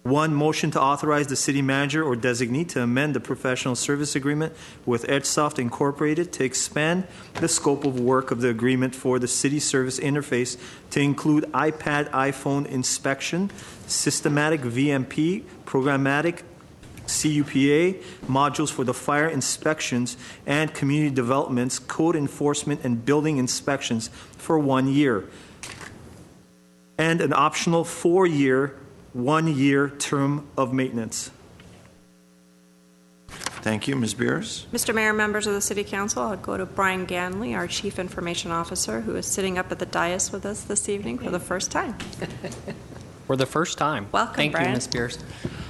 One, motion to authorize the city manager or designee to amend the professional service agreement with EdgeSoft Incorporated to expand the scope of work of the agreement for the city service interface to include iPad, iPhone inspection, systematic VMP, programmatic CUPA, modules for the fire inspections and community developments, code enforcement, and building inspections for 1 year. And an optional 1-year term of maintenance. Thank you. Ms. Beers? Mr. Mayor, members of the City Council, I'll go to Brian Ganley, our Chief Information Officer, who is sitting up at the dais with us this evening for the first time. For the first time. Welcome, Thank Brian. you, Ms. Beers.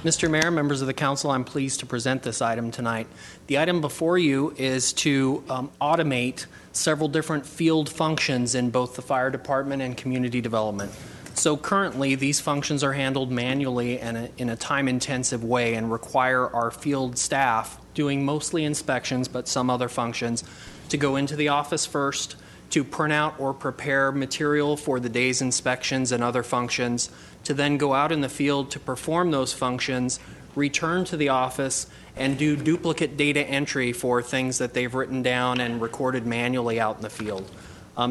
Mr. Mayor, members of the council, I'm pleased to present this item tonight. The item before you is to automate several different field functions in both the fire department and community development. So currently, these functions are handled manually and in a time-intensive way and require our field staff doing mostly inspections, but some other functions, to go into the office first, to print out or prepare material for the day's inspections and other functions, to then go out in the field to perform those functions, return to the office and do duplicate data entry for things that they've written down and recorded manually out in the field.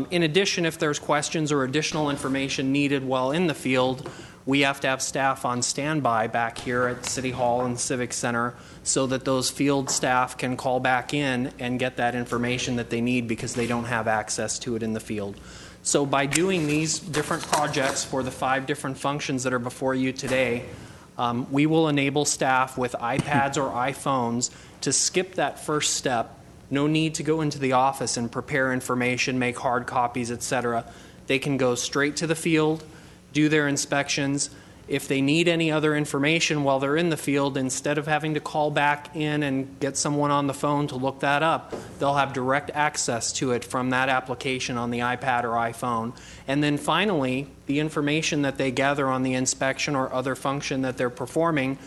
In addition, if there's questions or additional information needed while in the field, we have to have staff on standby back here at City Hall and Civic Center so that those field staff can call back in and get that information that they need because they don't have access to it in the field. So by doing these different projects for the 5 different functions that are before you today, we will enable staff with iPads or iPhones to skip that first step. No need to go into the office and prepare information, make hard copies, etc. They can go straight to the field, do their inspections. If they need any other information while they're in the field, instead of having to call back in and get someone on the phone to look that up, they'll have direct access to it from that application on the iPad or iPhone. And then finally, the information that they gather on the inspection or other function that they're performing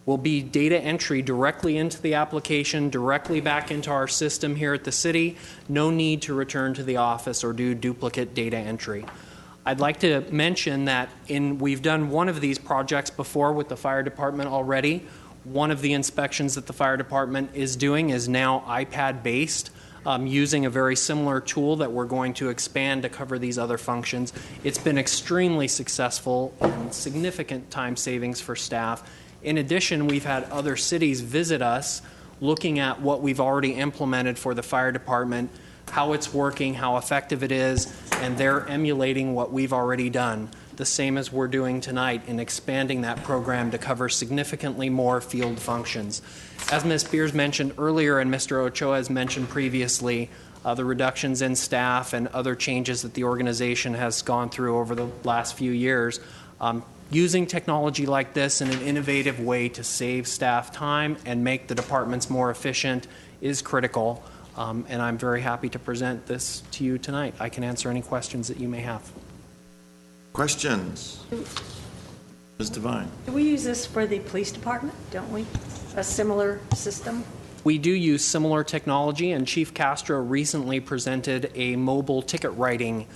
will be data entry directly into the application, directly back into our system here at the city. No need to return to the office or do duplicate data entry. I'd like to mention that we've done one of these projects before with the fire department already. One of the inspections that the fire department is doing is now iPad-based, using a very similar tool that we're going to expand to cover these other functions. It's been extremely successful and significant time savings for staff. In addition, we've had other cities visit us looking at what we've already implemented for the fire department, how it's working, how effective it is, and they're emulating what we've already done, the same as we're doing tonight in expanding that program to cover significantly more field functions. As Ms. Beers mentioned earlier and Mr. Ochoa has mentioned previously, the reductions in staff and other changes that the organization has gone through over the last few years, using technology like this in an innovative way to save staff time and make the departments more efficient is critical. And I'm very happy to present this to you tonight. I can answer any questions that you may have. Questions? Ms. Devine. Do we use this for the police department, don't we? A similar system? We do use similar technology, and Chief Castro recently presented a mobile ticket writing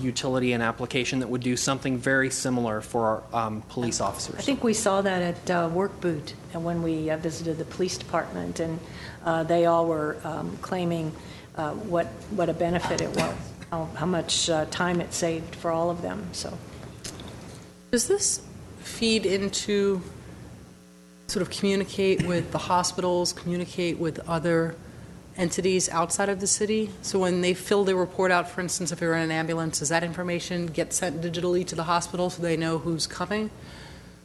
utility and application that would do something very similar for our police officers. I think we saw that at Work Boot and when we visited the police department, and they all were claiming what a benefit it was, how much time it saved for all of them. So, does this feed into sort of communicate with the hospitals, communicate with other entities outside of the city? So when they fill their report out, for instance, if you're in an ambulance, does that information get sent digitally to the hospital so they know who's coming?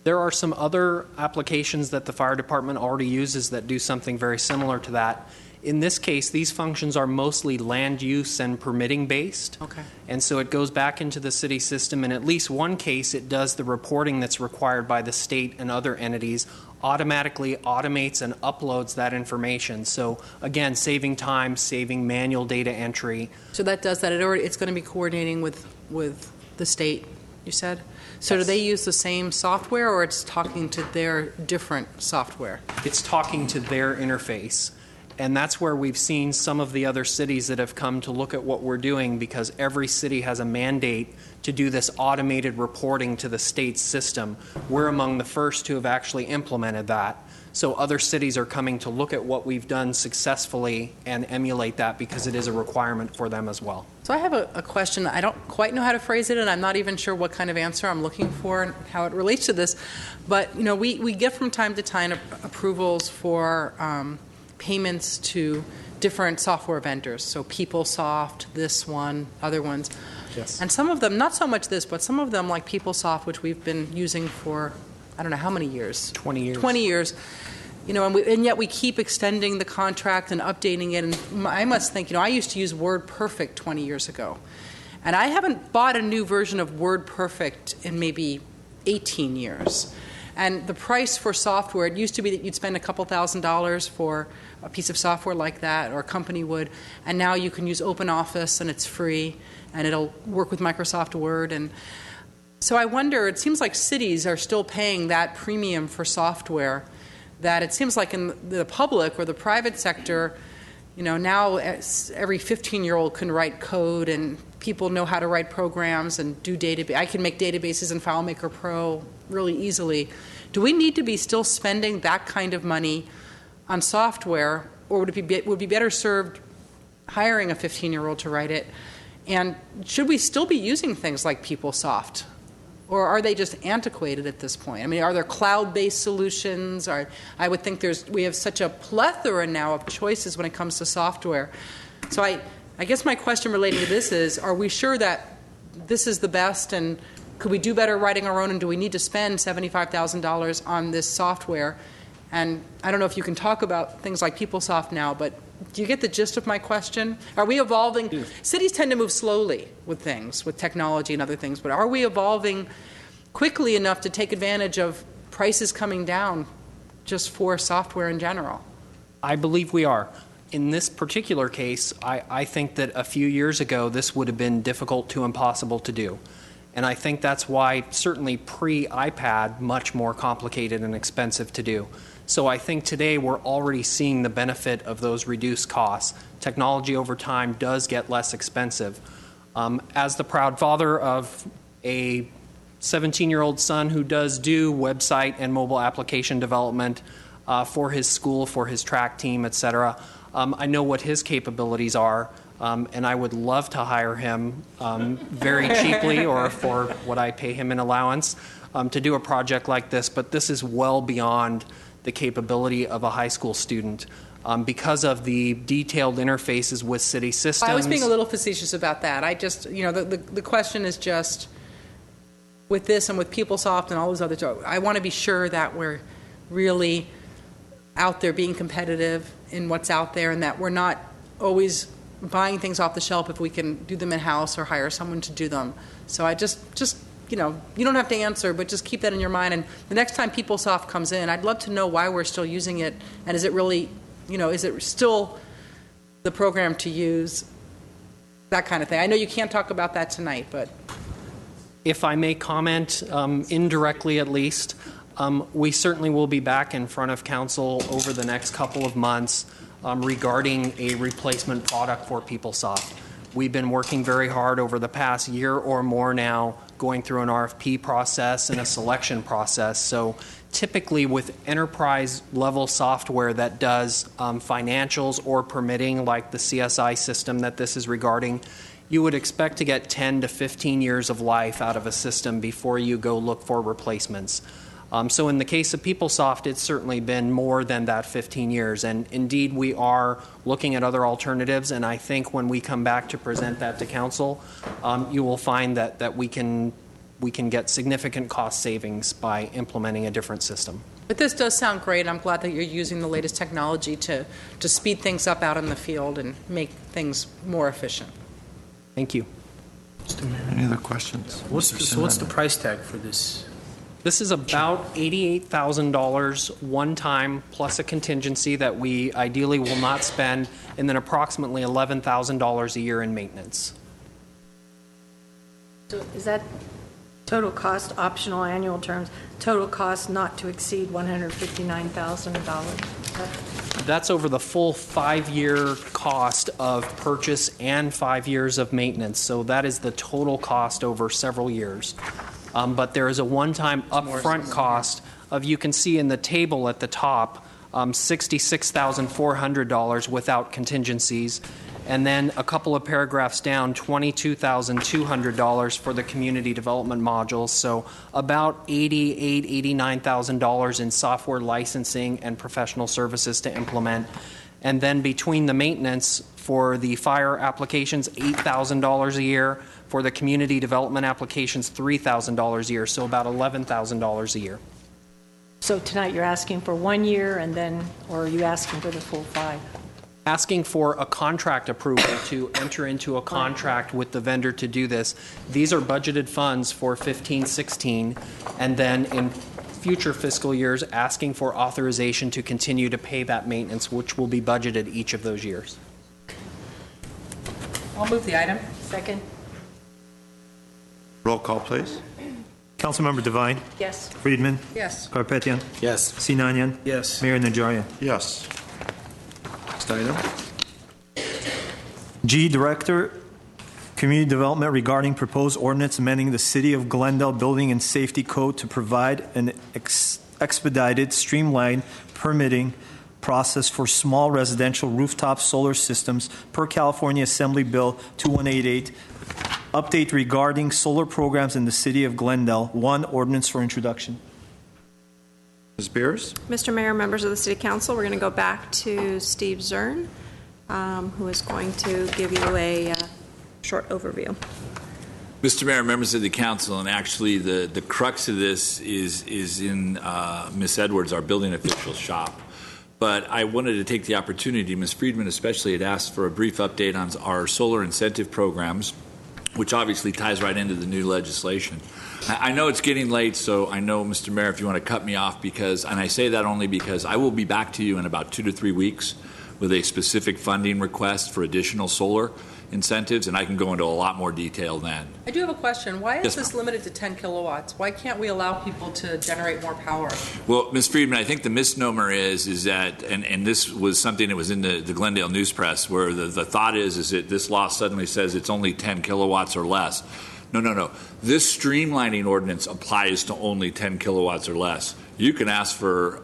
There are some other applications that the fire department already uses that do something very similar to that. In this case, these functions are mostly land use and permitting based. Okay. And so it goes back into the city system. In at least one case, it does the reporting that's required by the state and other entities, automatically automates and uploads that information. So again, saving time, saving manual data entry. So that does that. It's going to be coordinating with the state, you said? So yes. Do they use the same software, or it's talking to their different software? It's talking to their interface. And that's where we've seen some of the other cities that have come to look at what we're doing, because every city has a mandate to do this automated reporting to the state's system. We're among the first to have actually implemented that. So other cities are coming to look at what we've done successfully and emulate that because it is a requirement for them as well. So I have a question. I don't quite know how to phrase it, and I'm not even sure what kind of answer I'm looking for and how it relates to this. But, you know, we get from time to time approvals for payments to different software vendors. So PeopleSoft, this one, other ones. Yes. And some of them, not so much this, but some of them like PeopleSoft, which we've been using for, I don't know how many years. 20 years. 20 years. You know, and yet we keep extending the contract and updating it. And I must think, you know, I used to use WordPerfect 20 years ago. And I haven't bought a new version of WordPerfect in maybe 18 years. And the price for software, it used to be that you'd spend a couple $1,000s for a piece of software like that, or a company would. And now you can use OpenOffice, and it's free, and it'll work with Microsoft Word. And so I wonder, it seems like cities are still paying that premium for software, that it seems like in the public or the private sector, you know, now every 15-year-old can write code and people know how to write programs and do database. I can make databases in FileMaker Pro really easily. Do we need to be still spending that kind of money on software, or would it be better served hiring a 15-year-old to write it? And should we still be using things like PeopleSoft? Or are they just antiquated at this point? I mean, are there cloud-based solutions? I would think we have such a plethora now of choices when it comes to software. So I guess my question relating to this is, are we sure that this is the best, and could we do better writing our own, and do we need to spend $75,000 on this software? And I don't know if you can talk about things like PeopleSoft now, but do you get the gist of my question? Are we evolving? Cities tend to move slowly with things, with technology and other things, but are we evolving quickly enough to take advantage of prices coming down just for software in general? I believe we are. In this particular case, I think that a few years ago this would have been difficult to impossible to do. And I think that's why certainly pre-iPad, much more complicated and expensive to do. So I think today we're already seeing the benefit of those reduced costs. Technology over time does get less expensive. As the proud father of a 17-year-old son who does do website and mobile application development for his school, for his track team, etc., I know what his capabilities are, and I would love to hire him very cheaply or for what I pay him in allowance to do a project like this. But this is well beyond the capability of a high school student because of the detailed interfaces with city systems. I was being a little facetious about that. I just, the question is just, with this and with PeopleSoft and all those others, I want to be sure that we're really out there being competitive in what's out there, and that we're not always buying things off the shelf if we can do them in-house or hire someone to do them. So I just you don't have to answer, but just keep that in your mind. And the next time PeopleSoft comes in, I'd love to know why we're still using it, and is it really, is it still the program to use? That kind of thing. I know you can't talk about that tonight, but if I may comment indirectly at least, we certainly will be back in front of council over the next couple of months regarding a replacement product for PeopleSoft. We've been working very hard over the past year or more now, going through an RFP process and a selection process. So typically with enterprise level software that does financials or permitting, like the CSI system that this is regarding, you would expect to get 10 to 15 years of life out of a system before you go look for replacements. So in the case of PeopleSoft, it's certainly been more than that 15 years. And indeed, we are looking at other alternatives. And I think when we come back to present that to council, you will find that we can get significant cost savings by implementing a different system. But this does sound great. I'm glad that you're using the latest technology to speed things up out in the field and make things more efficient. Thank you. Any other questions? What's the price tag for this? This is about $88,000 one time plus a contingency that we ideally will not spend, and then approximately $11,000 a year in maintenance. So is that total cost, optional annual terms, total cost not to exceed $159,000? That's over the full 5-year cost of purchase and 5 years of maintenance. So that is the total cost over several years. But there is a one-time upfront cost of, you can see in the table at the top, $66,400 without contingencies, and then a couple of paragraphs down, $22,200 for the community development modules. So about $89,000 in software licensing and professional services to implement. And then between the maintenance for the fire applications, $8,000 a year. For the community development applications, $3,000 a year, so about $11,000 a year. So tonight you're asking for 1 year, and then, or are you asking for the full 5? Asking for a contract approval to enter into a contract with the vendor to do this. These are budgeted funds for 15-16, and then in future fiscal years, asking for authorization to continue to pay that maintenance, which will be budgeted each of those years. I'll move the item. Second. Roll call, please. Councilmember Devine. Yes. Friedman. Yes. Karpetian. Yes. Sinanian. Yes. Mayor Najarian. Yes. Next item. G, Director Community Development regarding proposed ordinance amending the City of Glendale Building and Safety Code to provide an expedited, streamlined permitting process for small residential rooftop solar systems per California Assembly Bill 2188. Update regarding solar programs in the City of Glendale. One ordinance for introduction. Ms. Beers? Mr. Mayor, members of the City Council, we're going to go back to Steve Zern, who is going to give you a short overview. Mr. Mayor, members of the council, and actually the crux of this is in Ms. Edwards, our building official's shop. But I wanted to take the opportunity, Ms. Friedman especially had asked for a brief update on our solar incentive programs, which obviously ties right into the new legislation. I know it's getting late, so I know, Mr. Mayor, if you want to cut me off, and I say that only because I will be back to you in about 2 to 3 weeks with a specific funding request for additional solar incentives, and I can go into a lot more detail then. I do have a question. Why is Yes, this limited to 10 kilowatts? Why can't we allow people to generate more power? Well, Ms. Friedman, I think the misnomer is that, and this was something that was in the Glendale News Press, where the thought is that this law suddenly says it's only 10 kilowatts or less. No. This streamlining ordinance applies to only 10 kilowatts or less. You can ask for,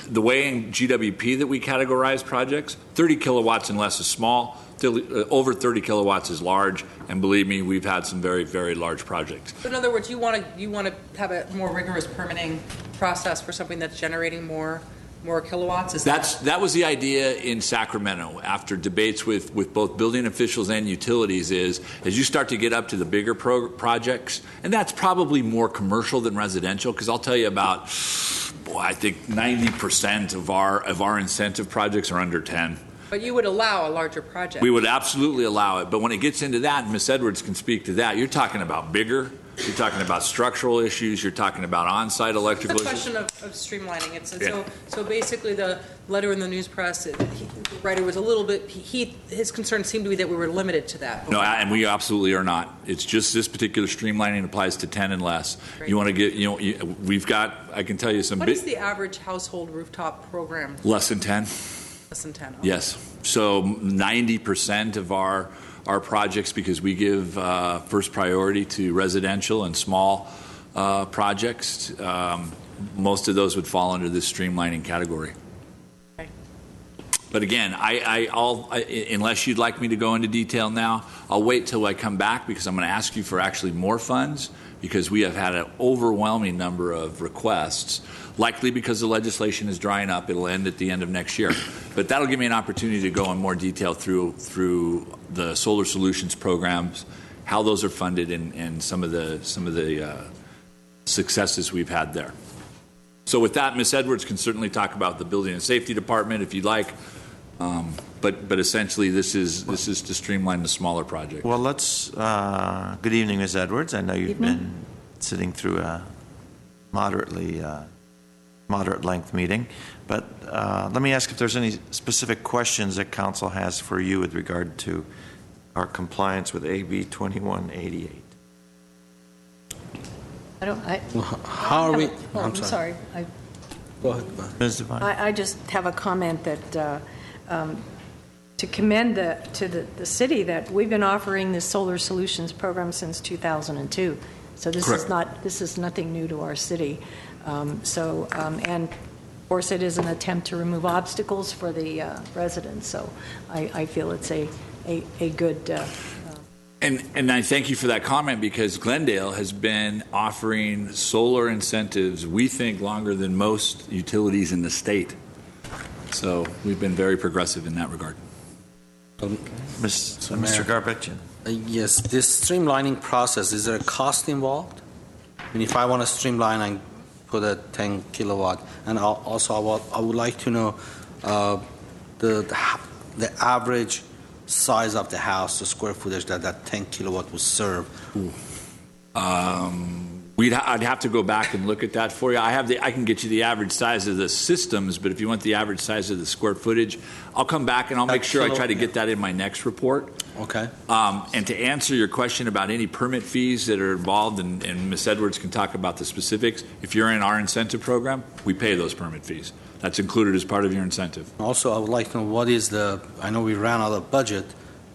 the way in GWP that we categorize projects, 30 kilowatts and less is small, over 30 kilowatts is large, and believe me, we've had some very, very large projects. In other words, you want to have a more rigorous permitting process for something that's generating more kilowatts? That was the idea in Sacramento after debates with both building officials and utilities is as you start to get up to the bigger projects, and that's probably more commercial than residential, because I'll tell you about, I think 90% of our incentive projects are under 10. But you would allow a larger project. We would absolutely allow it, but when it gets into that, and Ms. Edwards can speak to that, you're talking about bigger. You're talking about structural issues. You're talking about on-site electrical issues. It's a question of streamlining. So basically, the letter in the news press, the writer was a little bit. His concern seemed to be that we were limited to that. No, and we absolutely are not. It's just this particular streamlining applies to 10 and less. Great. You want to get. We've got. I can tell you some. What is the average household rooftop program? Less than 10. Less than 10. Okay. Yes. So 90% of our projects, because we give first priority to residential and small projects, most of those would fall under this streamlining category. Okay. But again, unless you'd like me to go into detail now, I'll wait till I come back because I'm going to ask you for actually more funds because we have had an overwhelming number of requests, likely because the legislation is drying up. It'll end at the end of next year. But that'll give me an opportunity to go in more detail through the solar solutions programs, how those are funded, and some of the successes we've had there. So with that, Ms. Edwards can certainly talk about the building and safety department if you'd like. But essentially, this is to streamline the smaller project. Well, let's. Good evening, Ms. Edwards. I know you've been sitting through a moderate length meeting, but let me ask if there's any specific questions that council has for you with regard to our compliance with AB 2188. How are we? I'm sorry. Go ahead. Ms. Devine. I just have a comment that to commend to the city that we've been offering this solar solutions program since 2002. So this is nothing new to our city. And of course it is an attempt to remove obstacles for the residents. So I feel it's a good. And I thank you for that comment because Glendale has been offering solar incentives, we think, longer than most utilities in the state. So we've been very progressive in that regard. Mr. Garbettian. Yes, this streamlining process, is there a cost involved? I mean, if I want to streamline and put a 10 kilowatt, and also I would like to know the average size of the house, the square footage that 10 kilowatt would serve. I'd have to go back and look at that for you. I can get you the average size of the systems, but if you want the average size of the square footage, I'll come back and I'll make sure I try to get that in my next report. Okay. And to answer your question about any permit fees that are involved, and Ms. Edwards can talk about the specifics, if you're in our incentive program, we pay those permit fees. That's included as part of your incentive. Also, I would like to know I know we ran out of budget,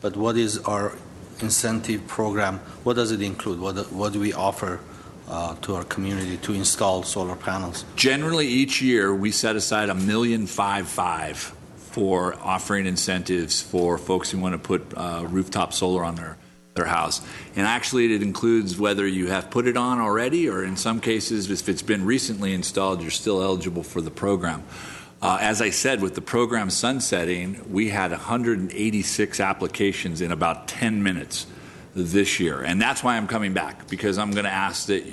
but what is our incentive program, what does it include? What do we offer to our community to install solar panels? Generally, each year we set aside $1.55 million for offering incentives for folks who want to put rooftop solar on their house. And actually, it includes whether you have put it on already, or in some cases, if it's been recently installed, you're still eligible for the program. As I said, with the program sunsetting, we had 186 applications in about 10 minutes this year. And that's why I'm coming back, because I'm going to ask that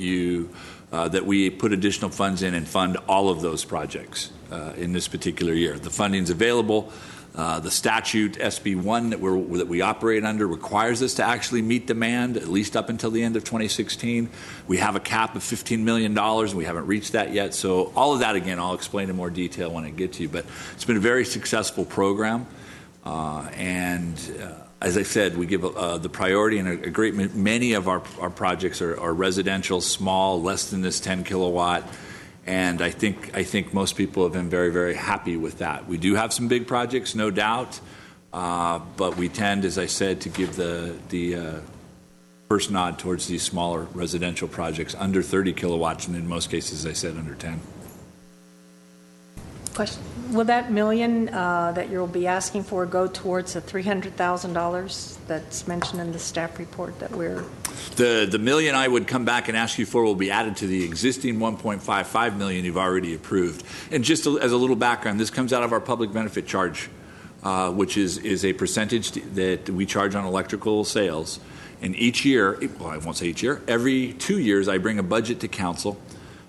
that we put additional funds in and fund all of those projects in this particular year. The funding's available. The statute, SB 1, that we operate under, requires us to actually meet demand, at least up until the end of 2016. We have a cap of $15 million, and we haven't reached that yet. So all of that, again, I'll explain in more detail when I get to you. But it's been a very successful program. As I said, we give the priority, and a great many of our projects are residential, small, less than this 10 kilowatt. And I think most people have been very, very happy with that. We do have some big projects, no doubt, but we tend, as I said, to give the first nod towards these smaller residential projects under 30 kilowatts, and in most cases, as I said, under 10. Question. Will that million that you'll be asking for go towards the $300,000 that's mentioned in the staff report that we're... The million I would come back and ask you for will be added to the existing $1.55 million you've already approved. And just as a little background, this comes out of our public benefit charge, which is a percentage that we charge on electrical sales. And each year, well, I won't say each year, every 2 years I bring a budget to council,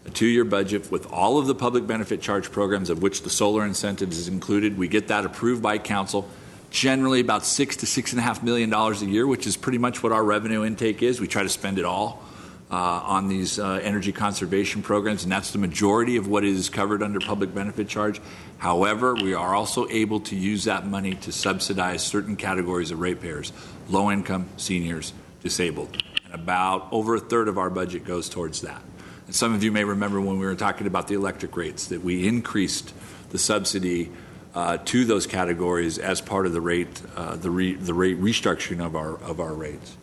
a 2-year budget with all of the public benefit charge programs, of which the solar incentives is included. We get that approved by council, generally about $6 to $6.5 million a year, which is pretty much what our revenue intake is. We try to spend it all on these energy conservation programs, and that's the majority of what is covered under public benefit charge. However, we are also able to use that money to subsidize certain categories of ratepayers: low income, seniors, disabled. And about over a third of our budget goes towards that. And some of you may remember when we were talking about the electric rates that we increased the subsidy to those categories as part of the rate restructuring of our rates.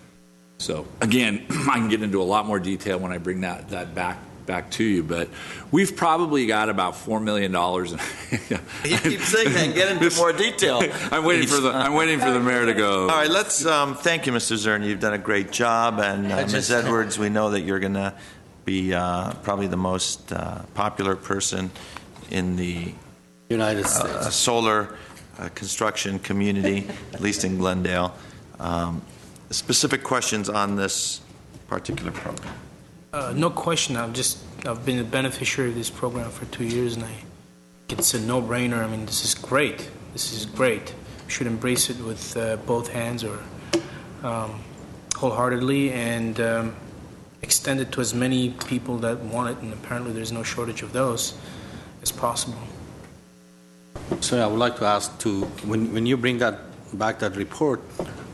So again, I can get into a lot more detail when I bring that back to you, but we've probably got about $4 million. You keep saying that. Get into more detail. I'm waiting for the mayor to go. All right, let's thank you, Mr. Zern. You've done a great job, and Ms. Edwards, we know that you're going to be probably the most popular person in the United States solar construction community, at least in Glendale. Specific questions on this particular program? No question. I've been a beneficiary of this program for 2 years, and it's a no-brainer. I mean, this is great. This is great. We should embrace it with both hands, or wholeheartedly, and extend it to as many people that want it. And apparently, there's no shortage of those as possible. So I would like to ask when you bring back that report,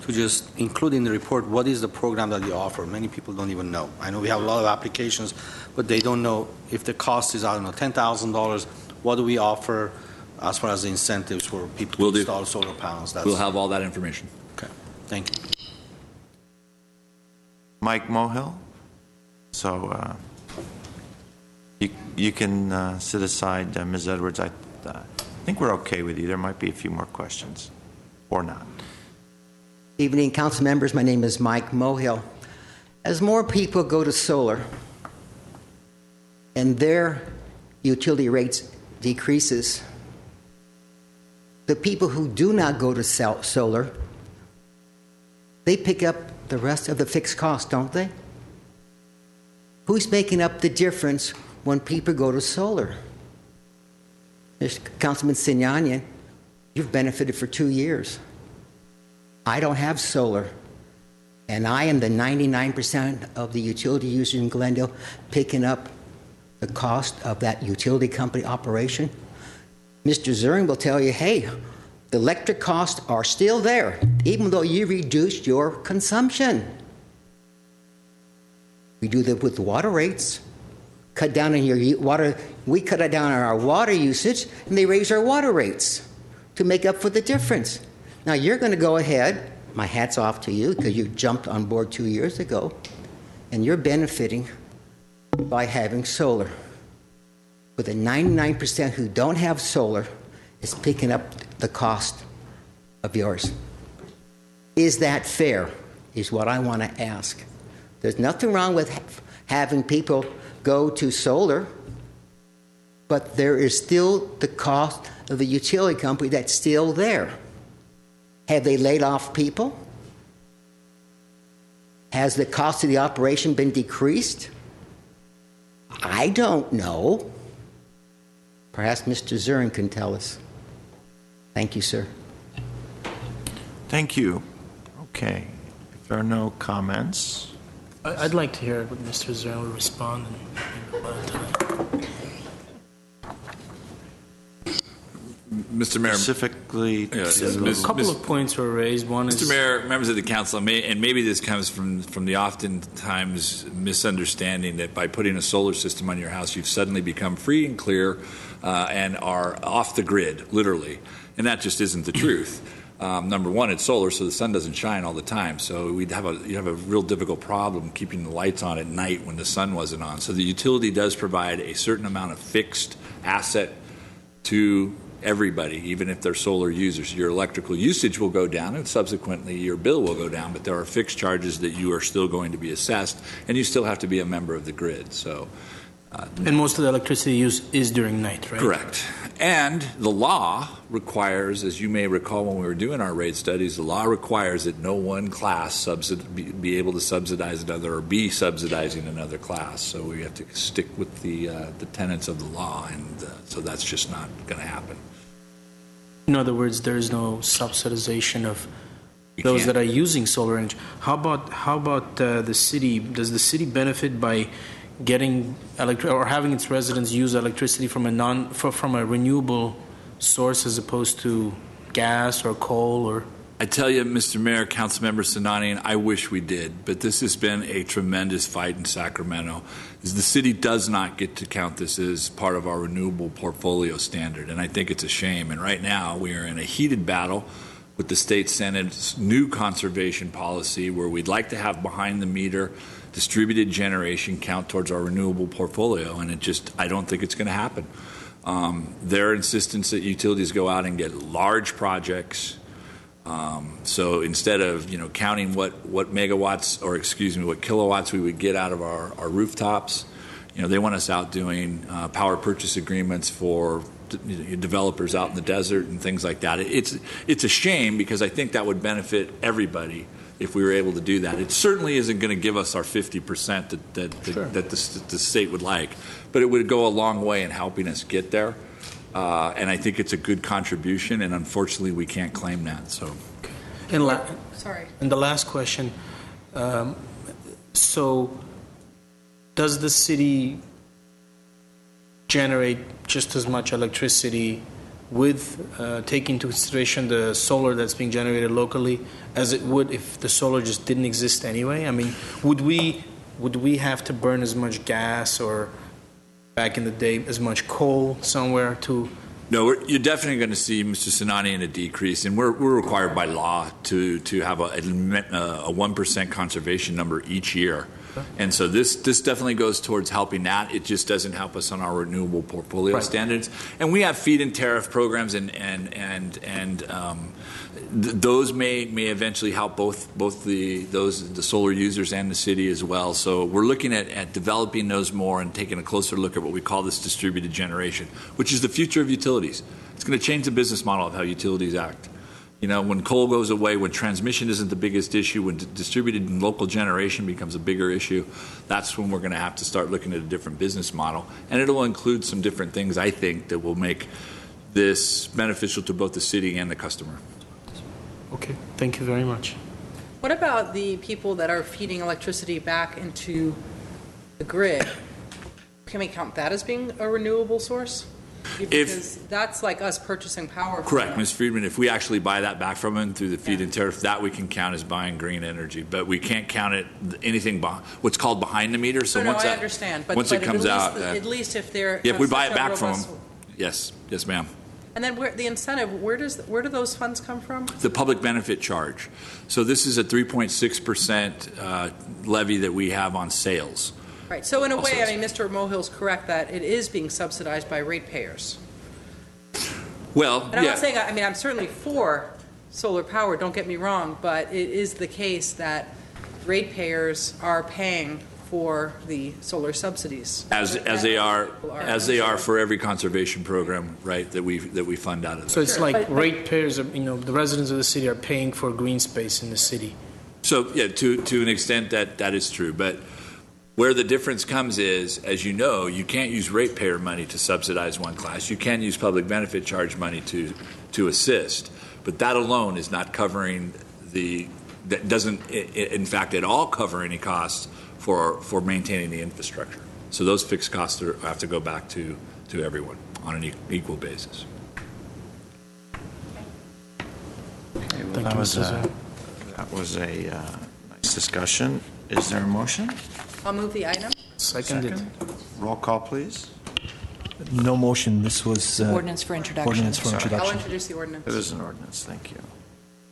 to just include in the report what is the program that you offer. Many people don't even know. I know we have a lot of applications, but they don't know if the cost is, I don't know, $10,000. What do we offer as far as the incentives for people to install solar panels? We'll have all that information. Okay, thank you. Mike Mohill. So you can sit aside, Ms. Edwards. I think we're okay with you. There might be a few more questions, or not. Evening, council members. My name is Mike Mohill. As more people go to solar and their utility rates decreases, the people who do not go to solar, they pick up the rest of the fixed cost, don't they? Who's making up the difference when people go to solar? Councilman Sinanian, you've benefited for 2 years. I don't have solar, and I am the 99% of the utility users in Glendale picking up the cost of that utility company operation. Mr. Zern will tell you, hey, the electric costs are still there, even though you reduced your consumption. We do that with water rates. Cut down on your water. We cut it down on our water usage, and they raise our water rates to make up for the difference. Now, you're going to go ahead my hat's off to you because you jumped on board 2 years ago, and you're benefiting by having solar. With the 99% who don't have solar is picking up the cost of yours. Is that fair, is what I want to ask. There's nothing wrong with having people go to solar, but there is still the cost of the utility company that's still there. Have they laid off people? Has the cost of the operation been decreased? I don't know. Perhaps Mr. Zurin can tell us. Thank you, sir. Thank you. Okay. If there are no comments. I'd like to hear what Mr. Zurin will respond. Mr. Mayor, specifically, a couple of points were raised. One is, Mr. Mayor, members of the council, and maybe this comes from the oftentimes misunderstanding that by putting a solar system on your house, you've suddenly become free and clear and are off the grid, literally, and that just isn't the truth. Number one, it's solar, so the sun doesn't shine all the time. So you'd have a real difficult problem keeping the lights on at night when the sun wasn't on. So the utility does provide a certain amount of fixed asset to everybody, even if they're solar users. Your electrical usage will go down, and subsequently your bill will go down, but there are fixed charges that you are still going to be assessed, and you still have to be a member of the grid. So, and most of the electricity use is during night, right? Correct. And the law requires, as you may recall when we were doing our rate studies, the law requires that no one class be able to subsidize another or be subsidizing another class. So we have to stick with the tenets of the law, and so that's just not going to happen. In other words, there is no subsidization of those that are using solar energy. How about the city? Does the city benefit by getting or having its residents use electricity from a renewable source as opposed to gas or coal? Or I tell you, Mr. Mayor, Councilmember Sinani, I wish we did, but this has been a tremendous fight in Sacramento. The city does not get to count this as part of our renewable portfolio standard, and I think it's a shame. And right now, we are in a heated battle with the state Senate's new conservation policy, where we'd like to have behind-the-meter distributed generation count towards our renewable portfolio, and I don't think it's going to happen. Their insistence that utilities go out and get large projects. So instead of counting what megawatts or what kilowatts we would get out of our rooftops, they want us out doing power purchase agreements for developers out in the desert and things like that. It's a shame because I think that would benefit everybody if we were able to do that. It certainly isn't going to give us our 50% that the state would like, but it would go a long way in helping us get there. And I think it's a good contribution, and unfortunately we can't claim that. So, Sorry. And the last question, so does the city generate just as much electricity with taking into consideration the solar that's being generated locally as it would if the solar just didn't exist anyway? I mean, would we have to burn as much gas or back in the day as much coal somewhere to? No, you're definitely going to see, Mr. Sinani, in a decrease, and we're required by law to have a 1% conservation number each year. And so this definitely goes towards helping that. It just doesn't help us on our renewable portfolio standards. And we have feed-in tariff programs, and those may eventually help both the solar users and the city as well. So we're looking at developing those more and taking a closer look at what we call this distributed generation, which is the future of utilities. It's going to change the business model of how utilities act. When coal goes away, when transmission isn't the biggest issue, when distributed and local generation becomes a bigger issue, that's when we're going to have to start looking at a different business model. And it will include some different things, I think, that will make this beneficial to both the city and the customer. Okay, thank you very much. What about the people that are feeding electricity back into the grid? Can we count that as being a renewable source? Because that's like us purchasing power. Correct, Ms. Friedman. If we actually buy that back from them through the feed-in tariff, that we can count as buying green energy. But we can't count it anything what's called behind the meter. So I understand. But once it comes out, at least if they're if we buy it back from them, yes, ma'am. And then the incentive, where do those funds come from? The public benefit charge. So this is a 3.6% levy that we have on sales. Right. So in a way, I mean, Mr. Mohill's correct that it is being subsidized by ratepayers. Well, and I'm not saying, I mean, I'm certainly for solar power, don't get me wrong, but it is the case that ratepayers are paying for the solar subsidies. As they are for every conservation program, right, that we fund out of that. So it's like ratepayers, the residents of the city are paying for green space in the city. So yeah, to an extent that is true, but where the difference comes is, as you know, you can't use ratepayer money to subsidize one class. You can use public benefit charge money to assist, but that alone is not covering that doesn't in fact at all cover any costs for maintaining the infrastructure. So those fixed costs have to go back to everyone on an equal basis. Okay, well, that was a nice discussion. Is there a motion? I'll move the item. Seconded. Roll call, please. No motion. This was Ordinance for introduction. Ordinance for I'll introduction. introduce the ordinance. It is an ordinance. Thank you.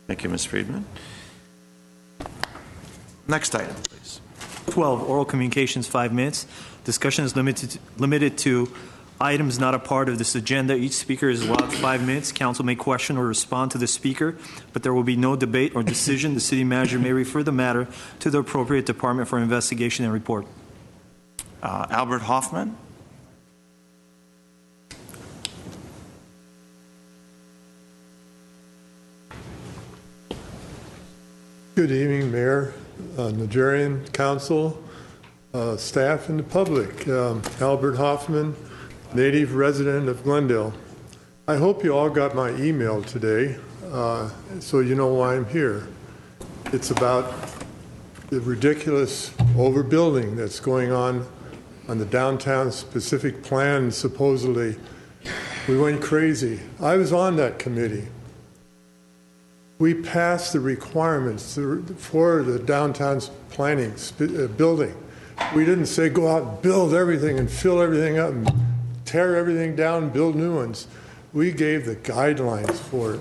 Thank you, Ms. Friedman. Next item, please. 12, oral communications, 5 minutes. Discussion is limited to items not a part of this agenda. Each speaker is allowed 5 minutes. Council may question or respond to the speaker, but there will be no debate or decision. The city manager may refer the matter to the appropriate department for investigation and report. Albert Hoffman. Good evening, Mayor, Nigerian Council, staff, and the public. Albert Hoffman, native resident of Glendale. I hope you all got my email today, so you know why I'm here. It's about the ridiculous overbuilding that's going on the downtown specific plan, supposedly. We went crazy. I was on that committee. We passed the requirements for the downtown planning building. We didn't say go out and build everything and fill everything up and tear everything down and build new ones. We gave the guidelines for it.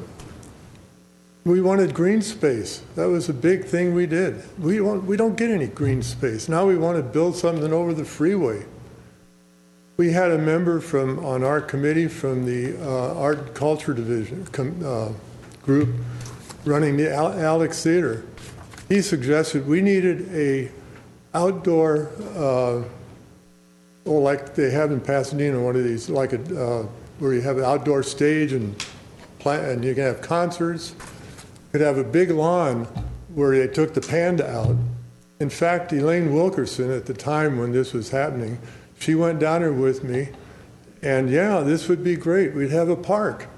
We wanted green space. That was a big thing we did. We don't get any green space. Now we want to build something over the freeway. We had a member on our committee from the Art and Culture Division group running the Alex Theater. He suggested we needed a outdoor, like they have in Pasadena, one of these, like where you have an outdoor stage and you can have concerts. You could have a big lawn where they took the panda out. In fact, Elaine Wilkerson, at the time when this was happening, she went down there with me, and yeah, this would be great. We'd have a park.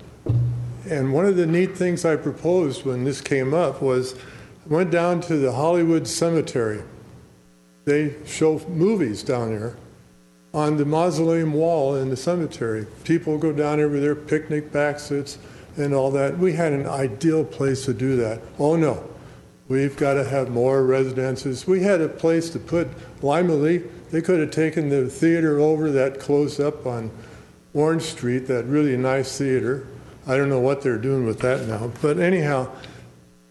And one of the neat things I proposed when this came up was I went down to the Hollywood Cemetery. They show movies down there on the mausoleum wall in the cemetery. People go down there with their picnic baskets and all that. We had an ideal place to do that. Oh no, we've got to have more residences. We had a place to put Lima Lee. They could have taken the theater over that closed up on Orange Street, that really nice theater. I don't know what they're doing with that now. But anyhow,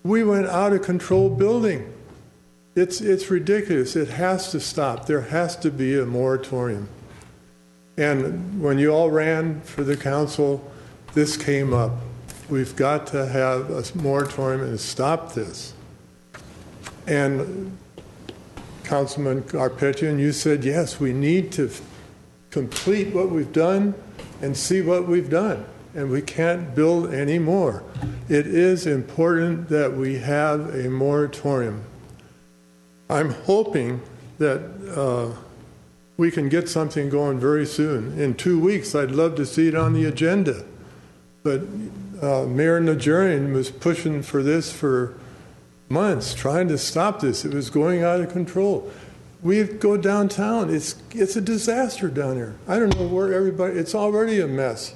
we went out of control building. It's ridiculous. It has to stop. There has to be a moratorium. And when you all ran for the council, this came up. We've got to have a moratorium and stop this. And Councilman Garpetian, you said, yes, we need to complete what we've done and see what we've done. And we can't build any more. It is important that we have a moratorium. I'm hoping that we can get something going very soon. In 2 weeks, I'd love to see it on the agenda. But Mayor Nigerian was pushing for this for months, trying to stop this. It was going out of control. We go downtown. It's a disaster down there. I don't know where everybody. It's already a mess.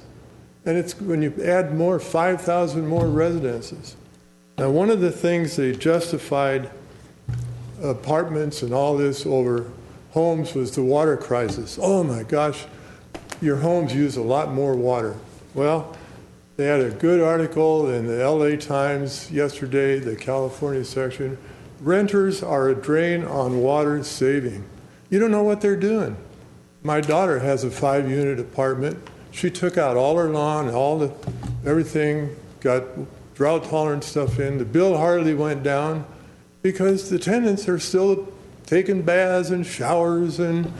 And it's when you add 5,000 more residences. Now, one of the things they justified apartments and all this over homes was the water crisis. Oh my gosh, your homes use a lot more water. Well, They had a good article in the LA Times yesterday, the California section. Renters are a drain on water saving. You don't know what they're doing. My daughter has a 5-unit apartment. She took out all her lawn, everything, got drought tolerant stuff in. The bill hardly went down because the tenants are still taking baths and showers and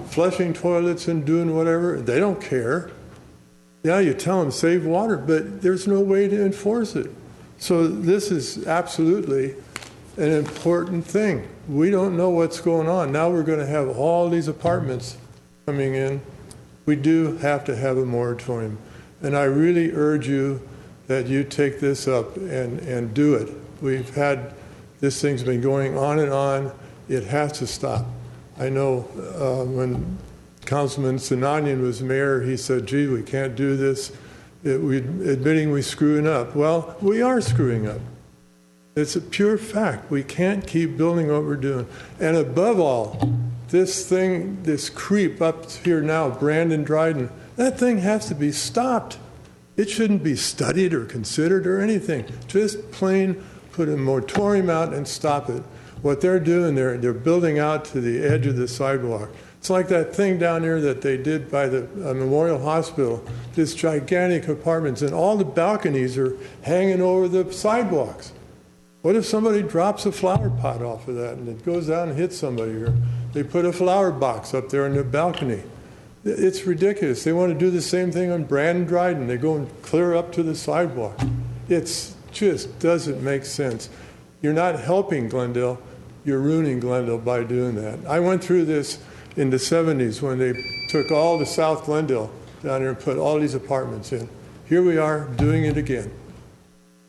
flushing toilets and doing whatever. They don't care. Yeah, you tell them save water, but there's no way to enforce it. So this is absolutely an important thing. We don't know what's going on. Now we're going to have all these apartments coming in. We do have to have a moratorium. And I really urge you that you take this up and do it. We've had, this thing's been going on and on. It has to stop. I know when Councilman Sinanian was mayor, he said, gee, we can't do this. Admitting we're screwing up. Well, we are screwing up. It's a pure fact. We can't keep building what we're doing. And above all, this thing, this creep up here now, Brandon Dryden, that thing has to be stopped. It shouldn't be studied or considered or anything. Just plain put a moratorium out and stop it. What they're doing, they're building out to the edge of the sidewalk. It's like that thing down there that they did by the Memorial Hospital, this gigantic apartments, and all the balconies are hanging over the sidewalks. What if somebody drops a flower pot off of that and it goes down and hits somebody, or they put a flower box up there on their balcony? It's ridiculous. They want to do the same thing on Brandon Dryden. They go and clear up to the sidewalk. It just doesn't make sense. You're not helping Glendale. You're ruining Glendale by doing that. I went through this in the 70s when they took all the South Glendale down there and put all these apartments in. Here we are doing it again.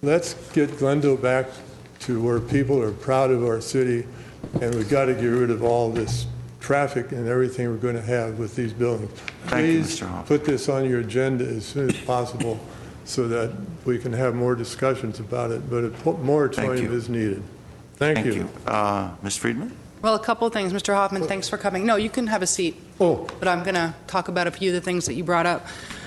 Let's get Glendale back to where people are proud of our city, and we've got to get rid of all this traffic and everything we're going to have with these buildings. Please put this on your agenda as soon as possible so that we can have more discussions about it, but a moratorium is needed. Thank you. Ms. Friedman? Well, a couple of things. Mr. Hoffman, thanks for coming. No, you can have a seat. Oh. But I'm going to talk about a few of the things that you brought up.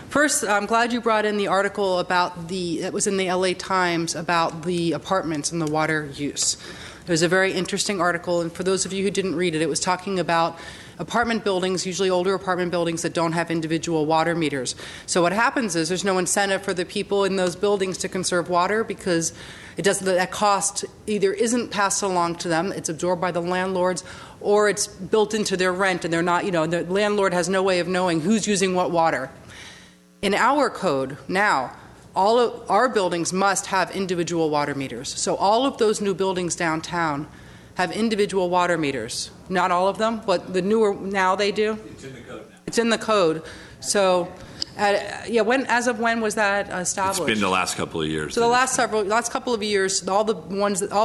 First, I'm glad you brought in the article about that was in the LA Times about the apartments and the water use. It was a very interesting article, and for those of you who didn't read it, it was talking about apartment buildings, usually older apartment buildings that don't have individual water meters. So what happens is there's no incentive for the people in those buildings to conserve water because that cost either isn't passed along to them, it's absorbed by the landlords, or it's built into their rent and they're not, the landlord has no way of knowing who's using what water. In our code now, all of our buildings must have individual water meters. So all of those new buildings downtown have individual water meters. Not all of them, but the newer now they do. It's in the code now. It's in the code. So, as of when was that established? It's been the last couple of years. So the last couple of years, all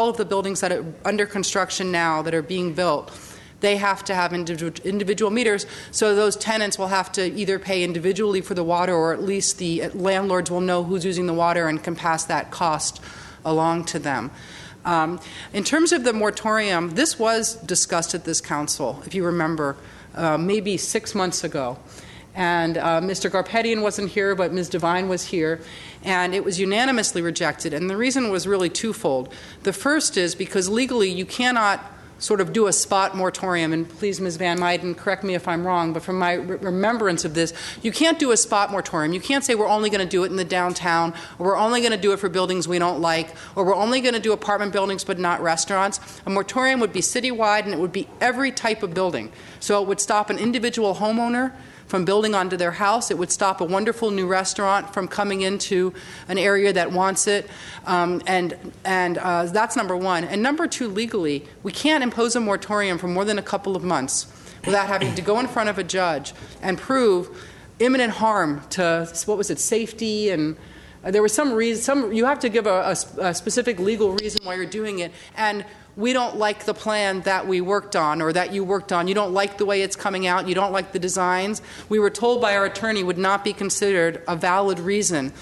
of the buildings that are under construction now that are being built, they have to have individual meters, so those tenants will have to either pay individually for the water, or at least the landlords will know who's using the water and can pass that cost along to them. In terms of the moratorium, this was discussed at this council, if you remember, maybe 6 months ago. And Mr. Garpetian wasn't here, but Ms. Devine was here, and it was unanimously rejected. And the reason was really twofold. The first is because legally you cannot sort of do a spot moratorium, and please, Ms. Van Meiden, correct me if I'm wrong, but from my remembrance of this, you can't do a spot moratorium. You can't say we're only going to do it in the downtown, or we're only going to do it for buildings we don't like, or we're only going to do apartment buildings but not restaurants. A moratorium would be citywide, and it would be every type of building. So it would stop an individual homeowner from building onto their house. It would stop a wonderful new restaurant from coming into an area that wants it. And that's number one. And number two, legally, we can't impose a moratorium for more than a couple of months without having to go in front of a judge and prove imminent harm to, safety, and there was some reason, you have to give a specific legal reason why you're doing it. And we don't like the plan that we worked on or that you worked on. You don't like the way it's coming out. You don't like the designs. We were told by our attorney would not be considered a valid reason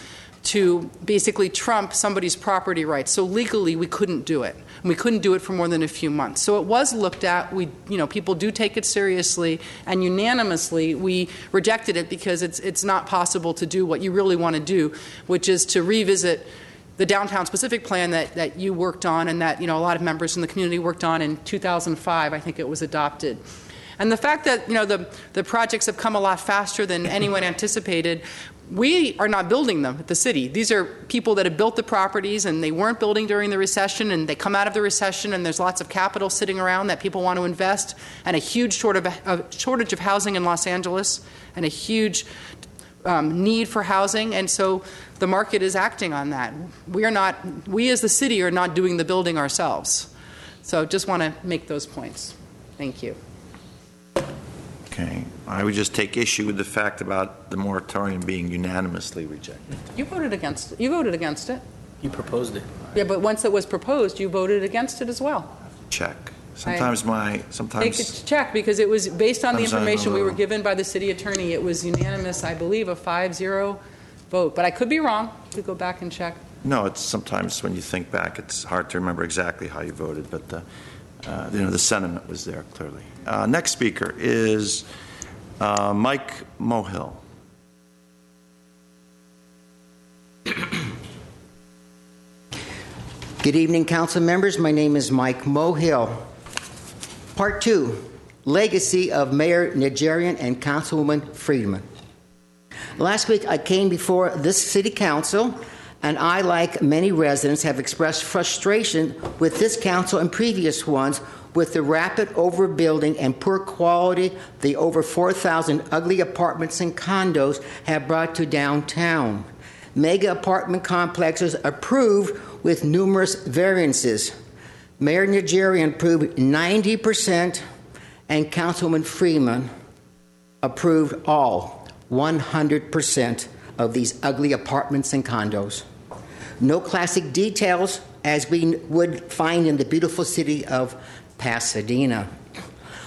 to basically trump somebody's property rights. So legally, we couldn't do it. And we couldn't do it for more than a few months. So it was looked at. People do take it seriously, and unanimously we rejected it because it's not possible to do what you really want to do, which is to revisit the downtown specific plan that you worked on and that a lot of members in the community worked on in 2005. I think it was adopted. And the fact that the projects have come a lot faster than anyone anticipated, we are not building them at the city. These are people that have built the properties, and they weren't building during the recession, and they come out of the recession, and there's lots of capital sitting around that people want to invest, and a huge shortage of housing in Los Angeles, and a huge need for housing, and so the market is acting on that. We as the city are not doing the building ourselves. So just want to make those points. Thank you. Okay. I would just take issue with the fact about the moratorium being unanimously rejected. You voted against it. You voted against it. You proposed it. Yeah, but once it was proposed, you voted against it as well. Check. Sometimes Take it to check, because it was based on the information we were little given by the city attorney. It was unanimous, I believe, a 5-0 vote. But I could be wrong. We go back and check. No, it's sometimes when you think back, it's hard to remember exactly how you voted, but the sentiment was there clearly. Next speaker is Mike Mohill. Good evening, council members. My name is Mike Mohill. Part 2, Legacy of Mayor Najarian and Councilwoman Friedman. Last week, I came before this city council, and I, like many residents, have expressed frustration with this council and previous ones with the rapid overbuilding and poor quality the over 4,000 ugly apartments and condos have brought to downtown. Mega apartment complexes approved with numerous variances. Mayor Najarian approved 90%, and Councilwoman Freeman approved all 100% of these ugly apartments and condos. No classic details as we would find in the beautiful city of Pasadena.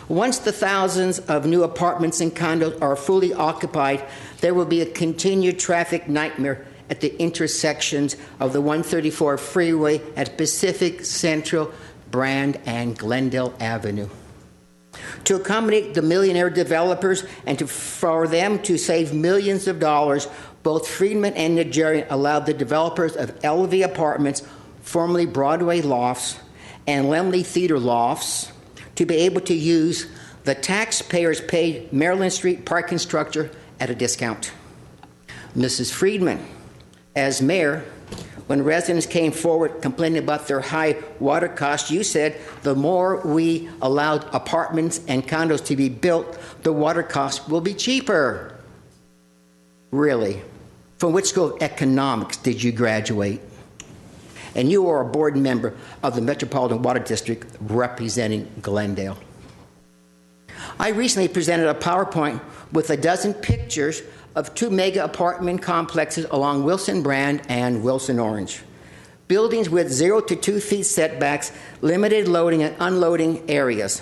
Once the thousands of new apartments and condos are fully occupied, there will be a continued traffic nightmare at the intersections of the 134 freeway at Pacific, Central, Brand, and Glendale Avenue. To accommodate the millionaire developers and for them to save millions of dollars, both Friedman and Najarian allowed the developers of LV Apartments, formerly Broadway Lofts, and Lemley Theater Lofts, to be able to use the taxpayers' paid Maryland Street parking structure at a discount. Mrs. Friedman, as mayor, when residents came forward complaining about their high water costs, you said the more we allowed apartments and condos to be built, the water costs will be cheaper. Really? From which school of economics did you graduate? And you are a board member of the Metropolitan Water District representing Glendale. I recently presented a PowerPoint with a dozen pictures of 2 mega apartment complexes along Wilson Brand and Wilson Orange. Buildings with 0 to 2 feet setbacks, limited loading and unloading areas,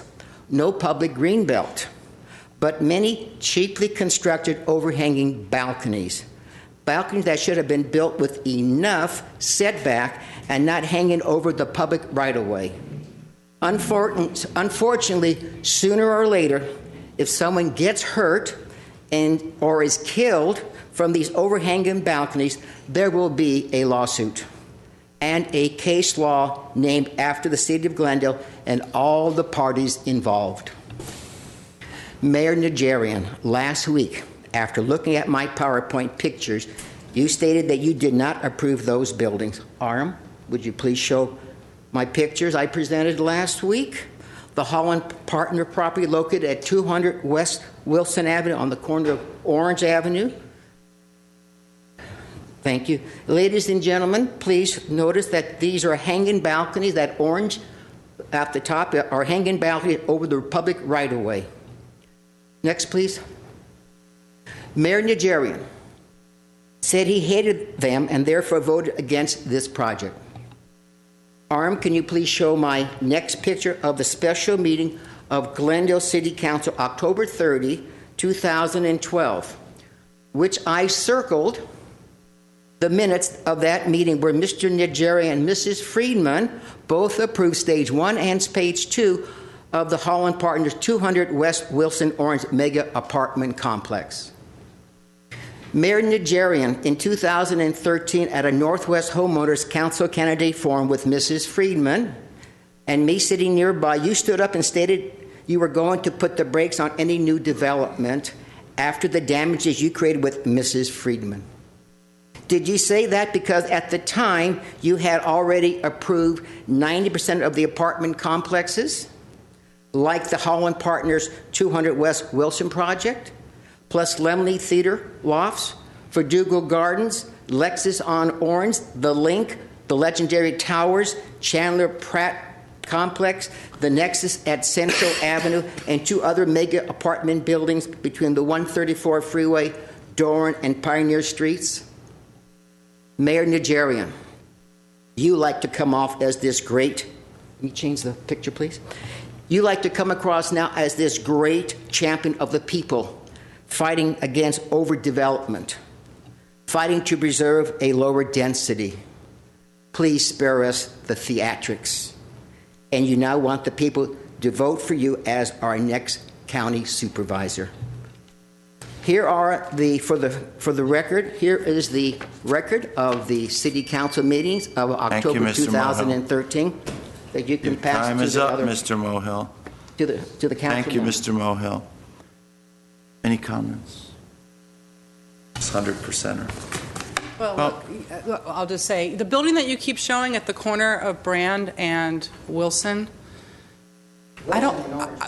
no public green belt, but many cheaply constructed overhanging balconies. Balconies that should have been built with enough setback and not hanging over the public right-of-way. Unfortunately, sooner or later, if someone gets hurt or is killed from these overhanging balconies, there will be a lawsuit and a case law named after the city of Glendale and all the parties involved. Mayor Najarian, last week, after looking at my PowerPoint pictures, you stated that you did not approve those buildings. Aram, would you please show my pictures I presented last week? The Holland Partner property located at 200 West Wilson Avenue on the corner of Orange Avenue. Thank you. Ladies and gentlemen, please notice that these are hanging balconies. That orange at the top are hanging balconies over the public right-of-way. Next, please. Mayor Najarian said he hated them and therefore voted against this project. Arm, can you please show my next picture of the special meeting of Glendale City Council, October 30, 2012, which I circled The minutes of that meeting where Mr. Nigeri and Mrs. Friedman both approved Stage 1 and Stage 2 of the Holland Partners 200 West Wilson Orange Mega Apartment Complex. Mayor Nigerian, in 2013 at a Northwest Homeowners Council candidate forum with Mrs. Friedman and me sitting nearby, you stood up and stated you were going to put the brakes on any new development after the damages you created with Mrs. Friedman. Did you say that because at the time you had already approved 90% of the apartment complexes, like the Holland Partners 200 West Wilson project, plus Lemley Theater lofts, Verdugo Gardens, Lexus on Orange, The Link, the legendary Towers, Chandler Pratt Complex, the Nexus at Central Avenue, and 2 other mega apartment buildings between the 134 freeway, Doran, and Pioneer Streets? Mayor Nigerian, you like to come off as this great, let me change the picture, please. You like to come across now as this great champion of the people, fighting against overdevelopment, fighting to preserve a lower density. Please spare us the theatrics. And you now want the people to vote for you as our next county supervisor. Here are for the record, here is the record of the city council meetings of October 2013 that you can pass time to is the up, other, Mr. Mohill. to the council. Thank you, members. Mr. Mohill. Any comments? It's 100%er. Well, look, I'll just say, the building that you keep showing at the corner of Brand and Wilson,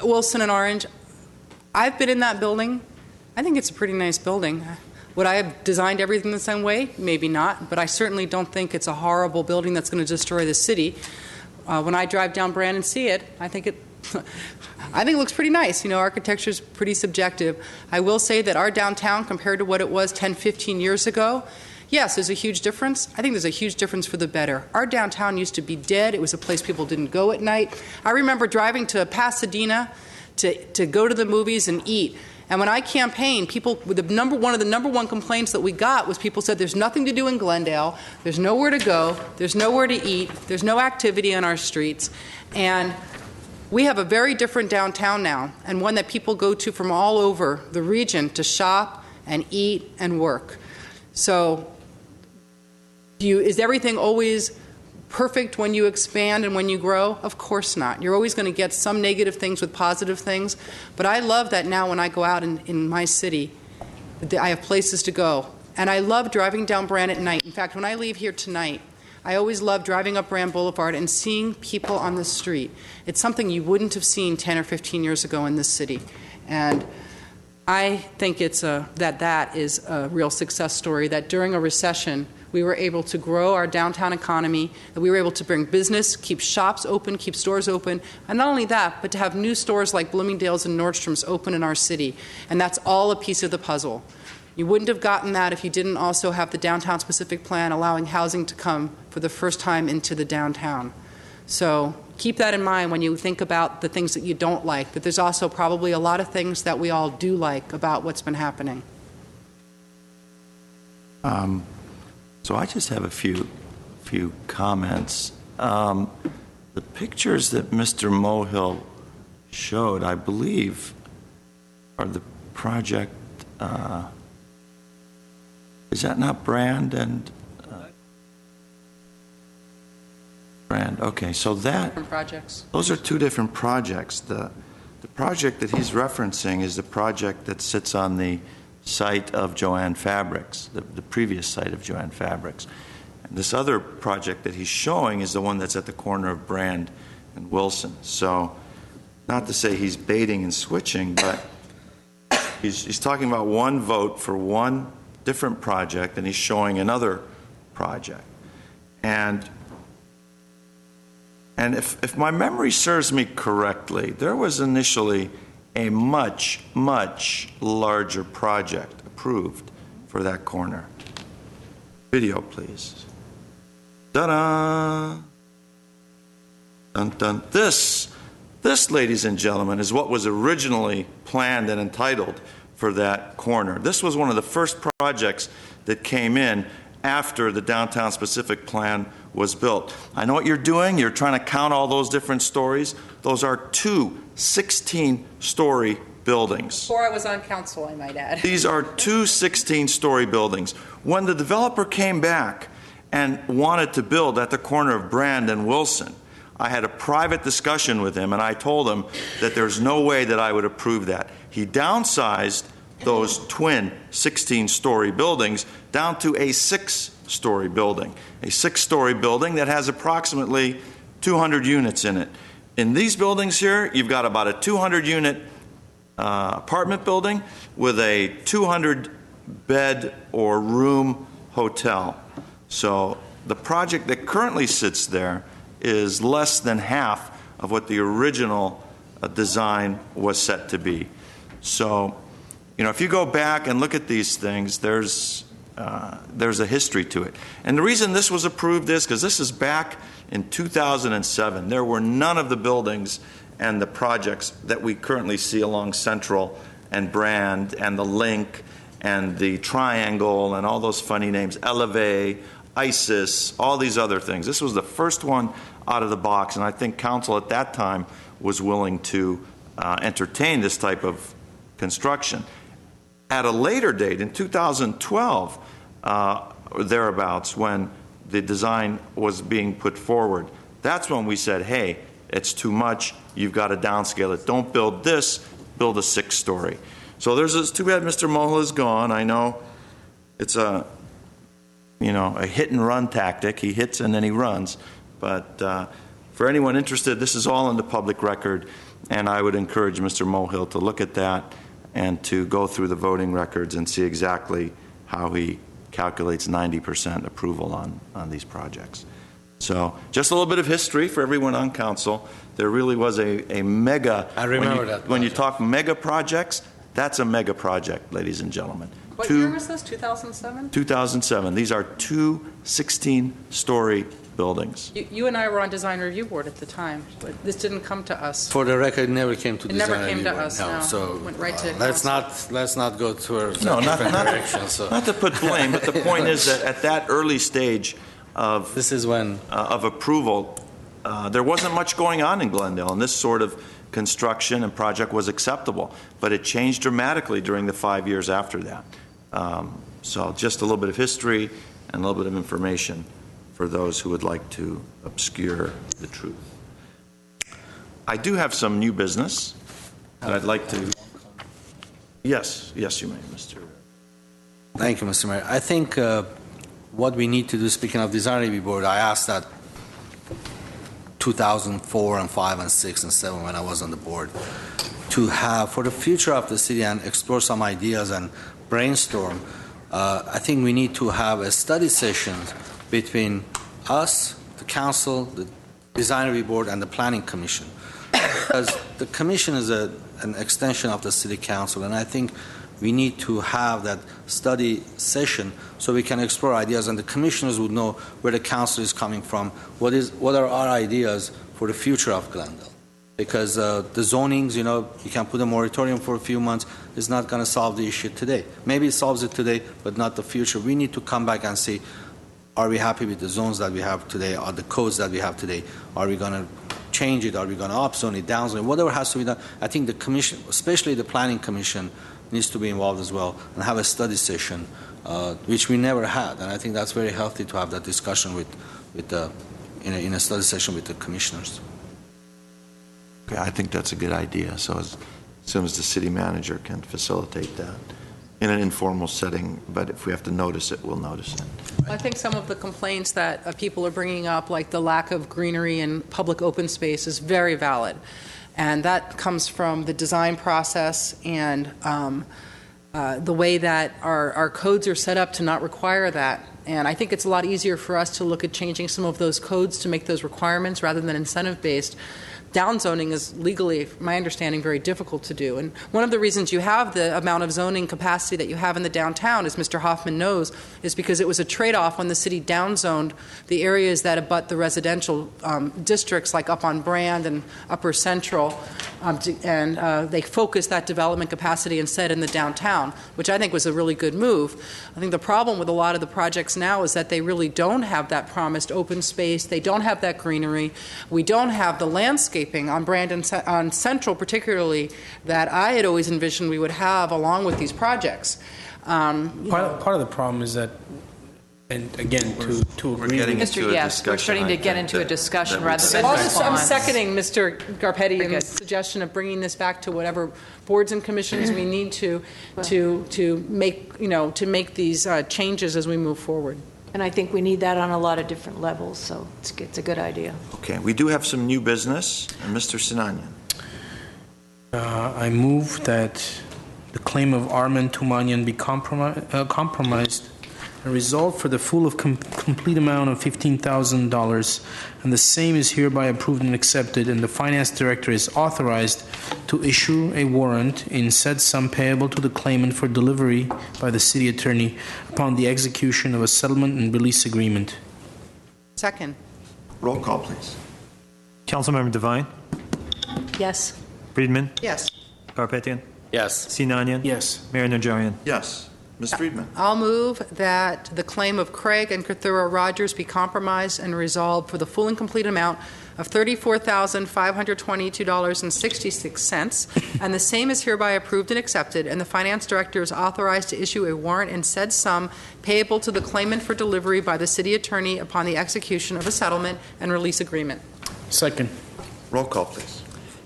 Wilson and Orange, I've been in that building. I think it's a pretty nice building. Would I have designed everything the same way? Maybe not, but I certainly don't think it's a horrible building that's going to destroy the city. When I drive down Brand and see it, I think it looks pretty nice. You know, architecture is pretty subjective. I will say that our downtown, compared to what it was 10, 15 years ago, yes, there's a huge difference. I think there's a huge difference for the better. Our downtown used to be dead. It was a place people didn't go at night. I remember driving to Pasadena to go to the movies and eat. And when I campaigned, one of the number one complaints that we got was people said there's nothing to do in Glendale, there's nowhere to go, there's nowhere to eat, there's no activity on our streets. And we have a very different downtown now, and one that people go to from all over the region to shop and eat and work. So is everything always perfect when you expand and when you grow? Of course not. You're always going to get some negative things with positive things. But I love that now when I go out in my city, I have places to go. And I love driving down Brand at night. In fact, when I leave here tonight, I always love driving up Brand Boulevard and seeing people on the street. It's something you wouldn't have seen 10 or 15 years ago in this city. And I think that is a real success story, that during a recession, we were able to grow our downtown economy, that we were able to bring business, keep shops open, keep stores open, and not only that, but to have new stores like Bloomingdale's and Nordstrom's open in our city. And that's all a piece of the puzzle. You wouldn't have gotten that if you didn't also have the downtown specific plan allowing housing to come for the first time into the downtown. So keep that in mind when you think about the things that you don't like, but there's also probably a lot of things that we all do like about what's been happening. So I just have a few comments. The pictures that Mr. Mohill showed, I believe, are the project. Is that not Brand and Brand? Okay, so Different projects. those are 2 different projects. The project that he's referencing is the project that sits on the site of Joann Fabrics, the previous site of Joann Fabrics. And this other project that he's showing is the one that's at the corner of Brand and Wilson. So not to say he's baiting and switching, but he's talking about one vote for one different project, and he's showing another project. And if my memory serves me correctly, there was initially a much, much larger project approved for that corner. Video, please. Ta-da! Dun, dun. This, ladies and gentlemen, is what was originally planned and entitled for that corner. This was one of the first projects that came in after the downtown specific plan was built. I know what you're doing. You're trying to count all those different stories. Those are two 16-story buildings. Before I was on council, I might add. These are two 16-story buildings. When the developer came back and wanted to build at the corner of Brand and Wilson, I had a private discussion with him, and I told him that there's no way that I would approve that. He downsized those twin 16-story buildings down to a 6-story building, a 6-story building that has approximately 200 units in it. In these buildings here, you've got about a 200-unit apartment building with a 200-bed or room hotel. So the project that currently sits there is less than half of what the original design was set to be. So, you know, if you go back and look at these things, there's a history to it. And the reason this was approved is because this is back in 2007. There were none of the buildings and the projects that we currently see along Central and Brand and the Link and the Triangle and all those funny names, Elevate, ISIS, all these other things. This was the first one out of the box, and I think council at that time was willing to entertain this type of construction. At a later date, in 2012, thereabouts, when the design was being put forward, that's when we said, hey, it's too much, you've got to downscale it. Don't build this, build a 6-story. So it's too bad Mr. Mohill is gone. I know it's a hit and run tactic. He hits and then he runs. But for anyone interested, this is all in the public record, and I would encourage Mr. Mohill to look at that and to go through the voting records and see exactly how he calculates 90% approval on these projects. So just a little bit of history for everyone on council. There really was a mega, I remember that. When you talk mega projects, that's a mega project, ladies and gentlemen. What year was this, 2007? 2007. These are two 16-story buildings. You and I were on design review board at the time, but this didn't come to us. For the record, it never came to It design never came review to board. us, No, no. so Went right to let's not go to a No, different direction. So not to put blame, but the point is that at that early stage of this is when of approval, there wasn't much going on in Glendale, and this sort of construction and project was acceptable. But it changed dramatically during the 5 years after that. So just a little bit of history and a little bit of information for those who would like to obscure the truth. I do have some new business that I'd like to. Yes, you may, Mr. Thank you, Mr. Mayor. I think what we need to do, speaking of design review board, I asked that 2004 and 5 and 6 and 7 when I was on the board to have for the future of the city and explore some ideas and brainstorm. I think we need to have a study session between us, the council, the design review board, and the planning commission. Because the commission is an extension of the city council, and I think we need to have that study session so we can explore ideas, and the commissioners would know where the council is coming from, what are our ideas for the future of Glendale. Because the zonings, you can put a moratorium for a few months, is not going to solve the issue today. Maybe it solves it today, but not the future. We need to come back and see, are we happy with the zones that we have today, or the codes that we have today? Are we going to change it? Are we going to upzone it, downzone it? Whatever has to be done. I think the commission, especially the planning commission, needs to be involved as well and have a study session, which we never had. And I think that's very healthy to have that discussion in a study session with the commissioners. Okay, I think that's a good idea. So as soon as the city manager can facilitate that in an informal setting, but if we have to notice it, we'll notice it. I think some of the complaints that people are bringing up, like the lack of greenery and public open space, is very valid. And that comes from the design process and the way that our codes are set up to not require that. And I think it's a lot easier for us to look at changing some of those codes to make those requirements rather than incentive-based. downzoning is legally, my understanding, very difficult to do. And one of the reasons you have the amount of zoning capacity that you have in the downtown, as Mr. Hoffman knows, is because it was a trade-off when the city downzoned the areas that abut the residential districts, like up on Brand and Upper Central, and they focused that development capacity instead in the downtown, which I think was a really good move. I think the problem with a lot of the projects now is that they really don't have that promised open space. They don't have that greenery. We don't have the landscaping on Brandon, on Central particularly, that I had always envisioned we would have along with these projects. Part of the problem is that, and again, to agree with Mr. Yes, we're starting to get into a discussion rather than response. I'm seconding Mr. Garpettian's suggestion of bringing this back to whatever boards and commissions we need to make, to make these changes as we move forward. And I think we need that on a lot of different levels, so it's a good idea. Okay, we do have some new business. Mr. Sinanian. I move that the claim of Armin Tumanyan be compromised and resolved for the full of complete amount of $15,000, and the same is hereby approved and accepted, and the finance director is authorized to issue a warrant in said sum payable to the claimant for delivery by the city attorney upon the execution of a settlement and release agreement. Second. Roll call, please. Councilmember Devine, Yes. Friedman, Yes. Garpetian, Yes. Sinanian, Yes. Mayor Najarian. Yes. Ms. Friedman. I'll move that the claim of Craig and Kathura Rogers be compromised and resolved for the full and complete amount of $34,522.66, and the same is hereby approved and accepted, and the finance director is authorized to issue a warrant in said sum payable to the claimant for delivery by the city attorney upon the execution of a settlement and release agreement. Second. Roll call, please.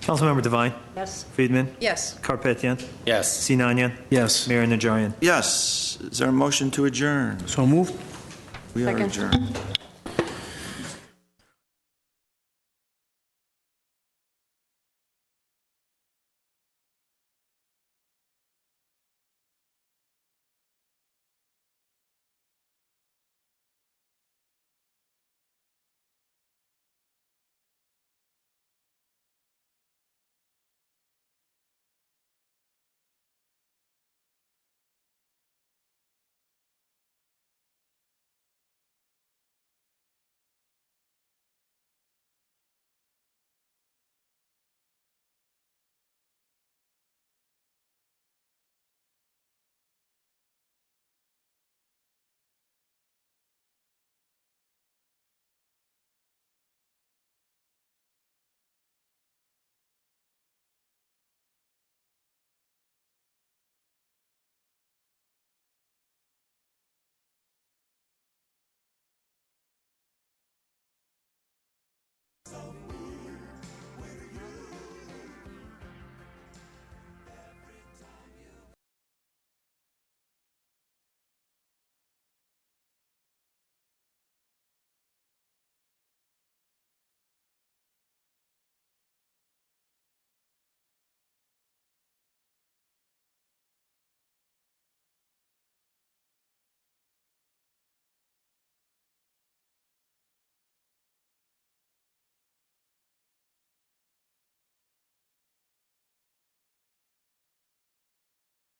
Councilmember Devine, Yes. Friedman, Yes. Garpetian, Yes. Sinanian, Yes. Mayor Najarian. Yes. Is there a motion to adjourn? So moved. We are Second. adjourned.